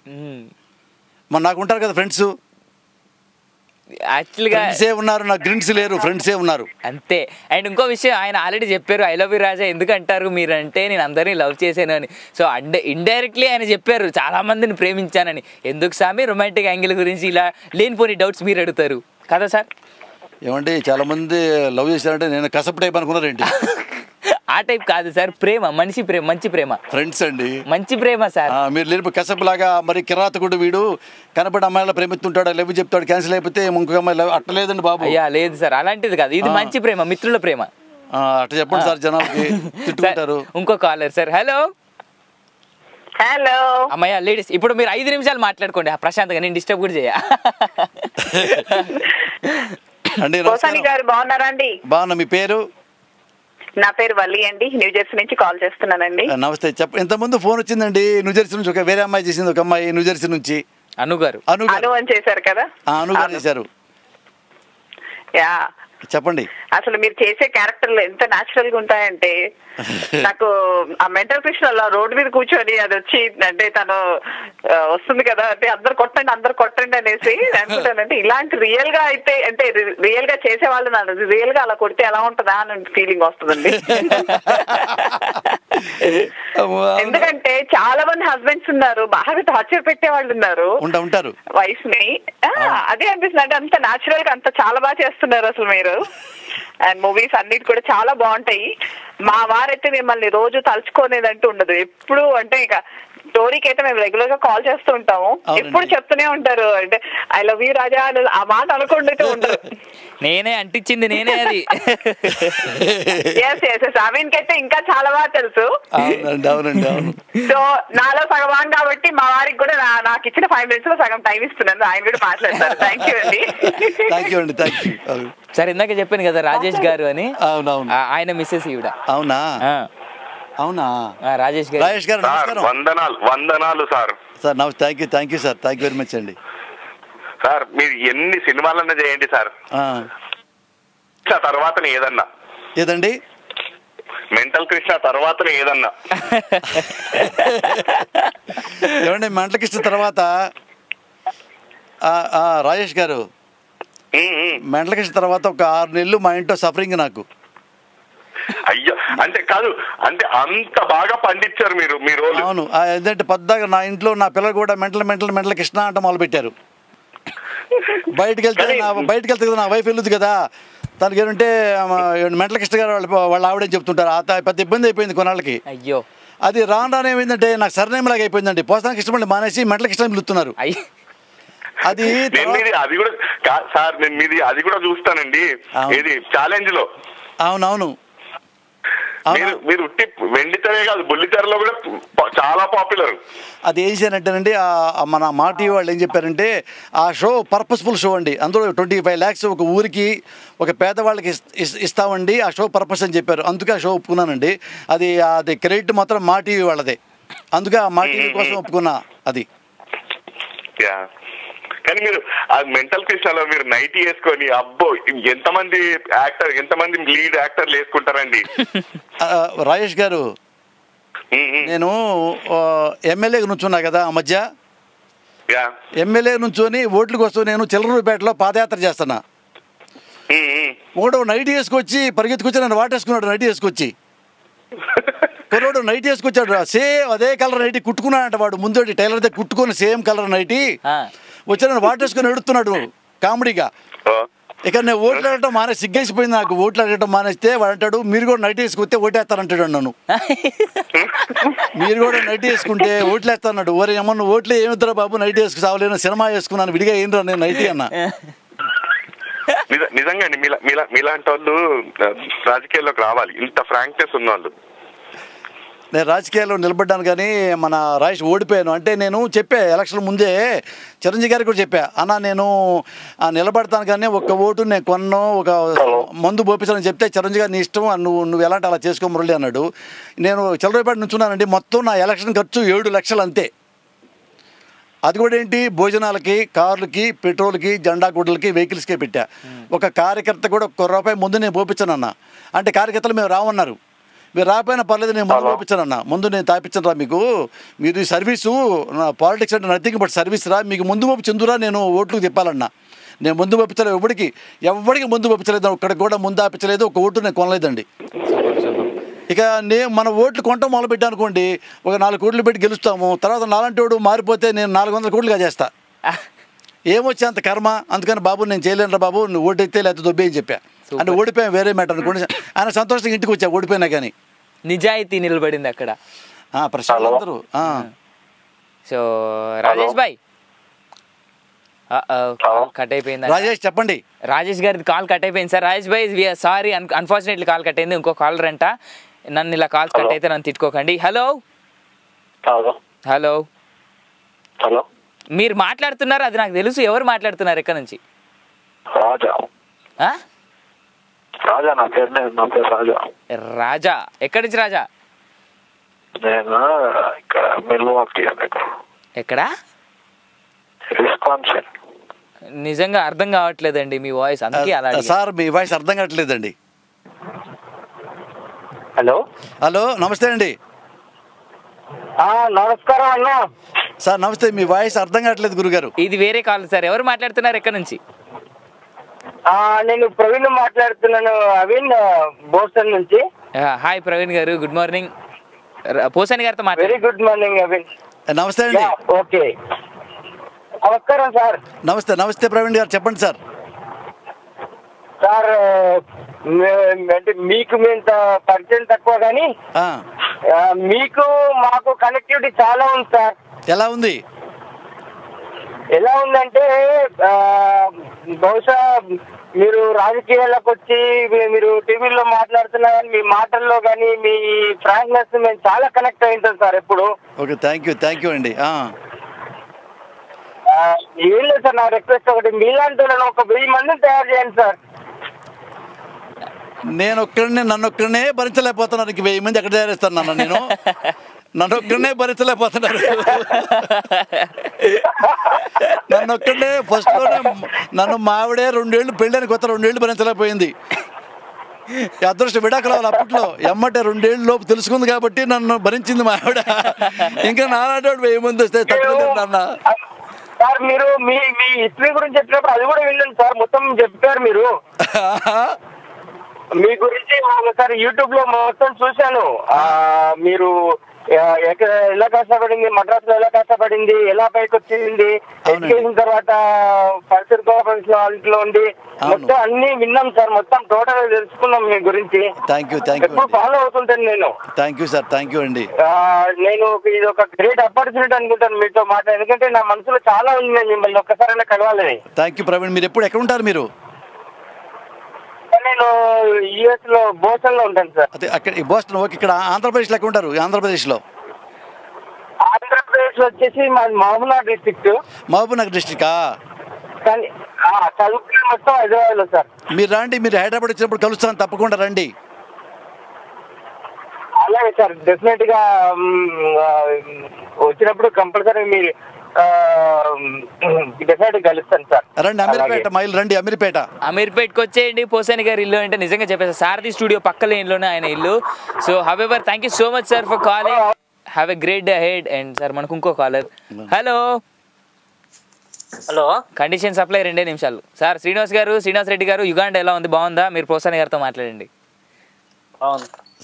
మరి నాకు ఉంటారు కదా ఫ్రెండ్స్. యాక్చువల్గా ఫ్రెండ్సే ఉన్నారు, నాకు గ్రిండ్స్ లేరు, ఫ్రెండ్సే ఉన్నారు అంతే. అండ్ ఇంకో విషయం, ఆయన ఆల్రెడీ చెప్పారు, ఐ లవ్ యూ రాజా ఎందుకు అంటారు మీరంటే, నేను అందరినీ లవ్ చేశాను అని. సో ఇండైరెక్ట్లీ ఆయన చెప్పారు, చాలా మందిని ప్రేమించానని. ఎందుకు సామి రొమాంటిక్ యాంగిల్ గురించి ఇలా లేనిపోని డౌట్స్ మీరు అడుగుతారు కదా సార్? ఏమంటే చాలా మంది లవ్ చేశారంటే నేను కసపు టైప్ అనుకున్నారేంటి? ఆ టైప్ కాదు సార్, ప్రేమ, మనిషి ప్రేమ, మంచి ప్రేమ, ఫ్రెండ్స్ అండి, మంచి ప్రేమ సార్. మీరు లేని కసపులాగా మరి కిరాతకుడు వీడు కనపడి అమ్మాయిల ప్రేమిస్తుంటాడు, లవ్ చెప్తాడు, క్యాన్సిల్ అయిపోతే ఇంకొక అమ్మాయి అట్టలేదండి బాబు. అయ్యా లేదు సార్, అలాంటిది కాదు, ఇది మంచి ప్రేమ, మిత్రుల ప్రేమ. అట్లా చెప్పండి సార్, జనాలకి తిట్టుకుంటారు. ఇంకో కాలర్ సార్. హలో హలో అమ్మయ్య లేడీస్, ఇప్పుడు మీరు 5 నిమిషాలు మాట్లాడుకోండి ప్రశాంతంగా, నేను డిస్టర్బ్ కూడా చేయ. బాగున్నారా అండి? బాగున్నా. మీ పేరు? నా పేరు వల్లి అండి, న్యూజెర్సీ నుంచి కాల్ చేస్తున్నానండి. నమస్తే. ఇంత ముందు ఫోన్ వచ్చిందండి న్యూజెర్సీ నుంచి, ఒక వేరే అమ్మాయి చేసింది, ఒక అమ్మాయి న్యూజెర్సీ నుంచి. అను గారు అని చేశారు కదా? అను గారు చేశారు. యా చెప్పండి. అసలు మీరు చేసే క్యారెక్టర్లు ఎంత న్యాచురల్ గా ఉంటాయంటే నాకు ఆ మెంటల్ కృష్ణ రోడ్డు మీద కూర్చొని అది వచ్చి అంటే తను వస్తుంది కదా అంటే అందరు కొట్టండి అనేసి అనుకుంటానంటే ఇలాంటి రియల్ గా అయితే అంటే రియల్ గా చేసేవాళ్ళు రియల్ గా అలా కొడితే ఎలా ఉంటుందా అని ఫీలింగ్ వస్తుందండి. ఎందుకంటే చాలా మంది హస్బెండ్స్ ఉన్నారు బాగా టార్చర్ పెట్టే వాళ్ళు ఉన్నారు ఉంటారు వైఫ్ ని. అదే అనిపిస్తుంది అంటే అంత న్యాచురల్ గా అంత చాలా బాగా చేస్తున్నారు అసలు మీరు. అండ్ మూవీస్ అన్నిటి కూడా చాలా బాగుంటాయి. మా వారైతే మిమ్మల్ని రోజు తలుచుకోనేదంటూ ఉండదు. ఎప్పుడు అంటే ఇక స్టోరీకి అయితే మేము రెగ్యులర్ గా కాల్ చేస్తూ ఉంటాము. ఎప్పుడు చెప్తూనే ఉంటారు అంటే ఐ లవ్ యూ రాజా ఆ మాట అనుకుంటూ ఉండరు. నేనే అంటించింది నేనే అది. అవిన్కి అయితే ఇంకా చాలా బాగా తెలుసు. సో నాలో సగం కాబట్టి మా వారికి కూడా నాకు ఇచ్చిన 5 minutes లో సగం టైం ఇస్తున్నాను. ఆయన కూడా మాట్లాడతారు. థ్యాంక్ యూ అండి. సరే ఇందాక చెప్పాను కదా రాజేష్ గారు అని. ఆయన మిస్సెస్ ఈవిడ. అవునా రాజేష్ గారు నమస్కారం. వందనాలు sir. Sir thank you sir. Thank you very much అండి. సార్ మీరు ఎన్ని సినిమాలన్నా చేయండి సార్, తర్వాత ఏదండి మెంటల్ కృష్ణ తర్వాత ఏదన్నా ఏమండి మెంటల్ కృష్ణ తర్వాత రాజేష్ గారు మెంటల్ కృష్ణ తర్వాత ఒక 6 నెలలు మా ఇంట్లో సఫరింగ్ నాకు. అయ్యో అంటే కాదు అంటే అంత బాగా పండించారు మీరు. అవును ఏంటంటే పద్దాగా నా ఇంట్లో నా పిల్లలు కూడా మెంటల్ కృష్ణ అంటే మొదలు పెట్టారు. బయటకు వెళ్తే నా వైఫ్ వెళ్ళదు కదా, తనకి ఏంటంటే మెంటల్ కృష్ణ గారు వాళ్ళ ఆవిడే చెప్తుంటారు. పెద్ద ఇబ్బంది అయిపోయింది కొన్నాళ్ళకి. అయ్యో అది రాను ఏమైందంటే నాకు సర్నేమ్ లాగా అయిపోయిందండి. పోస్తానికి కృష్ణ మానేసి మెంటల్ కృష్ణ పిలుస్తున్నారు. అది కూడా సార్ నేను మీది అది కూడా చూస్తానండి. ఇది ఛాలెంజ్ లో. అవునవును మీరు వెండితెరే కాదు బుల్లితెరలో కూడా చాలా పాపులర్. అది ఏం చేశారంటేనండి మన మా టీవీ వాళ్ళు ఏం చెప్పారంటే ఆ షో పర్పస్ఫుల్ షో అండి. అందులో 25 lakhs ఒక ఊరికి ఒక పేదవాళ్ళకి ఇస్తామండి ఆ షో పర్పస్ అని చెప్పారు. అందుకే ఆ షో ఒప్పుకున్నానండి. అది క్రెడిట్ మాత్రం మా టీవీ వాళ్ళదే. అందుకే మా టీవీ కోసం ఒప్పుకున్నా అది. కానీ మీరు ఆ మెంటల్ కృష్ణలో మీరు నైటీ వేసుకొని అబ్బో ఎంతమంది లీడ్ యాక్టర్లు వేసుకుంటారండి. రాజేష్ గారు నేను ఎమ్మెల్యేగా నుంచున్నా కదా ఆ మధ్య. ఎమ్మెల్యే నుంచొని ఓట్ల కోసం నేను చిల్లరూపేటలో పాదయాత్ర చేస్తున్నా. ఒకడు నైట్ వేసుకొచ్చి పరిగెత్తుకొచ్చి నన్ను వాటేసుకున్నాడు. నైట్ వేసుకొచ్చి కొన్నాడు నైట్ వేసుకొచ్చాడు. సేమ్ అదే కలర్ నైటీ కుట్టుకున్నాడంట వాడు. ముందు టైలర్ దగ్గర కుట్టుకుని సేమ్ కలర్ నైటీ వచ్చి నన్ను వాటేసుకుని ఎడుతున్నాడు కామెడీగా. ఇక నేను ఓట్లు అడగటం సిగ్గేసిపోయింది నాకు. ఓట్లు అడగటం మానేస్తే వాడు అంటాడు మీరు కూడా నైట్ వేసుకుంటే ఓటేస్తారంటాడు నన్ను. మీరు కూడా నైట్ వేసుకుంటే ఓట్లు వేస్తాడు. ఓరే ఏమన్నా ఓట్లు ఏమిద్దరా బాబు నైట్ వేసుకు సావలేను సినిమా వేసుకున్నాను విడిగా ఏంట్రా నేను నైటీ అన్నా. నిజంగా అండి మీలాంటి వాళ్ళు రాజకీయాల్లోకి రావాలి. ఇంత ఫ్రాంక్నెస్ ఉన్న వాళ్ళు. నేను రాజకీయాల్లో నిలబడ్డాను కానీ మన రాజేష్ ఓడిపోయాను. అంటే నేను చెప్పా ఎలక్షన్ ముందే చిరంజీవి గారికి కూడా చెప్పా అన్న నేను నిలబడతాను కానీ ఒక్క ఓటు నేను కొన్నాను ఒక మందు పోపించాలని చెప్తే చిరంజీవి గారు నీ ఇష్టం నువ్వు ఎలాంటి అలా చేసుకో మురళి అన్నాడు. నేను చిల్లరపేట నుంచున్నానండి. మొత్తం నా ఎలక్షన్ ఖర్చు 7 లక్షలు అంతే. అది కూడా ఏంటి భోజనాలకి కార్లకి పెట్రోల్కి జెండా గుడ్డలకి వెహికల్స్కే పెట్టా. ఒక కార్యకర్త కూడా ₹1 ముందు నేను పోపించానన్నా. అంటే కార్యకర్తలు మేము రావన్నారు. మీరు రాకపోయినా పర్లేదు నేను ముందు పంపించానన్నా. ముందు నేను తాపించను రా మీకు మీరు ఈ సర్వీసు పాలిటిక్స్ అంటే నథింగ్ బట్ సర్వీస్ రా మీకు ముందు పంపించురా నేను ఓట్లు తిప్పాలన్నా. నేను ముందు పంపించలేదు ఎవరికి ముందు పంపించలేదు. ఒక్కడికి కూడా ముందు ఆపించలేదు. ఒక ఓటు నేను కొనలేదండి. ఇక మన ఓట్లు కొనటం మొదలుపెట్టా అనుకోండి ఒక 4 కోట్లు పెట్టి గెలుస్తాము. తర్వాత నాలాంటి వాడు మారిపోతే నేను 400 కోట్లుగా చేస్తా. ఏమొచ్చే అంత కర్మ. అందుకని బాబు నేను చేయలేను రా బాబు నువ్వు ఓటు ఎత్తే లేకపోతే దొబ్బే అని చెప్పా. అంటే ఓడిపోయాం వేరే మ్యాటర్ అనుకోండి. ఆయన సంతోషంగా ఇంటికి వచ్చా ఓడిపోయినా కానీ. నిజాయితీ నిలబడింది అక్కడ ప్రశాంత్. సో రాజేష్ భాయ్ కట్ అయిపోయింది. రాజేష్ చెప్పండి. రాజేష్ గారి కాల్ కట్ అయిపోయింది సార్. రాజేష్ భాయ్ సారీ అన్ఫార్చునేట్లీ కాల్ కట్ అయింది. ఇంకో కాలర్ అంట. నన్ను ఇలా కాల్స్ కట్ అయితే నన్ను తిట్టుకోకండి. హలో హలో హలో మీరు మాట్లాడుతున్నారు అది నాకు తెలుసు. ఎవరు మాట్లాడుతున్నారు ఎక్కడి నుంచి? రాజా. రాజా నా పేరు రాజా. రాజా ఎక్కడి నుంచి రాజా? నేను ఇక్కడ మిల్వాకీ. ఎక్కడ? విస్కాన్సిన్. నిజంగా అర్థం కావట్లేదండి మీ వాయిస్, అందుకే అలా సార్ మీ వాయిస్ అర్థం కావట్లేదండి. హలో హలో నమస్తే అండి. నమస్కారం అన్న. సార్ నమస్తే, మీ వాయిస్ అర్థం కావట్లేదు గురుగారు. ఇది వేరే కాల్ సార్. ఎవరు మాట్లాడుతున్నారు, ఎక్కడి నుంచి? నేను ప్రవీణ్ మాట్లాడుతున్నాను, అవిన్ బోస్టన్ నుంచి. హాయ్ ప్రవీణ్ గారు, గుడ్ మార్నింగ్. పోసాని గారితో వెరీ గుడ్ మార్నింగ్ అవిన్. నమస్తే అండి. ఓకే నమస్కారం సార్. నమస్తే నమస్తే ప్రవీణ్ గారు, చెప్పండి సార్. సార్ అంటే మీకు ఇంత పరిచయం తక్కువ కానీ మీకు మాకు కనెక్టివిటీ చాలా ఉంది సార్. ఎలా ఉంది? ఎలా ఉందంటే బహుశా మీరు రాజకీయాలకు వచ్చి మీరు టీవీలో మాట్లాడుతున్నా కానీ మీ మాటల్లో కానీ మీ ఫ్రాంక్నెస్ మేము చాలా కనెక్ట్ అయింటాం సార్ ఎప్పుడు. ఓకే థ్యాంక్ యూ అండి. ఏం లేదు సార్, నా రిక్వెస్ట్ ఒకటి, మీలాంటి వాళ్ళని ఒక 1000 మందిని తయారు చేయండి సార్. నన్ను ఒక్కడనే భరించలేకపోతున్నాను. 1000 మంది ఎక్కడ తయారిస్తాను నన్ను ఒక్కడనే భరించలేకపోతున్నారు. నన్ను ఒక్కడనే ఫస్ట్లోనే నన్ను మావిడే 2 ఏళ్ళు పెళ్ళని కొత్త 2 ఏళ్ళు భరించలేకపోయింది. అదృష్టం విడాకులు అప్పట్లో ఎమ్మటే 2 ఏళ్ళ లోపు తెలుసుకుంది కాబట్టి నన్ను భరించింది మా ఆవిడ. ఇంకా నాలాంటి 1000 మంది వస్తే తట్టుకోలేదు అన్న. సార్ మీరు మీ హిస్టరీ గురించి చెప్పినప్పుడు అది కూడా విన్నాను సార్, మొత్తం చెప్పారు మీరు. మీ గురించి ఒకసారి యూట్యూబ్ లో మొత్తం చూశాను. మీరు ఎలా కష్టపడింది, మద్రాస్ లో ఎలా కష్టపడింది, ఎలా పైకి వచ్చింది, ఎడ్యుకేషన్ తర్వాత కల్చర్ కాన్ఫరెన్స్ లో ఉండి మొత్తం అన్ని విన్నాం సార్. మొత్తం టోటల్ తెలుసుకున్నాం మీ గురించి. ఎప్పుడు ఫాలో అవుతుంటాను నేను. Thank you sir, thank you అండి. నేను ఇది ఒక గ్రేట్ ఆపర్చునిటీ అనుకుంటాను మీతో మాట్లాడి, ఎందుకంటే నా మనసులో చాలా ఉంది, నేను మిమ్మల్ని ఒక్కసారైనా కలవాలని. Thank you Praveen. మీరు ఎప్పుడు ఎక్కడ ఉంటారు మీరు? నేను యుఎస్ లో బోస్టన్ లో ఉంటాను సార్. అదే అక్కడ బోస్టన్. ఓకే. ఇక్కడ ఆంధ్రప్రదేశ్ లో ఎక్కడ ఉంటారు? ఆంధ్రప్రదేశ్ లో వచ్చేసి మాది మహబూబ్నగర్ డిస్ట్రిక్ట్. మహబూబ్నగర్ డిస్ట్రిక్టా? కానీ చదువుకునే మొత్తం హైదరాబాద్ లో సార్. మీరు రండి, మీరు హైదరాబాద్ వచ్చినప్పుడు కలుస్తాను, తప్పకుండా రండి. అలాగే సార్, డెఫినెట్ గా వచ్చినప్పుడు కంపల్సరీ మీరు కలుస్తాను సార్. రండి అమీర్పేట, మైల్ రండి అమీర్పేటకి వచ్చేయండి. పోసాని గారి ఇల్లు అంటే నిజంగా చెప్పేసి సారథి స్టూడియో పక్కలే ఇంట్లోనే ఆయన ఇల్లు. So however thank you so much sir for calling. Have a great day ahead. And sir మనకు ఇంకో కాలర్. హలో కండిషన్ సప్లై 2 నిమిషాలు. సార్ శ్రీనివాస్ రెడ్డి గారు, యుగాండా ఎలా ఉంది, బాగుందా? మీరు పోసాని గారితో మాట్లాడండి.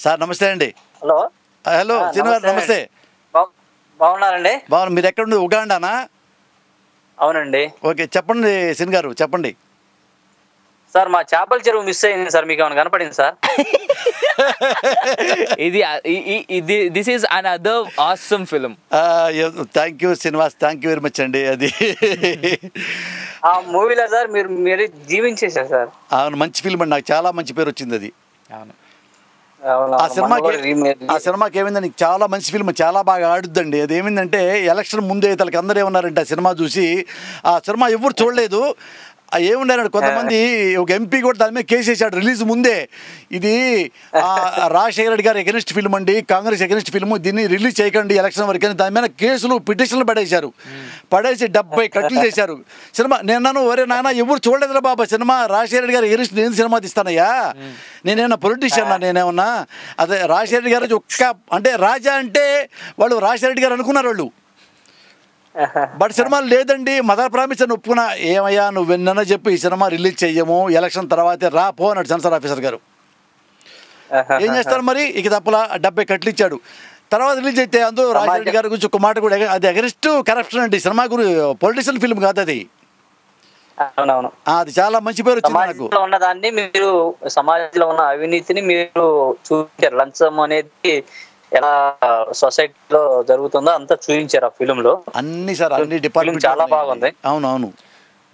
సార్ నమస్తే అండి. హలో శ్రీనివాస్ నమస్తే. బాగున్నారండి? బాగున్నా. మీరు ఎక్కడ ఉంది? ఉగాండానా? అవునండి. ఓకే చెప్పండి సిన్ గారు, చెప్పండి. సార్ మా చేపల చెరువు మిస్ అయింది సార్, మీకు ఏమైనా కనపడింది sir? This is another awesome film. Thank you Srinivas, thank you very much అండి. అది ఆ మూవీలో సార్ మీరు జీవించేశారు సార్. అవును, మంచి ఫిల్మ్ అండి, నాకు చాలా మంచి పేరు వచ్చింది అది. అవును. ఆ సినిమాకి ఏమైందండి, చాలా మంచి ఫిల్మ్, చాలా బాగా ఆడుద్దండి. అది ఏమైందంటే ఎలక్షన్ ముందే తనకి అందరూ ఏమన్నారంటే ఆ సినిమా చూసి, ఆ సినిమా ఎవరు చూడలేదు, ఏముండేనాడు కొంతమంది, ఒక ఎంపీ కూడా దాని మీద కేసు వేసాడు రిలీజ్ ముందే. ఇది రాజశేఖర రెడ్డి గారు ఎగెనిస్ట్ ఫిల్మ్ అండి, కాంగ్రెస్ ఎగెనిస్ట్ ఫిల్మ్, దీన్ని రిలీజ్ చేయకండి ఎలక్షన్ వరకు అని దాని మీద కేసులు పిటిషన్లు పడేసి 70 కట్లు చేశారు సినిమా. నేను ఒరే నాన్న ఎవరు చూడలేదురా బాబా సినిమా, రాజశేఖర రెడ్డి గారు ఎగెనిస్ట్ నేను సినిమా తీస్తానయ్యా, నేనేమన్నా పొలిటీషియన్ నేనేమన్నా, అదే రాజశేఖర రెడ్డి గారు ఒక్క అంటే రాజా అంటే వాళ్ళు రాజశేఖర రెడ్డి గారు అనుకున్నారు వాళ్ళు. బట్ సినిమాలు లేదండి, మదర్ ప్రామిస్ అని ఒప్పుకున్నా. ఏమయ్యా నువ్వు విన్నా చెప్పు, ఈ సినిమా రిలీజ్ చెయ్యము, ఎలక్షన్ తర్వాతే రా పో అన్నాడు సెన్సార్ ఆఫీసర్ గారు. ఏం చేస్తారు మరి, ఇక తప్పలా 70 కట్లు ఇచ్చాడు. తర్వాత రిలీజ్ అయితే అందులో రాజశేఖర గారి గురించి ఒక మాట కూడా, అది అగెనిస్ట్ కరప్షన్ అండి సినిమా గురించి, పొలిటిషియన్ ఫిల్మ్ కాదు అది. అది చాలా మంచి పేరు వచ్చింది నాకు. ఉన్నదాన్ని మీరు సమాజంలో ఉన్న అవినీతిని మీరు చూపించారు, లంచం అనేది ఎలా సొసైటీలో జరుగుతుందో అంతా చూపించారు ఆ ఫిల్మ్ లో. అన్ని సార్ అన్ని డిపార్ట్మెంట్ చాలా బాగుంది. అవునవును,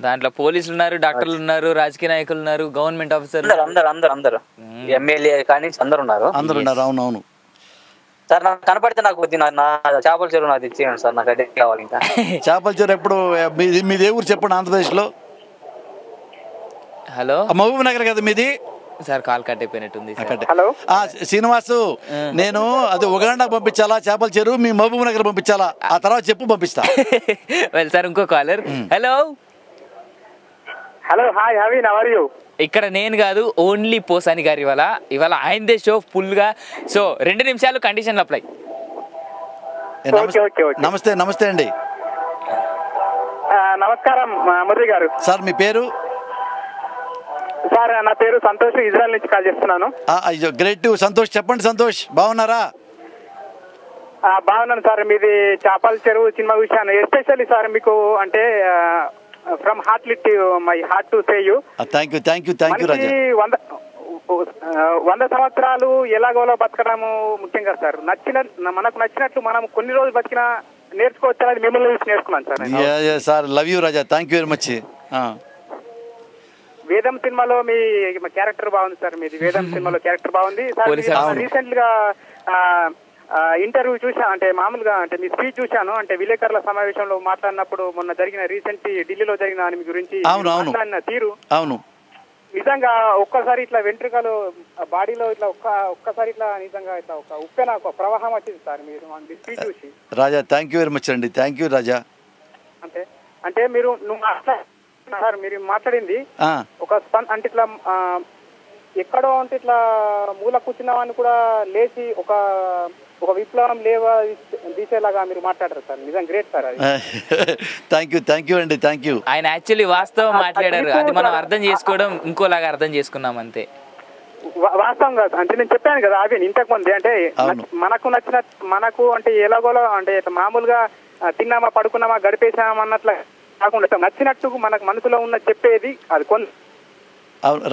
దాంట్లో పోలీసులు ఉన్నారు, డాక్టర్లు ఉన్నారు, రాజకీయ నాయకులు ఉన్నారు, గవర్నమెంట్ ఆఫీసర్లు, అందరు ఎమ్మెల్యే కానీ అందరు ఉన్నారు. అవునవును సార్ నాకు కనపడితే నాకు నా చేపల చెరువు నాకు తెచ్చేయండి సార్, నాకు అదే కావాలి. ఇంకా చేపల చెరువు ఎప్పుడు మీది ఏ ఊరు చెప్పండి? ఆంధ్రప్రదేశ్ లో. హలో మహబూబ్ నగర్ కదా మీది? సార్ కాల్ కట్ అయిపోయినట్టుంది. శ్రీనివాసు, నేను అది ఉగాండా పంపించాలా చేపల చెరువు, మీ మహబూబ్ నగర్ పంపించాలా? ఆ తర్వాత చెప్పు, పంపిస్తా. సార్ ఇంకో caller. Hello hello hi Haveen how are you? ఇక్కడ నేను కాదు, ఓన్లీ పోసాని గారు ఇవాళ ఆయనదే షో ఫుల్గా. సో 2 నిమిషాలు కండిషన్లు అప్లై. నమస్తే నమస్తే అండి. నమస్కారం మురళి గారు. సార్ మీ పేరు? సార్ నా పేరు సంతోష్, ఇజ్రాయెల్ నుంచి కాల్ చేస్తున్నాను. అయ్యో గ్రేట్ సంతోష్. చెప్పండి సంతోష్, బాగున్నారా? బాగున్నాను సార్. మీది చేపల చెరువు సినిమా చూశాను. ఎస్పెషల్లీ సార్ మీకు అంటే from heart lit my heart to say you. Thank you Raja. 100 సంవత్సరాలు ఎలాగోలో బతకడము ముఖ్యంగా సార్. మనకు నచ్చినట్లు మనం కొన్ని రోజులు బతికినా నేర్చుకోవచ్చు అనేది మిమ్మల్ని చూసి నేర్చుకున్నాను sir. Sir love you Raja, thank you very much. వేదం సినిమాలో మీ క్యారెక్టర్ బాగుంది సార్. మీది వేదం సినిమాలో క్యారెక్టర్ బాగుంది సార్. రీసెంట్ గా ఇంటర్వ్యూ చూసా, అంటే మామూలుగా అంటే మీ స్పీచ్ చూశాను. అంటే విలేకరుల సమావేశంలో మాట్లాడినప్పుడు మొన్న జరిగిన రీసెంట్ ఢిల్లీలో జరిగిన దాని గురించి మాట్లాడిన తీరు నిజంగా ఒక్కసారి ఇట్లా వెంట్రుకలు బాడీలో ఇట్లా ఒక్కసారి ఇట్లా నిజంగా ఇట్లా ఒక ఉప్పెన ఒక ప్రవాహం వచ్చింది సార్ మీరు స్పీచ్ చూసి. రాజా థ్యాంక్ యూ వెరీ మచ్ అండి. థ్యాంక్ యూ రాజా. అంటే నువ్వు సార్ మీరు మాట్లాడింది ఒక అంటే ఇట్లా ఎక్కడో అంటే ఇట్లా మూల కూర్చున్నామని కూడా లేచి ఒక విప్లవం తీసేలాగా మీరు మాట్లాడారు సార్. నిజం గ్రేట్ సార్. అది థ్యాంక్ యూ అండి. Thank you. ఆయన యాక్చువల్లీ వాస్తవం మాట్లాడారు, అది మనం అర్థం చేసుకోవడం ఇంకోలాగా అర్థం చేసుకున్నాం అంతే. వాస్తవం కాదు అంటే నేను చెప్పాను కదా అవి ఇంతకు ముందే. అంటే మనకు అంటే ఎలాగోలో అంటే మామూలుగా తిన్నామా పడుకున్నామా గడిపేసామా అన్నట్లు కాకుండా నచ్చినట్టు మనకు మనసులో ఉన్న చెప్పేది అది కొన్ని.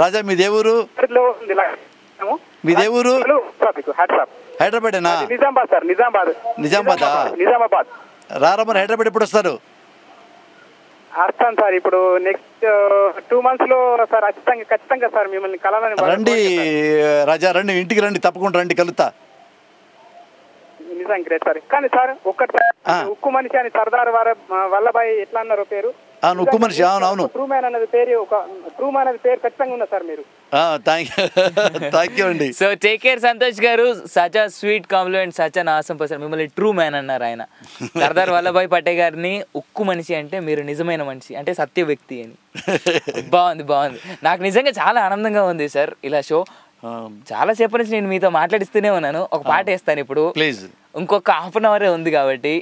రాజా మీదే ఊరు? మీదే ఊరు? హైదరాబాదేనా? నిజామాబాద్ సార్. నిజామాబాద్. రారా మరి హైదరాబాద్ ఎప్పుడు వస్తారు? వస్తాను సార్ ఇప్పుడు నెక్స్ట్ 2 months లో సార్. ఖచ్చితంగా సార్ మిమ్మల్ని కలాలని రండి రాజా, రండి ఇంటికి రండి, తప్పకుండా రండి, కలుతా. నిజం గ్రేట్ సార్. కానీ సార్ ఒక్కటి ఉక్కు మనిషి అని సర్దార్ వల్లభాయ్ ఎట్లా అన్నారు పేరు? ఉక్కు మనిషి. అవును. ట్రూ మ్యాన్ అనేది పేరు ఖచ్చితంగా ఉన్నా సార్ మీరు. థ్యాంక్ యూ అండి. సో టేక్ కేర్ సంతోష్ గారు. Such a sweet compliment, such an awesome person. మిమ్మల్ని ట్రూ మ్యాన్ అన్నారు ఆయన. సర్దార్ వల్లభాయ్ పటేల్ గారిని ఉక్కు మనిషి అంటే మీరు నిజమైన మనిషి అంటే సత్య వ్యక్తి అని. బాగుంది. నాకు నిజంగా చాలా ఆనందంగా ఉంది సార్ ఇలా షో. చాలా సేపు నుంచి నేను మీతో మాట్లాడిస్తూనే ఉన్నాను. ఒక పాట వేస్తాను ఇప్పుడు ప్లీజ్. ఇంకొక 1/2 hour ఉంది కాబట్టి.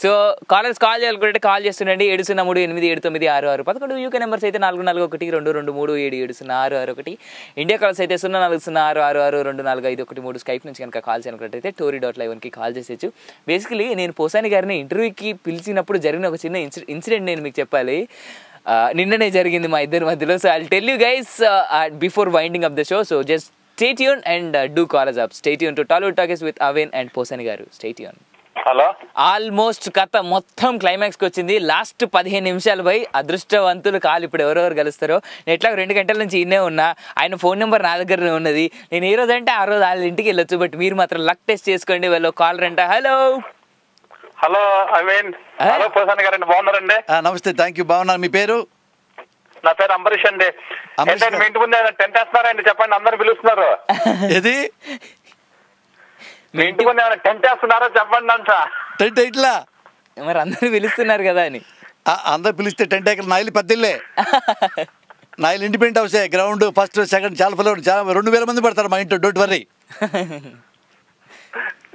సో కాలర్స్ కాల్ చేయాలనుకుంటే కాల్ చేస్తుండండి. 703-889-6661. యూకే నెంబర్స్ అయితే 441223770661. ఇండియా కాల్స్ అయితే 0406662453. స్కైప్ నుంచి కనుక కాల్ చేయాలనుకుంటే tory.live కాల్ చేసేచ్చు. బేసికలీ నేను పోసాని గారిని ఇంటర్వ్యూకి పిలిచినప్పుడు జరిగిన ఒక చిన్న ఇన్సిడెంట్ నేను మీకు చెప్పాలి. నిన్ననే జరిగింది మా ఇద్దరి మధ్యలో. So I'll tell you guys before winding up the show. So just stay tuned and do call us up. Stay tuned to Tollywood Talkies with Avin and Posani garu. Stay tuned. Hello. Almost కథ మొత్తం క్లైమాక్స్కి వచ్చింది. Last 15 నిమిషాలు పోయి అదృష్టవంతులు కాలు ఇప్పుడు ఎవరెవరు కలుస్తారో. నేను ఎట్లా 2 గంటల నుంచి ఇన్నే ఉన్నా. ఆయన ఫోన్ నెంబర్ నా దగ్గరనే ఉన్నది. నేను ఏ రోజు అంటే ఆ రోజు వాళ్ళ ఇంటికి వెళ్ళొచ్చు. బట్ మీరు మాత్రం లక్ టెస్ట్ చేసుకోండి. వాళ్ళు కాలర్ అంట. హలో అమీన్. హలో పోసాని గారండి, బాగున్నారండి? నమస్తే, థ్యాంక్ యూ. బాగున్నారు. మీ పేరు? నా పేరు అంబరీష్ అండి. మీ ఇంటి ముందు టెంట్ వేస్తున్నారండి, చెప్పండి, అందరు పిలుస్తున్నారు. ఏది మీ ఇంటి ముందు ఏమైనా టెంట్ వేస్తున్నారో చెప్పండి అంట. టెంట్ ఇట్లా మరి అందరు పిలుస్తున్నారు కదా అని. అందరు పిలిస్తే టెంట్ ఎక్కడ? నాయలు పెద్దలే. నాయలు ఇండిపెండెంట్ హౌసే. గ్రౌండ్ ఫస్ట్ సెకండ్ చాలా 2000 మంది పడతారు మా ఇంట్లో. Don't worry.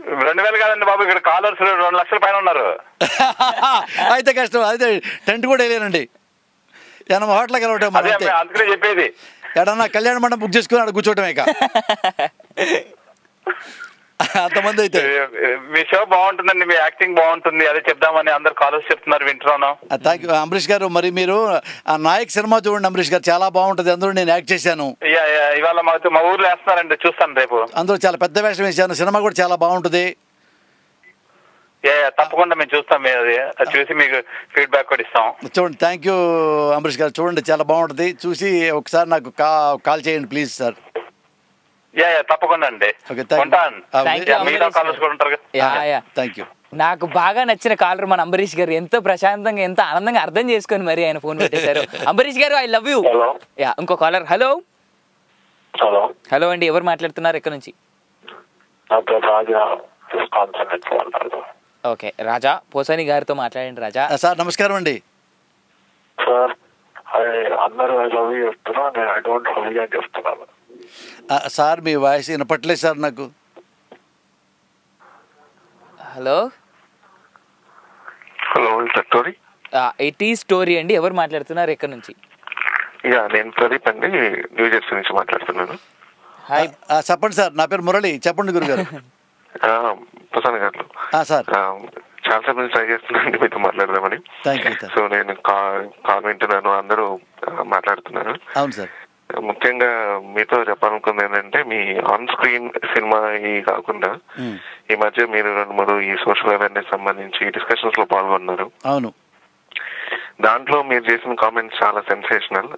2000 కాదండి బాబు, ఇక్కడ కాలర్స్ 2 లక్షల పైన ఉన్నారు. అయితే కష్టం. అయితే టెంట్ కూడా వేయలేనండి. ఏమన్నా హోటల్కి వెళ్ళటం అందుకనే చెప్పేది. ఎడన్నా కళ్యాణ మండపం బుక్ చేసుకుని అక్కడ కూర్చోవటమే. అంతమంది అయితే మీ షో బాగుంటుందండి, మీ యాక్టింగ్ బాగుంటుంది, అదే చెప్దామని అందరు కాలర్స్ చెప్తున్నారు, వింటున్నాను. థ్యాంక్ యూ అంబరీష్ గారు. మరి మీరు ఆ నాయక్ సినిమా చూడండి అంబరీష్ గారు, చాలా బాగుంటది. అందులో నేను యాక్ట్ చేశాను. ఇవాళ మా ఊర్లో వేస్తున్నారండి, చూస్తాను రేపు. అందులో చాలా పెద్ద వేషం వేశాను. సినిమా కూడా చాలా బాగుంటది. తప్పకుండా మేము చూస్తాం, అది చూసి మీకు ఫీడ్బ్యాక్ కూడా ఇస్తాం. చూడండి. థ్యాంక్ యూ అంబరీష్ గారు. చూడండి, చాలా బాగుంటది. చూసి ఒకసారి నాకు కాల్ చేయండి ప్లీజ్ సార్. తప్పకుండా అండి. నాకు బాగా నచ్చిన కాలర్ మన అంబరీష్ గారు. ఎంతో ప్రశాంతంగా, ఎంతో ఆనందంగా అర్థం చేసుకొని మరి ఆయన ఫోన్ పెట్టేశారు. అంబరీష్ గారు, ఐ లవ్ యూ. ఇంకో కాలర్. హలో అండి, ఎవరు మాట్లాడుతున్నారు, ఎక్కడి నుంచి? ఓకే రాజా, పోసాని గారితో మాట్లాడండి. రాజా సార్ నమస్కారం అండి. సార్ అందరూ ఐ లవ్ యూ చెప్తున్నా, నేను ఐ డోంట్ లవ్ యూ అని చెప్తున్నాను. సార్ మీ వాయిస్ వినపట్లేదు సార్ నాకు. హలో హలో స్టోరీ, ఇట్ ఈ స్టోరీ అండి. ఎవరు మాట్లాడుతున్నారు, ఎక్కడి నుంచి? నేను ప్రదీప్ అండి, న్యూ జెర్సీ నుంచి మాట్లాడుతున్నాను. చెప్పండి సార్, నా పేరు మురళి. చెప్పండి గురుగారు. ప్రసాద్ గారు సార్, చాలాసేపు నుంచి ట్రై చేస్తున్నాను మీతో మాట్లాడదామని. సో నేను కాల్ వింటున్నాను, అందరూ మాట్లాడుతున్నారు. అవును సార్. ముఖ్యంగా మీతో చెప్పాలనుకుంది ఏంటంటే, మీ ఆన్ స్క్రీన్ సినిమా కాకుండా ఈ మధ్య మీరు 2-3 ఈ సోషల్ అవేర్నెస్ సంబంధించి డిస్కషన్స్ లో పాల్గొన్నారు. అవును. దాంట్లో మీరు చేసిన కామెంట్స్ చాలా sensational.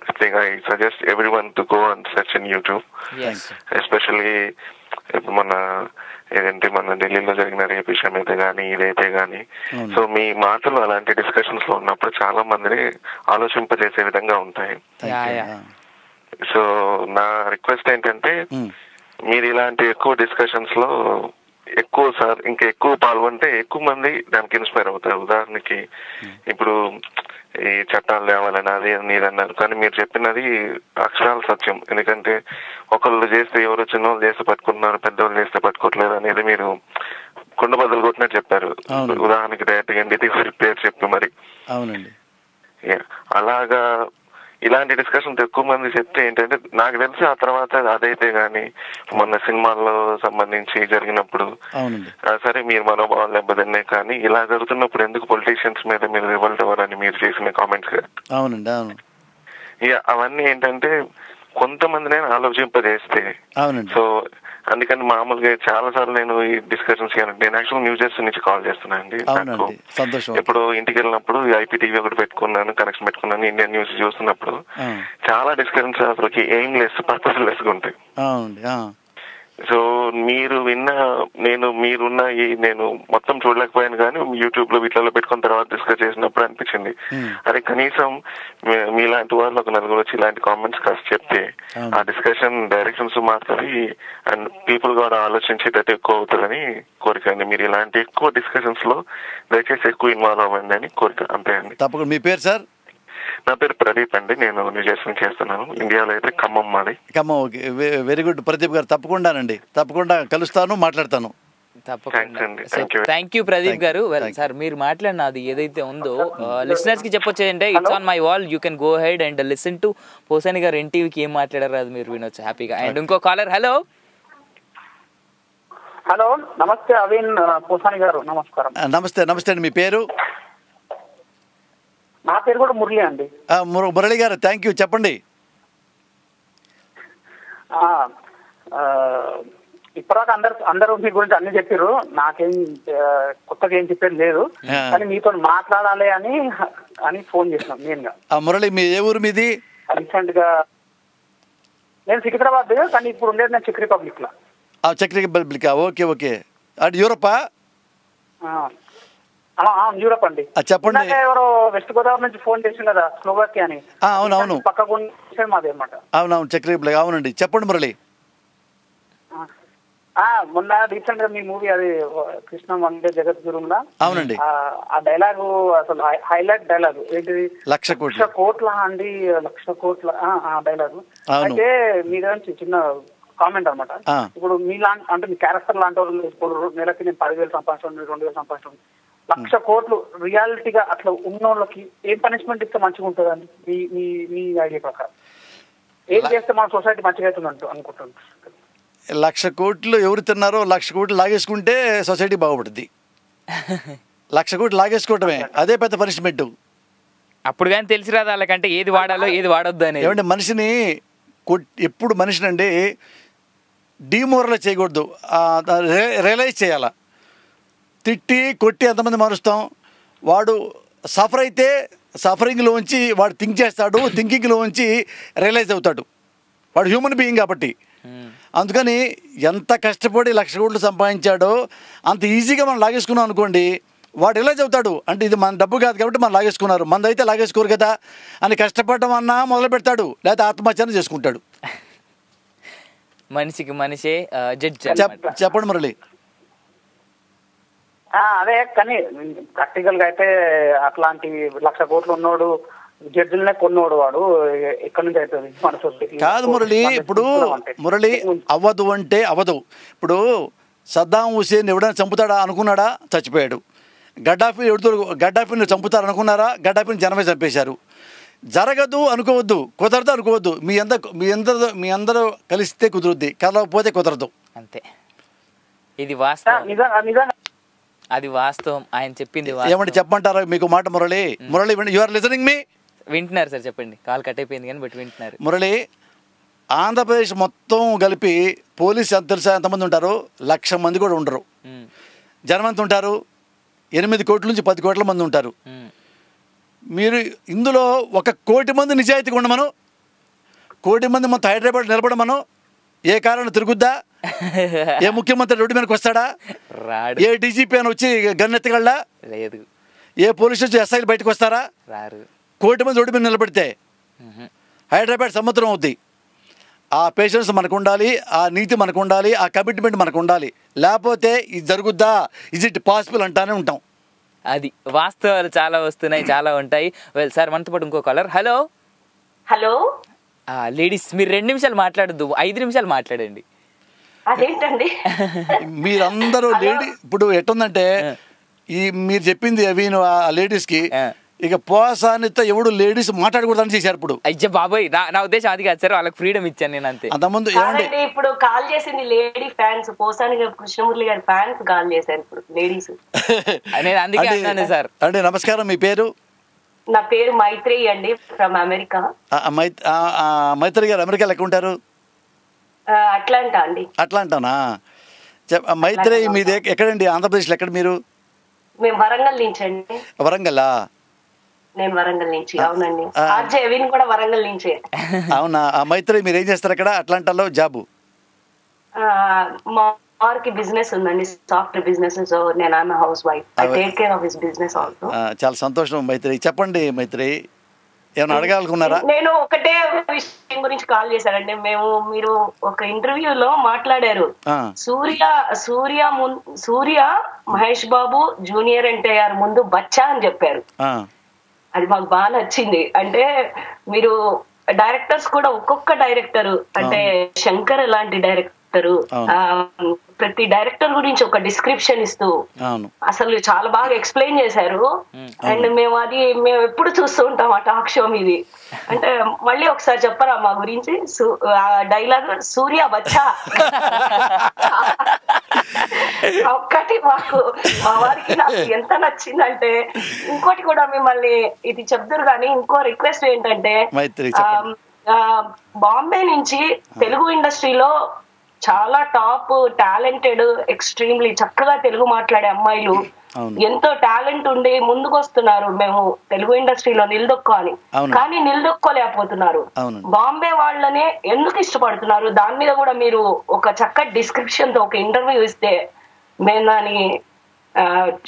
I suggest every one to go and search in YouTube. Especially మన ఏదంటే మన ఢిల్లీలో జరిగిన రేప్ విషయం అయితే కానీ, ఇదైతే కానీ, సో మీ మాటలు అలాంటి డిస్కషన్స్ లో ఉన్నప్పుడు చాలా మందిని ఆలోచింపజేసే విధంగా ఉంటాయి. సో నా రిక్వెస్ట్ ఏంటంటే, మీరు ఇలాంటి ఎక్కువ డిస్కషన్స్ లో ఇంకా ఎక్కువ పాల్గొంటే ఎక్కువ మంది దానికి ఇన్స్పైర్ అవుతారు. ఉదాహరణకి ఇప్పుడు ఈ చట్టాలు లేవాలని అది నీదన్నారు, కానీ మీరు చెప్పినది అక్షరాల సత్యం. ఎందుకంటే ఒకళ్ళు చేస్తే ఎవరో చిన్నోళ్ళు చేస్తే పట్టుకుంటున్నారు, పెద్దవాళ్ళు చేస్తే పట్టుకోవట్లేదు అనేది మీరు కుండ బదులు కొట్టినట్టు చెప్పారు. ఉదాహరణకి డైరెక్ట్గా ఎన్డీటీ పేరు చెప్పి మరి. అవునండి. అలాగా ఇలాంటి డిస్కషన్స్ ఎక్కువ మంది చెప్తే ఏంటంటే, నాకు తెలిసి ఆ తర్వాత అదైతే గానీ మొన్న సినిమాల్లో సంబంధించి జరిగినప్పుడు సరే మీరు మనోభావాలు దెబ్బతిన్నాయి, కానీ ఇలా జరుగుతున్నప్పుడు ఎందుకు పొలిటీషియన్స్ మీద మీరు రివల్ట్ అవ్వాలని మీరు చేసిన కామెంట్స్. అవునండి, అవును. అవన్నీ ఏంటంటే కొంతమందినే ఆలోచింపజేస్తే. సో అందుకని మామూలుగా చాలా సార్లు నేను ఈ డిస్కషన్స్ నేను యాక్చువల్ న్యూ జెర్సీ నుంచి కాల్ చేస్తున్నాను అండి. ఎప్పుడు ఇంటికి వెళ్ళినప్పుడు ఐపీటీవీ ఒకటి పెట్టుకున్నాను, కనెక్షన్ పెట్టుకున్నాను, ఇండియన్ న్యూస్ చూస్తున్నప్పుడు చాలా డిస్కషన్స్ అసలుకి ఎయిమ్ లెస్, పర్పస్ లెస్ గా ఉంటాయి. సో మీరు మీరున్న నేను మొత్తం చూడలేకపోయాను, కానీ యూట్యూబ్ లో వీటిలో పెట్టుకున్న తర్వాత డిస్కస్ చేసినప్పుడు అనిపించింది, అరే కనీసం మీలాంటి వాళ్ళు ఒక నలుగురు వచ్చి ఇలాంటి కామెంట్స్ కాస్త చెప్తే ఆ డిస్కషన్ డైరెక్షన్స్ మారుతుంది అండ్ పీపుల్ కూడా ఆలోచించేటట్టు ఎక్కువ అవుతుందని కోరిక అండి. మీరు ఇలాంటి ఎక్కువ డిస్కషన్స్ లో దయచేసి ఎక్కువ ఇన్వాల్వ్ అవ్వండి అని కోరిక, అంతే అండి. తప్పకుండా. మీ పేరు సార్? నా పేరు ప్రదీప్ అండి, నేను న్యూ జెర్సీ చేస్తున్నాను. ఇండియాలో అయితే ఖమ్మం మాది. Khammam. Okay, very good Pradeep గారు. తప్పకుండానండి, తప్పకుండా కలుస్తాను, మాట్లాడతాను. థ్యాంక్ యూ ప్రదీప్ గారు. సార్ మీరు మాట్లాడినది ఏదైతే ఉందో లిసనర్స్ కి చెప్పొచ్చు అంటే, it's on my wall, you can go head and listen to Posani గారు ఎన్టీవీకి ఏం మాట్లాడారు అది మీరు వినొచ్చు హ్యాపీగా. అండ్ ఇంకో కాలర్. హలో హలో, నమస్తే అవిన్ పోసాని గారు. నమస్కారం. నమస్తే. నమస్తే అండి. మీ పేరు? నా పేరు కూడా మురళి అండి. మురళి గారు, థ్యాంక్ యూ. చెప్పండి. ఇప్పటిదాకా అందరూ మీ గురించి అన్ని చెప్పారు, నాకేం కొత్తగా ఏం చెప్పేది లేదు, కానీ మీతో మాట్లాడాలి అని ఫోన్ చేసినాం మెయిన్గా. మురళి, మీ ఏ ఊరు మీది? రీసెంట్ గా నేను సికింద్రాబాద్, కానీ ఇప్పుడు ఉండేది నేను చెక్ రిపబ్లిక్ లో. చెక్ రిపబ్లిక్. Okay okay. అటు యూరోపా? యూరోప్ అండి. చెప్పండి. ఎవరో వెస్ట్ గోదావరి నుంచి ఫోన్ చేసింది కదా, స్లోవాకియా అని. అవునవును, పక్కకు మాది అనమాట. అవునవును, చెక్ రిపబ్లిక్. అవునండి, చెప్పండి మురళి. మొన్న రీసెంట్ గా మీ మూవీ అది కృష్ణ వందే జగద్గురుంలా. అవునండి. ఆ డైలాగు అసలు హైలైట్ డైలాగు ఏంటిది, 1,00,00,000 కోట్ల అండి, 1,00,00,000 కోట్ల డైలాగు. అయితే మీ నుంచి చిన్న కామెంట్ అనమాట. ఇప్పుడు అంటే మీ క్యారెక్టర్ లాంటి వాళ్ళు ఇప్పుడు నెలకి నేను 10,000 సంపాదించండి, 2,000 సంపాదించండి, 1,00,00,000 కోట్లు రియాలిటీగా అట్లా ఉన్న వాళ్ళకి ఏం పనిష్మెంట్ ఇస్తే మంచిగా ఉంటుంది అండి మీ ఐడియా ప్రకారం? ఏం చేస్తే మన సొసైటీ మంచిగా అవుతుంది అనుకుంటున్నాను. 1,00,00,000 కోట్లు ఎవరు తిన్నారో 1,00,00,000 కోట్లు లాగేసుకుంటే సొసైటీ బాగుపడుతుంది. 1,00,00,000 కోట్లు లాగేసుకోవటమే అదే పెద్ద పనిష్మెంట్. అప్పుడు కానీ తెలిసి రాదు వాళ్ళకంటే ఏది వాడాలో ఏది వాడొద్దు అని. ఏమంటే మనిషిని ఎప్పుడు మనిషిని అండి డిమోరలైజ్ చేయకూడదు, రియలైజ్ చేయాలా. తిట్టి కొట్టి ఎంతమంది మారుస్తాం? వాడు సఫర్ అయితే సఫరింగ్లోంచి వాడు థింక్ చేస్తాడు, థింకింగ్లోంచి రియలైజ్ అవుతాడు. వాడు హ్యూమన్ బీయింగ్ కాబట్టి. అందుకని ఎంత కష్టపడి 1,00,00,000 కోట్లు సంపాదించాడో అంత ఈజీగా మనం లాగేసుకున్నాం అనుకోండి, వాడు రిలైజ్ అవుతాడు, అంటే ఇది మన డబ్బు కాదు కాబట్టి మనం లాగేసుకున్నారు, మనదైతే లాగేసుకోరు కదా అని కష్టపడడం అన్నా మొదలు పెడతాడు, లేకపోతే ఆత్మహత్యను చేసుకుంటాడు. మనిషికి మనిషే జడ్జ్. చెప్పండి మురళి. అదే, కానీ ప్రాక్టికల్ గా అయితే అట్లాంటి 1,00,00,000 కోట్లు ఉన్నోడు జడ్జిలనే కొన్నోడు వాడు ఎక్కడి నుంచి అవుతుంది మన సొసైటీ కాదు మురళి. ఇప్పుడు మురళి అవ్వదు అంటే అవ్వదు. ఇప్పుడు సద్దాం హుసేన్ ఎవడైనా చంపుతాడా అనుకున్నాడా? చచ్చిపోయాడు. గడ్డాఫీని చంపుతారు అనుకున్నారా? గడ్డాఫీని జనమే చంపేశారు. జరగదు అనుకోవద్దు, కుదరదు అనుకోవద్దు. మీ అందరూ కలిస్తే కుదురుద్ది, కలవకపోతే కుదరదు. అంతే. ఇది వాస్తవం. అది వాస్తవం. ఆయన చెప్పింది ఏమంటే చెప్పమంటారా మీకు మాట? మురళి యు ఆర్ లిజనింగ్ మీ? వింటున్నారు సార్, చెప్పండి. కాల్ కట్ అయిపోయింది కానీ బట్ వింటున్నారు. మురళి, ఆంధ్రప్రదేశ్ మొత్తం కలిపి పోలీసు తెలుసా ఎంతమంది ఉంటారు? 1,00,000 మంది కూడా ఉండరు. జనం ఎంత ఉంటారు? 8 కోట్ల నుంచి 10 కోట్ల మంది ఉంటారు. మీరు ఇందులో 1 కోటి మంది నిజాయితీగా ఉండమను, 1 కోటి మంది మొత్తం హైదరాబాద్ నిలబడమను. ఏ కారణం తిరుగుద్దా? ఏ ముఖ్యమంత్రి రోడ్డు మీదకి వస్తాడా? ఏ డీజీపీ అని వచ్చి గన్నెత్తగలడా? లేదు. ఏ పోలీసు వచ్చి ఎస్ఐలు బయటకు వస్తారా? 1 కోటి మంది రోడ్డు మీద నిలబడితే హైదరాబాద్ సముద్రం అవుద్ది. ఆ పేషెన్స్ మనకు ఉండాలి, ఆ నీతి మనకు ఉండాలి, ఆ కమిట్మెంట్ మనకు ఉండాలి. లేకపోతే ఇది జరుగుద్దా, ఇజ్ ఇట్ పాసిబుల్ అంటానే ఉంటాం. అది వాస్తవాలు చాలా వస్తున్నాయి, చాలా ఉంటాయి. వెల్ సార్, మనతో పాటు ఇంకో కాలర్. హలో హలో లేడీస్, మీరు 2 నిమిషాలు మాట్లాడద్దు, 5 నిమిషాలు మాట్లాడండి. అదేంటండి మీరందరూ లేడీ ఇప్పుడు ఎట్టుందంటే మీరు చెప్పింది అవి ఆ లేడీస్కి ఇక పోసానితో ఎవడు లేడీస్ మాట్లాడకూడదని చేశారు. ఇప్పుడు అయ్యా బాబాయ్, నా ఉద్దేశం అది కాదు సార్, వాళ్ళకి ఫ్రీడమ్ ఇచ్చాను నేను అంతే. అంతకుముందు ఇప్పుడు కాల్ చేసింది లేడీ ఫ్యాన్స్, పోసాని కృష్ణమూర్తి గారి ఫ్యాన్స్ కాల్ చేశారు ఇప్పుడు లేడీస్. నేను అందుకే అన్నాను సార్. అంటే నమస్కారం, మీ పేరు? నా పేరు మైత్రేయి అండి, ఫ్రమ్ అమెరికా. మైత్రి గారు అమెరికాలో ఎక్కడ ఉంటారు? అట్లాంటా అండి. అట్లాంటానా? మైత్రేయి మీది ఎక్కడండి? ఆంధ్రప్రదేశ్లో ఎక్కడ మీరు? మేము వరంగల్ నుంచి అండి. వరంగల్లా? నేను వరంగల్ నుంచి. అవునండి. ఆర్జే అవిన్ కూడా వరంగల్ నుంచే. అవునా? మైత్రేయి మీరు ఏం చేస్తారు అక్కడ అట్లాంటాలో జాబు? మాకి బిజినెస్ ఉందండి, సాఫ్ట్వేర్ బిజినెస్. సో నేను house wife. I take care of his business also. చాలా సంతోషం మైత్రేయి. చెప్పండి మైత్రేయి, ఏమైనా అడగాలనుకున్నారా? నేను ఒకటే విషయం గురించి కాల్ చేశానండి. మీరు ఒక ఇంటర్వ్యూలో మాట్లాడారు, సూర్య మహేష్ బాబు జూనియర్ ఎన్టీఆర్ ముందు బచ్చా అని చెప్పారు. అది మాకు బాగా నచ్చింది. అంటే మీరు డైరెక్టర్స్ కూడా ఒక్కొక్క డైరెక్టర్, అంటే శంకర్ లాంటి డైరెక్టర్ ప్రతి డైరెక్టర్ గురించి ఒక డిస్క్రిప్షన్ ఇస్తూ అసలు చాలా బాగా ఎక్స్ప్లెయిన్ చేశారు. అండ్ మేము ఎప్పుడు చూస్తూ ఉంటాం ఆ టాక్ షో మీది. అంటే మళ్ళీ ఒకసారి చెప్పరా మా గురించి డైలాగ్? సూర్య బచ్చా ఒక్కటి మాకు మా వారికి నాకు ఎంత నచ్చిందంటే. ఇంకోటి కూడా మిమ్మల్ని ఇది చెప్తారు కానీ ఇంకో రిక్వెస్ట్ ఏంటంటే, బాంబే నుంచి తెలుగు ఇండస్ట్రీలో చాలా టాప్ టాలెంటెడ్, ఎక్స్ట్రీమ్లీ చక్కగా తెలుగు మాట్లాడే అమ్మాయిలు ఎంతో టాలెంట్ ఉండి ముందుకు వస్తున్నారు. మేము తెలుగు ఇండస్ట్రీలో నిలదొక్కోవాలి, కానీ నిలదొక్కోలేకపోతున్నారు. బాంబే వాళ్ళనే ఎందుకు ఇష్టపడుతున్నారు? దాని మీద కూడా మీరు ఒక చక్కటి డిస్క్రిప్షన్ తో ఒక ఇంటర్వ్యూ ఇస్తే మేము దాన్ని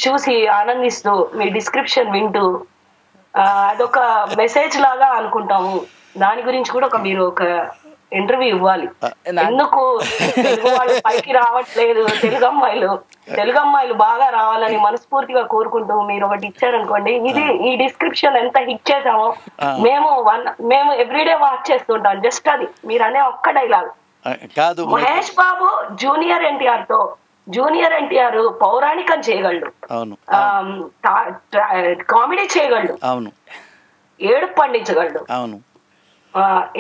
చూసి ఆనందిస్తూ మీ డిస్క్రిప్షన్ వింటూ అదొక మెసేజ్ లాగా అనుకుంటాము. దాని గురించి కూడా మీరు ఒక ఇంటర్వ్యూ ఇవ్వాలి. ఎందుకు తెలుగు వాళ్ళు పైకి రావట్లేదు, తెలుగు అమ్మాయిలు బాగా రావాలని మనస్ఫూర్తిగా కోరుకుంటూ మీరు ఒకటి ఇచ్చారనుకోండి. ఈ డిస్క్రిప్షన్ ఎంత హిట్ చేసామో మేము ఎవ్రీడే వాచ్ చేస్తుంటాం. జస్ట్ అది మీరు అనే ఒక్క డైలాగ్ కాదు. మహేష్ బాబు జూనియర్ ఎన్టీఆర్ పౌరాణికం చేయగలడు, కామెడీ చేయగలడు, ఏడుపు పండించగలడు,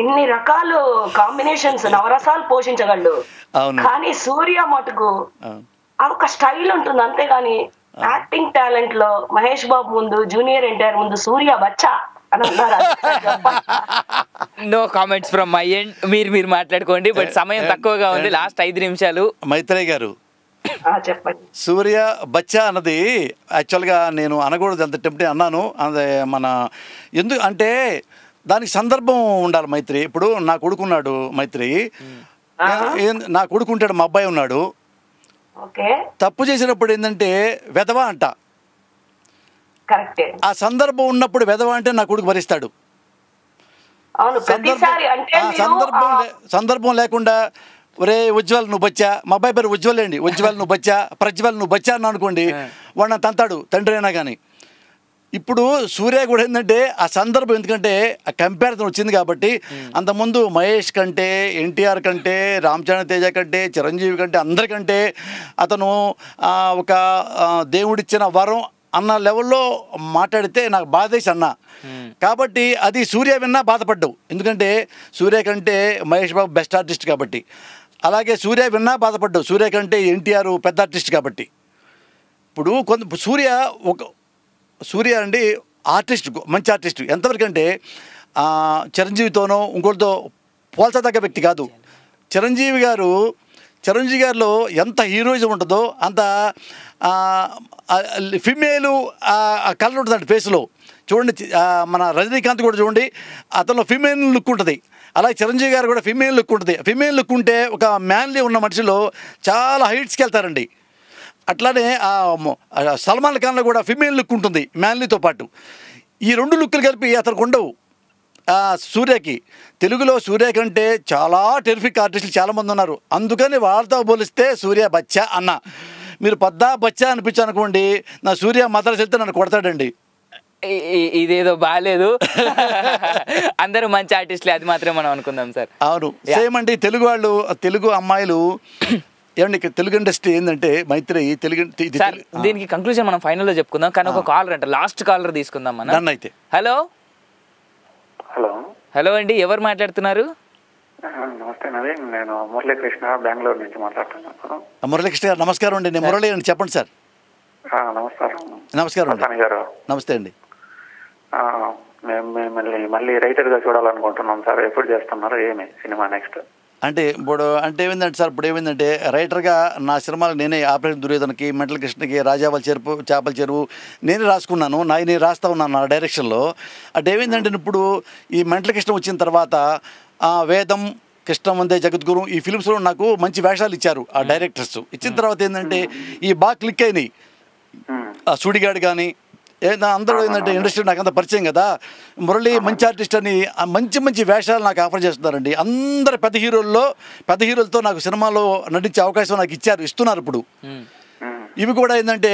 ఇన్ని రకాలు కాంబినేషన్స్ నవరసాలు పోషించగలడు. కానీ సూర్య మటుకు ఒక స్టైల్ ఉంటుంది, అంతేగాని యాక్టింగ్ టాలెంట్ లో మహేష్ బాబు ముందు జూనియర్ ఎన్టీఆర్ ముందు సూర్య బచ్చా అని అన్నారు. No comments from my end. మీరు మాట్లాడుకోండి, బట్ సమయం తక్కువగా ఉంది. లాస్ట్ 5 నిమిషాలు. మైత్రేయి గారు, చెప్పండి. సూర్య బచ్చా అన్నది యాక్చువల్గా నేను అనకూడదు, అంత టెంప్ట్ అన్నాను. అదే ఎందుకు అంటే దానికి సందర్భం ఉండాలి మైత్రి. ఇప్పుడు నా కొడుకున్నాడు మైత్రి, నా కొడుకుంటాడు, మా అబ్బాయి ఉన్నాడు. తప్పు చేసినప్పుడు ఏంటంటే వెధవా అంట. ఆ సందర్భం ఉన్నప్పుడు వెధవా అంటే నా కొడుకు భరిస్తాడు. సందర్భం లేకుండా ఒరే ఉజ్వల్ నువ్వు బచ్చా, మా అబ్బాయి పేరు ఉజ్వల్ అండి, ఉజ్వల్ నువ్వు బచ్చా, ప్రజ్వల్ నువ్వు బచ్చా అని అనుకోండి, వాడు నా తంతాడు, తండ్రి అయినా కానీ. ఇప్పుడు సూర్య కూడా ఏంటంటే ఆ సందర్భం, ఎందుకంటే ఆ కంపారిజన్ వచ్చింది కాబట్టి, అంతకుముందు మహేష్ కంటే, ఎన్టీఆర్ కంటే, రామ్ చరణ్ తేజ కంటే, చిరంజీవి కంటే, అందరికంటే అతను ఒక దేవుడిచ్చిన వరం అన్న లెవెల్లో మాట్లాడితే నాకు బాధేసి అన్న. కాబట్టి అది సూర్య విన్నా బాధపడ్డావు, ఎందుకంటే సూర్య కంటే మహేష్ బాబు బెస్ట్ ఆర్టిస్ట్ కాబట్టి. అలాగే సూర్య విన్నా బాధపడ్డావు, సూర్య కంటే ఎన్టీఆర్ పెద్ద ఆర్టిస్ట్ కాబట్టి. ఇప్పుడు సూర్య అండి ఆర్టిస్ట్, మంచి ఆర్టిస్ట్. ఎంతవరకు అంటే చిరంజీవితోనో ఇంకోటితో పోల్చదగ్గ వ్యక్తి కాదు. చిరంజీవి గారిలో ఎంత హీరోయిజం ఉంటుందో అంత ఫిమేలు కలర్ ఉంటుందండి ఫేస్లో. చూడండి, మన రజనీకాంత్ కూడా చూడండి, అతనిలో ఫిమేల్ లుక్ ఉంటుంది. అలాగే చిరంజీవి గారు కూడా ఫిమేల్ లుక్ ఉంటుంది. ఫిమేల్ లుక్ ఉంటే ఒక మ్యాన్లీ ఉన్న మనిషిలో చాలా హైట్స్కి వెళ్తారండి. అట్లానే సల్మాన్ ఖాన్లో కూడా ఫిమేల్ లుక్ ఉంటుంది మ్యాన్లీతో పాటు. ఈ రెండు లుక్లు కలిపి అతనికి ఉండవు సూర్యకి. తెలుగులో సూర్య కంటే చాలా టెరిఫిక్ ఆర్టిస్టులు చాలామంది ఉన్నారు. అందుకని వాళ్ళతో పోలిస్తే సూర్య బచ్చా అన్న. మీరు పద్దా బచ్చా అనిపించనుకోండి, నా సూర్య మద్రాసు వెళ్తే నన్ను కొడతాడండి. ఇదేదో బాగాలేదు, అందరూ మంచి ఆర్టిస్టులే, అది మాత్రం మనం అనుకుందాం సార్. అవును, సేమ్ అండి. తెలుగు అమ్మాయిలు ఏమండి, తెలుగు ఇండస్ట్రీ ఏంటంటే మైత్రి తెలుగు. దీనికి కంక్లూజన్ మనం ఫైనల్లో చెప్పుకుందాం, కానీ ఒక కాలర్ అంటే లాస్ట్ కాలర్ తీసుకుందాం మనం. అయితే హలో హలో అండి, ఎవరు మాట్లాడుతున్నారు? నమస్తే అండి, నేను మురళీకృష్ణ బెంగళూరు నుంచి మాట్లాడుతున్నాను. మురళీకృష్ణ గారు నమస్కారం అండి. నేను మురళి అండి, చెప్పండి సార్. నమస్కారం గారు. నమస్తే అండి. మేము మళ్ళీ రైటర్ గా చూడాలనుకుంటున్నాం సార్. ఎప్పుడు చేస్తున్నారు, ఏమి సినిమా నెక్స్ట్? అంటే ఏమైందంటే సార్, ఇప్పుడు ఏమైందంటే రైటర్గా నా సినిమాలు నేనే ఆపరేషన్ దుర్యోధనకి, మెంటల్ కృష్ణకి, రాజావాళ్ళ చేపల చెరువు నేనే రాసుకున్నాను. నేను రాస్తా ఉన్నాను నా డైరెక్షన్లో. అంటే ఏమైందంటే ఇప్పుడు ఈ మెంటల్ కృష్ణ వచ్చిన తర్వాత వేదం, కృష్ణవందే, జగద్గురు ఈ ఫిల్మ్స్లో నాకు మంచి వేషాలు ఇచ్చారు ఆ డైరెక్టర్స్. ఇచ్చిన తర్వాత ఏంటంటే ఈ బాగా క్లిక్ అయినాయి. సుడిగాడు కానీ అందరూ ఏంటంటే ఇండస్ట్రీ నాకు అంత పరిచయం కదా. మురళి మంచి ఆర్టిస్ట్ అని మంచి వేషాలు నాకు ఆఫర్ చేస్తున్నారండి. అందరు పెద్ద హీరోలతో నాకు సినిమాలో నటించే అవకాశం నాకు ఇస్తున్నారు ఇప్పుడు. ఇవి కూడా ఏంటంటే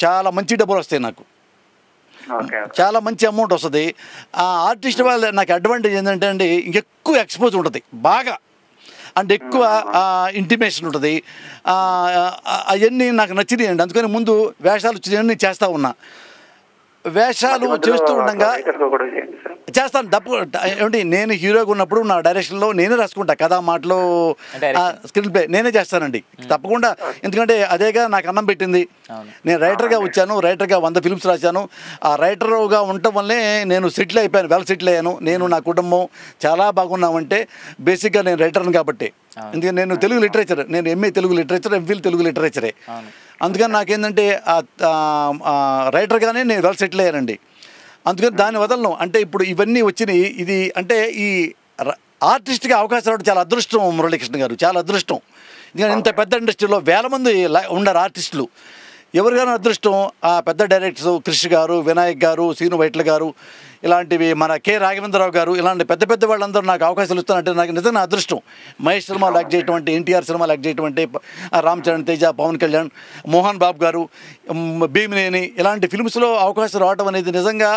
చాలా మంచి డబ్బులు వస్తాయి నాకు, చాలా మంచి అమౌంట్ వస్తుంది. ఆర్టిస్ట్ వాళ్ళ నాకు అడ్వాంటేజ్ ఏంటంటే అండి, ఇంకెక్కువ ఎక్స్పోజ్ ఉంటుంది బాగా, అంటే ఎక్కువ ఇంటిమేషన్ ఉంటుంది. అవన్నీ నాకు నచ్చినాయి అండి. అందుకని ముందు వేషాలు ఇవన్నీ చేస్తూ ఉన్నా. వేషాలు చేస్తూ ఉండగా చేస్తాను తప్పు ఏమిటి, నేను హీరోగా ఉన్నప్పుడు నా డైరెక్షన్లో నేనే రాసుకుంటా కథా మాటలు, స్క్రీన్ ప్లే నేనే చేస్తానండి తప్పకుండా. ఎందుకంటే అదేగా నాకు అన్నం పెట్టింది. నేను రైటర్గా వచ్చాను, రైటర్గా 100 ఫిల్మ్స్ రాశాను. ఆ రైటర్గా ఉండటం వల్లే నేను సెటిల్ అయిపోయాను, వెల్ సెటిల్ అయ్యాను. నేను నా కుటుంబం చాలా బాగున్నామంటే బేసిక్గా నేను రైటర్ని కాబట్టి. ఎందుకంటే నేను తెలుగు లిటరేచర్, నేను MA Telugu literature, MPhil Telugu లిటరేచరే. అందుకని నాకేంటంటే రైటర్గానే నేను వెల్ సెటిల్ అయ్యానండి. అందుకని దాన్ని వదలను. అంటే ఇప్పుడు ఇవన్నీ వచ్చినాయి. ఇది అంటే ఈ ఆర్టిస్ట్గా అవకాశం రావడం చాలా అదృష్టం మురళీకృష్ణ గారు, చాలా అదృష్టం. ఎందుకంటే ఇంత పెద్ద ఇండస్ట్రీలో వేల మంది ఉన్నారు ఆర్టిస్టులు. ఎవరికైనా అదృష్టం ఆ పెద్ద డైరెక్టర్స్ కృష్ణ గారు, వినాయక్ గారు, సీను వైట్ల గారు, ఇలాంటివి మన కె రాఘవేంద్రరావు గారు, ఇలాంటి పెద్ద వాళ్ళందరూ నాకు అవకాశాలు ఇస్తానంటే నాకు నిజంగా అదృష్టం. మహేష్ సినిమాలు యాక్ట్ చేయటం అంటే, ఎన్టీఆర్ సినిమాలు యాక్ట్ చేయటం అంటే, రామ్ చరణ్ తేజ, పవన్ కళ్యాణ్, మోహన్ బాబు గారు, భీమినేని ఇలాంటి ఫిల్మ్స్లో అవకాశం రావడం అనేది నిజంగా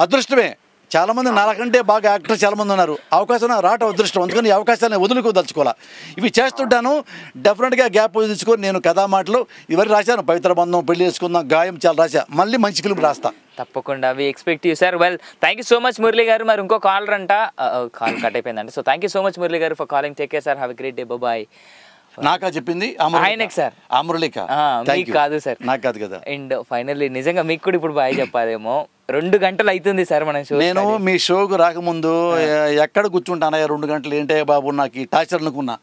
అదృష్టమే. చాలామంది నాకంటే బాగా యాక్టర్స్ చాలామంది ఉన్నారు, అవకాశం రావటం అదృష్టం. అందుకని ఈ అవకాశాన్ని వదులుకోదలుచుకోవాలా. ఇవి చేస్తుంటాను. డెఫినెట్గా గ్యాప్ వదిలించుకొని నేను కథా మాటలు ఇవన్నీ రాశాను. పవిత్ర బంధం, పెళ్లి చేసుకుందాం, గాయం చాలా రాశా. మళ్ళీ మంచి ఫిల్మ్ రాస్తా తప్పకుండా. We expect you sir. Well, thank you so much Murali గారు. మరి ఇంకో కాలర్ అంట, కాల్ కట్ అయిపోయిందండి. So thank you so much Murali గారు for calling. Take care sir, have a great day, bye. నాకా చెప్పింది ఆయనకి సార్, ఆ మురళిక మీకు కాదు సార్, నాకు కాదు కదా. అండ్ ఫైనల్లీ నిజంగా మీకు కూడా ఇప్పుడు బాయ్ చెప్పాలేమో. 2 గంటలు అవుతుంది సార్ మన షో. నేను మీ షోకు రాకముందు ఎక్కడ కూర్చుంటానా 2 గంటలు ఏంటే బాబు నాకు ఈ టార్చర్ అనుకున్నా.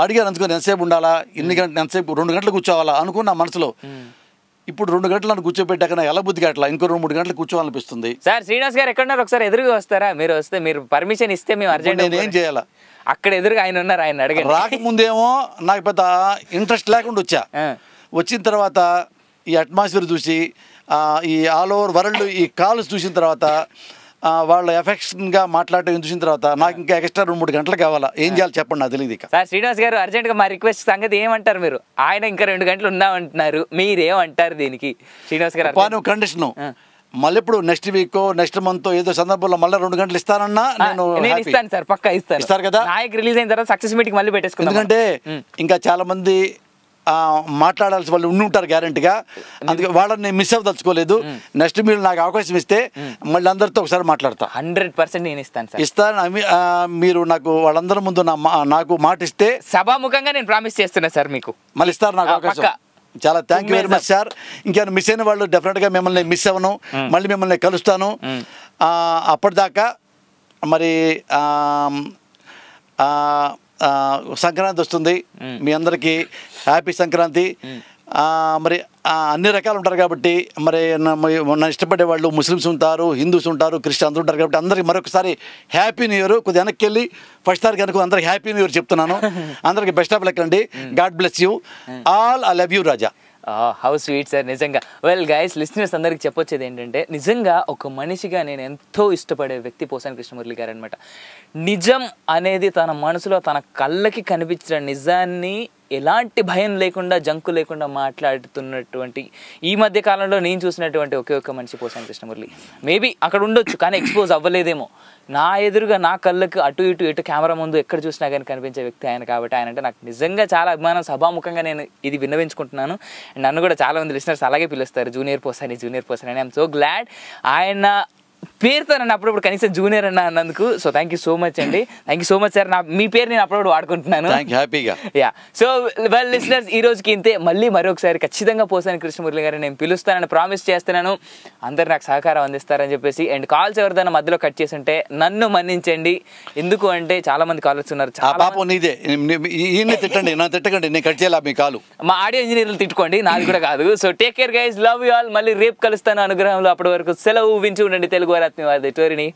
అడిగాను అందుకని ఎంతసేపు ఉండాలా, ఇన్ని గంటలు ఎంతసేపు 2 గంటలు కూర్చోవాలా అనుకున్నా మనసులో. ఇప్పుడు 2 గంటలు నన్ను కూర్చోబెట్టాక ఎలా బుద్ధిగా అట్లా ఇంకో 2-3 గంటలు కూర్చోవాలనిపిస్తుంది. సార్ శ్రీనివాస్ గారు ఎక్కడున్నారు, ఒకసారి ఎదురుగా వస్తారా? మీరు వస్తే, మీరు పర్మిషన్ ఇస్తే మేము అర్జెంట్. నేను ఏం చేయాలా? అక్కడ ఎదురుగా ఆయన ఉన్నారు, ఆయన అడగండి. రాకముందేమో నాకు పెద్ద ఇంట్రెస్ట్ లేకుండా వచ్చిన తర్వాత ఈ అట్మాస్ఫియర్ చూసి, ఈ ఆల్ ఓవర్ వరల్డ్ ఈ కాల్స్ చూసిన తర్వాత, వాళ్ళ ఎఫెక్షన్గా మాట్లాడటం చూసిన తర్వాత నాకు ఇంకా ఎక్స్ట్రా 2-3 గంటలు కావాలా. ఏం చేయాలి చెప్పండి, నాకు తెలియదు. ఇక సార్ శ్రీనివాస్ గారు అర్జెంట్గా మా రిక్వెస్ట్ సంగతి ఏమంటారు మీరు? ఆయన ఇంకా 2 గంటలు ఉన్నామంటున్నారు, మీరేమంటారు దీనికి? శ్రీనివాస్ గారు కండిషను మళ్ళీ ఇప్పుడు నెక్స్ట్ వీక్ నెక్స్ట్ మంత్ ఏదో సందర్భంలో మళ్ళీ 2 గంటలు ఇస్తానన్నా నేను ఇస్తాను సార్, పక్కా ఇస్తాను. ఇస్తారు కదా? నాయక్ రిలీజ్ అయిన తర్వాత సక్సెస్ మీటింగ్ మళ్ళీ పెట్టేసుకుందాం. ఎందుకంటే ఇంకా చాలా మంది మాట్లాడాల్సి వాళ్ళు ఉండి ఉంటారు గ్యారెంటీగా, అందుకే వాళ్ళని నేను మిస్ అవ్వదలుచుకోలేదు. నెక్స్ట్ మీరు నాకు అవకాశం ఇస్తే మళ్ళీ అందరితో ఒకసారి మాట్లాడతా. 100% నేను ఇస్తాను సార్. ఇస్తాను. మీరు నాకు వాళ్ళందరి ముందు నాకు మాట ఇస్తే సభాముఖంగా నేను ప్రామిస్ చేస్తున్నా సార్ మీకు మళ్ళీ ఇస్తారు నాకు అవకాశం. చాలా thank you very much sir. ఇంకేమైనా మిస్ అయిన వాళ్ళు డెఫినెట్గా మిమ్మల్ని మిస్ అవ్వను, మళ్ళీ మిమ్మల్ని కలుస్తాను. అప్పటిదాకా మరి సంక్రాంతి వస్తుంది, మీ అందరికీ హ్యాపీ సంక్రాంతి. మరి అన్ని రకాలు ఉంటారు కాబట్టి మరి నన్ను ఇష్టపడే వాళ్ళు ముస్లిమ్స్ ఉంటారు, హిందూస్ ఉంటారు, క్రిస్టియన్స్ ఉంటారు కాబట్టి అందరికీ మరొకసారి హ్యాపీ న్యూ ఇయర్. కొద్దిగా వెనక్కి వెళ్ళి ఫస్ట్ తారీఖు అనుకో అందరికి హ్యాపీ న్యూ ఇయర్ చెప్తున్నాను. అందరికి బెస్ట్ ఆఫ్ లక్ అండి. God bless you all. I love you Raja. How sweet sir. నిజంగా వెల్ గైస్, లిస్నర్స్ అందరికి చెప్పొచ్చేది ఏంటంటే, నిజంగా ఒక మనిషిగా నేను ఎంతో ఇష్టపడే వ్యక్తి పోసాని కృష్ణమురళి గారు అనమాట. నిజం అనేది తన మనసులో తన కళ్ళకి కనిపించిన నిజాన్ని ఎలాంటి భయం లేకుండా, జంకు లేకుండా మాట్లాడుతున్నటువంటి ఈ మధ్య కాలంలో నేను చూసినటువంటి ఒకే ఒక్క మనిషి పోసాని కృష్ణమురళి. మేబీ అక్కడ ఉండొచ్చు కానీ ఎక్స్పోజ్ అవ్వలేదేమో. నా ఎదురుగా నా కళ్ళకు అటు ఇటు కెమెరా ముందు ఎక్కడ చూసినా కానీ కనిపించే వ్యక్తి ఆయన. కాబట్టి ఆయన అంటే నాకు నిజంగా చాలా అభిమానం. సభాముఖంగా నేను ఇది విన్నవించుకుంటున్నాను. నన్ను కూడా చాలా మంది లిస్నర్స్ అలాగే పిలుస్తారు, జూనియర్ పోసాని అని. ఐఎమ్ సో గ్లాడ్ ఆయన పేరుతో నన్ను అప్పుడప్పుడు కనీసం జూనియర్ అన్నందుకు. So thank you so much అండి. Thank you so much sir. మీ పేరు నేను అప్పుడప్పుడు వాడుకుంటున్నాను. హ్యాపీగా. యా. సో వెల్ లిస్నర్స్, ఈ రోజుకి ఇంతే. మళ్ళీ మరొకసారి ఖచ్చితంగా పోసాని కృష్ణమురళి గారిని నేను పిలుస్తానని ప్రామిస్ చేస్తున్నాను. అందరు నాకు సహకారం అందిస్తారని చెప్పేసి. అండ్ కాల్స్ ఎవరిదైనా మధ్యలో కట్ చేసి ఉంటే నన్ను మన్నించండి. ఎందుకు అంటే చాలా మంది కాల్స్ ఉన్నారు. తిట్టండి, నా తిట్టకండి, నేను కట్ చేయాలి మీ కాలు. మా ఆడియో ఇంజనీర్లు తిట్టుకోండి, నాది కూడా కాదు. So take care guys, love you all. మళ్ళీ రేపు కలుస్తాను అనుగ్రహంలో. అప్పటి వరకు సెలవు. వింటూ ఉండండి తెలుగు వారి ఆత్మీయవాది టోరీని.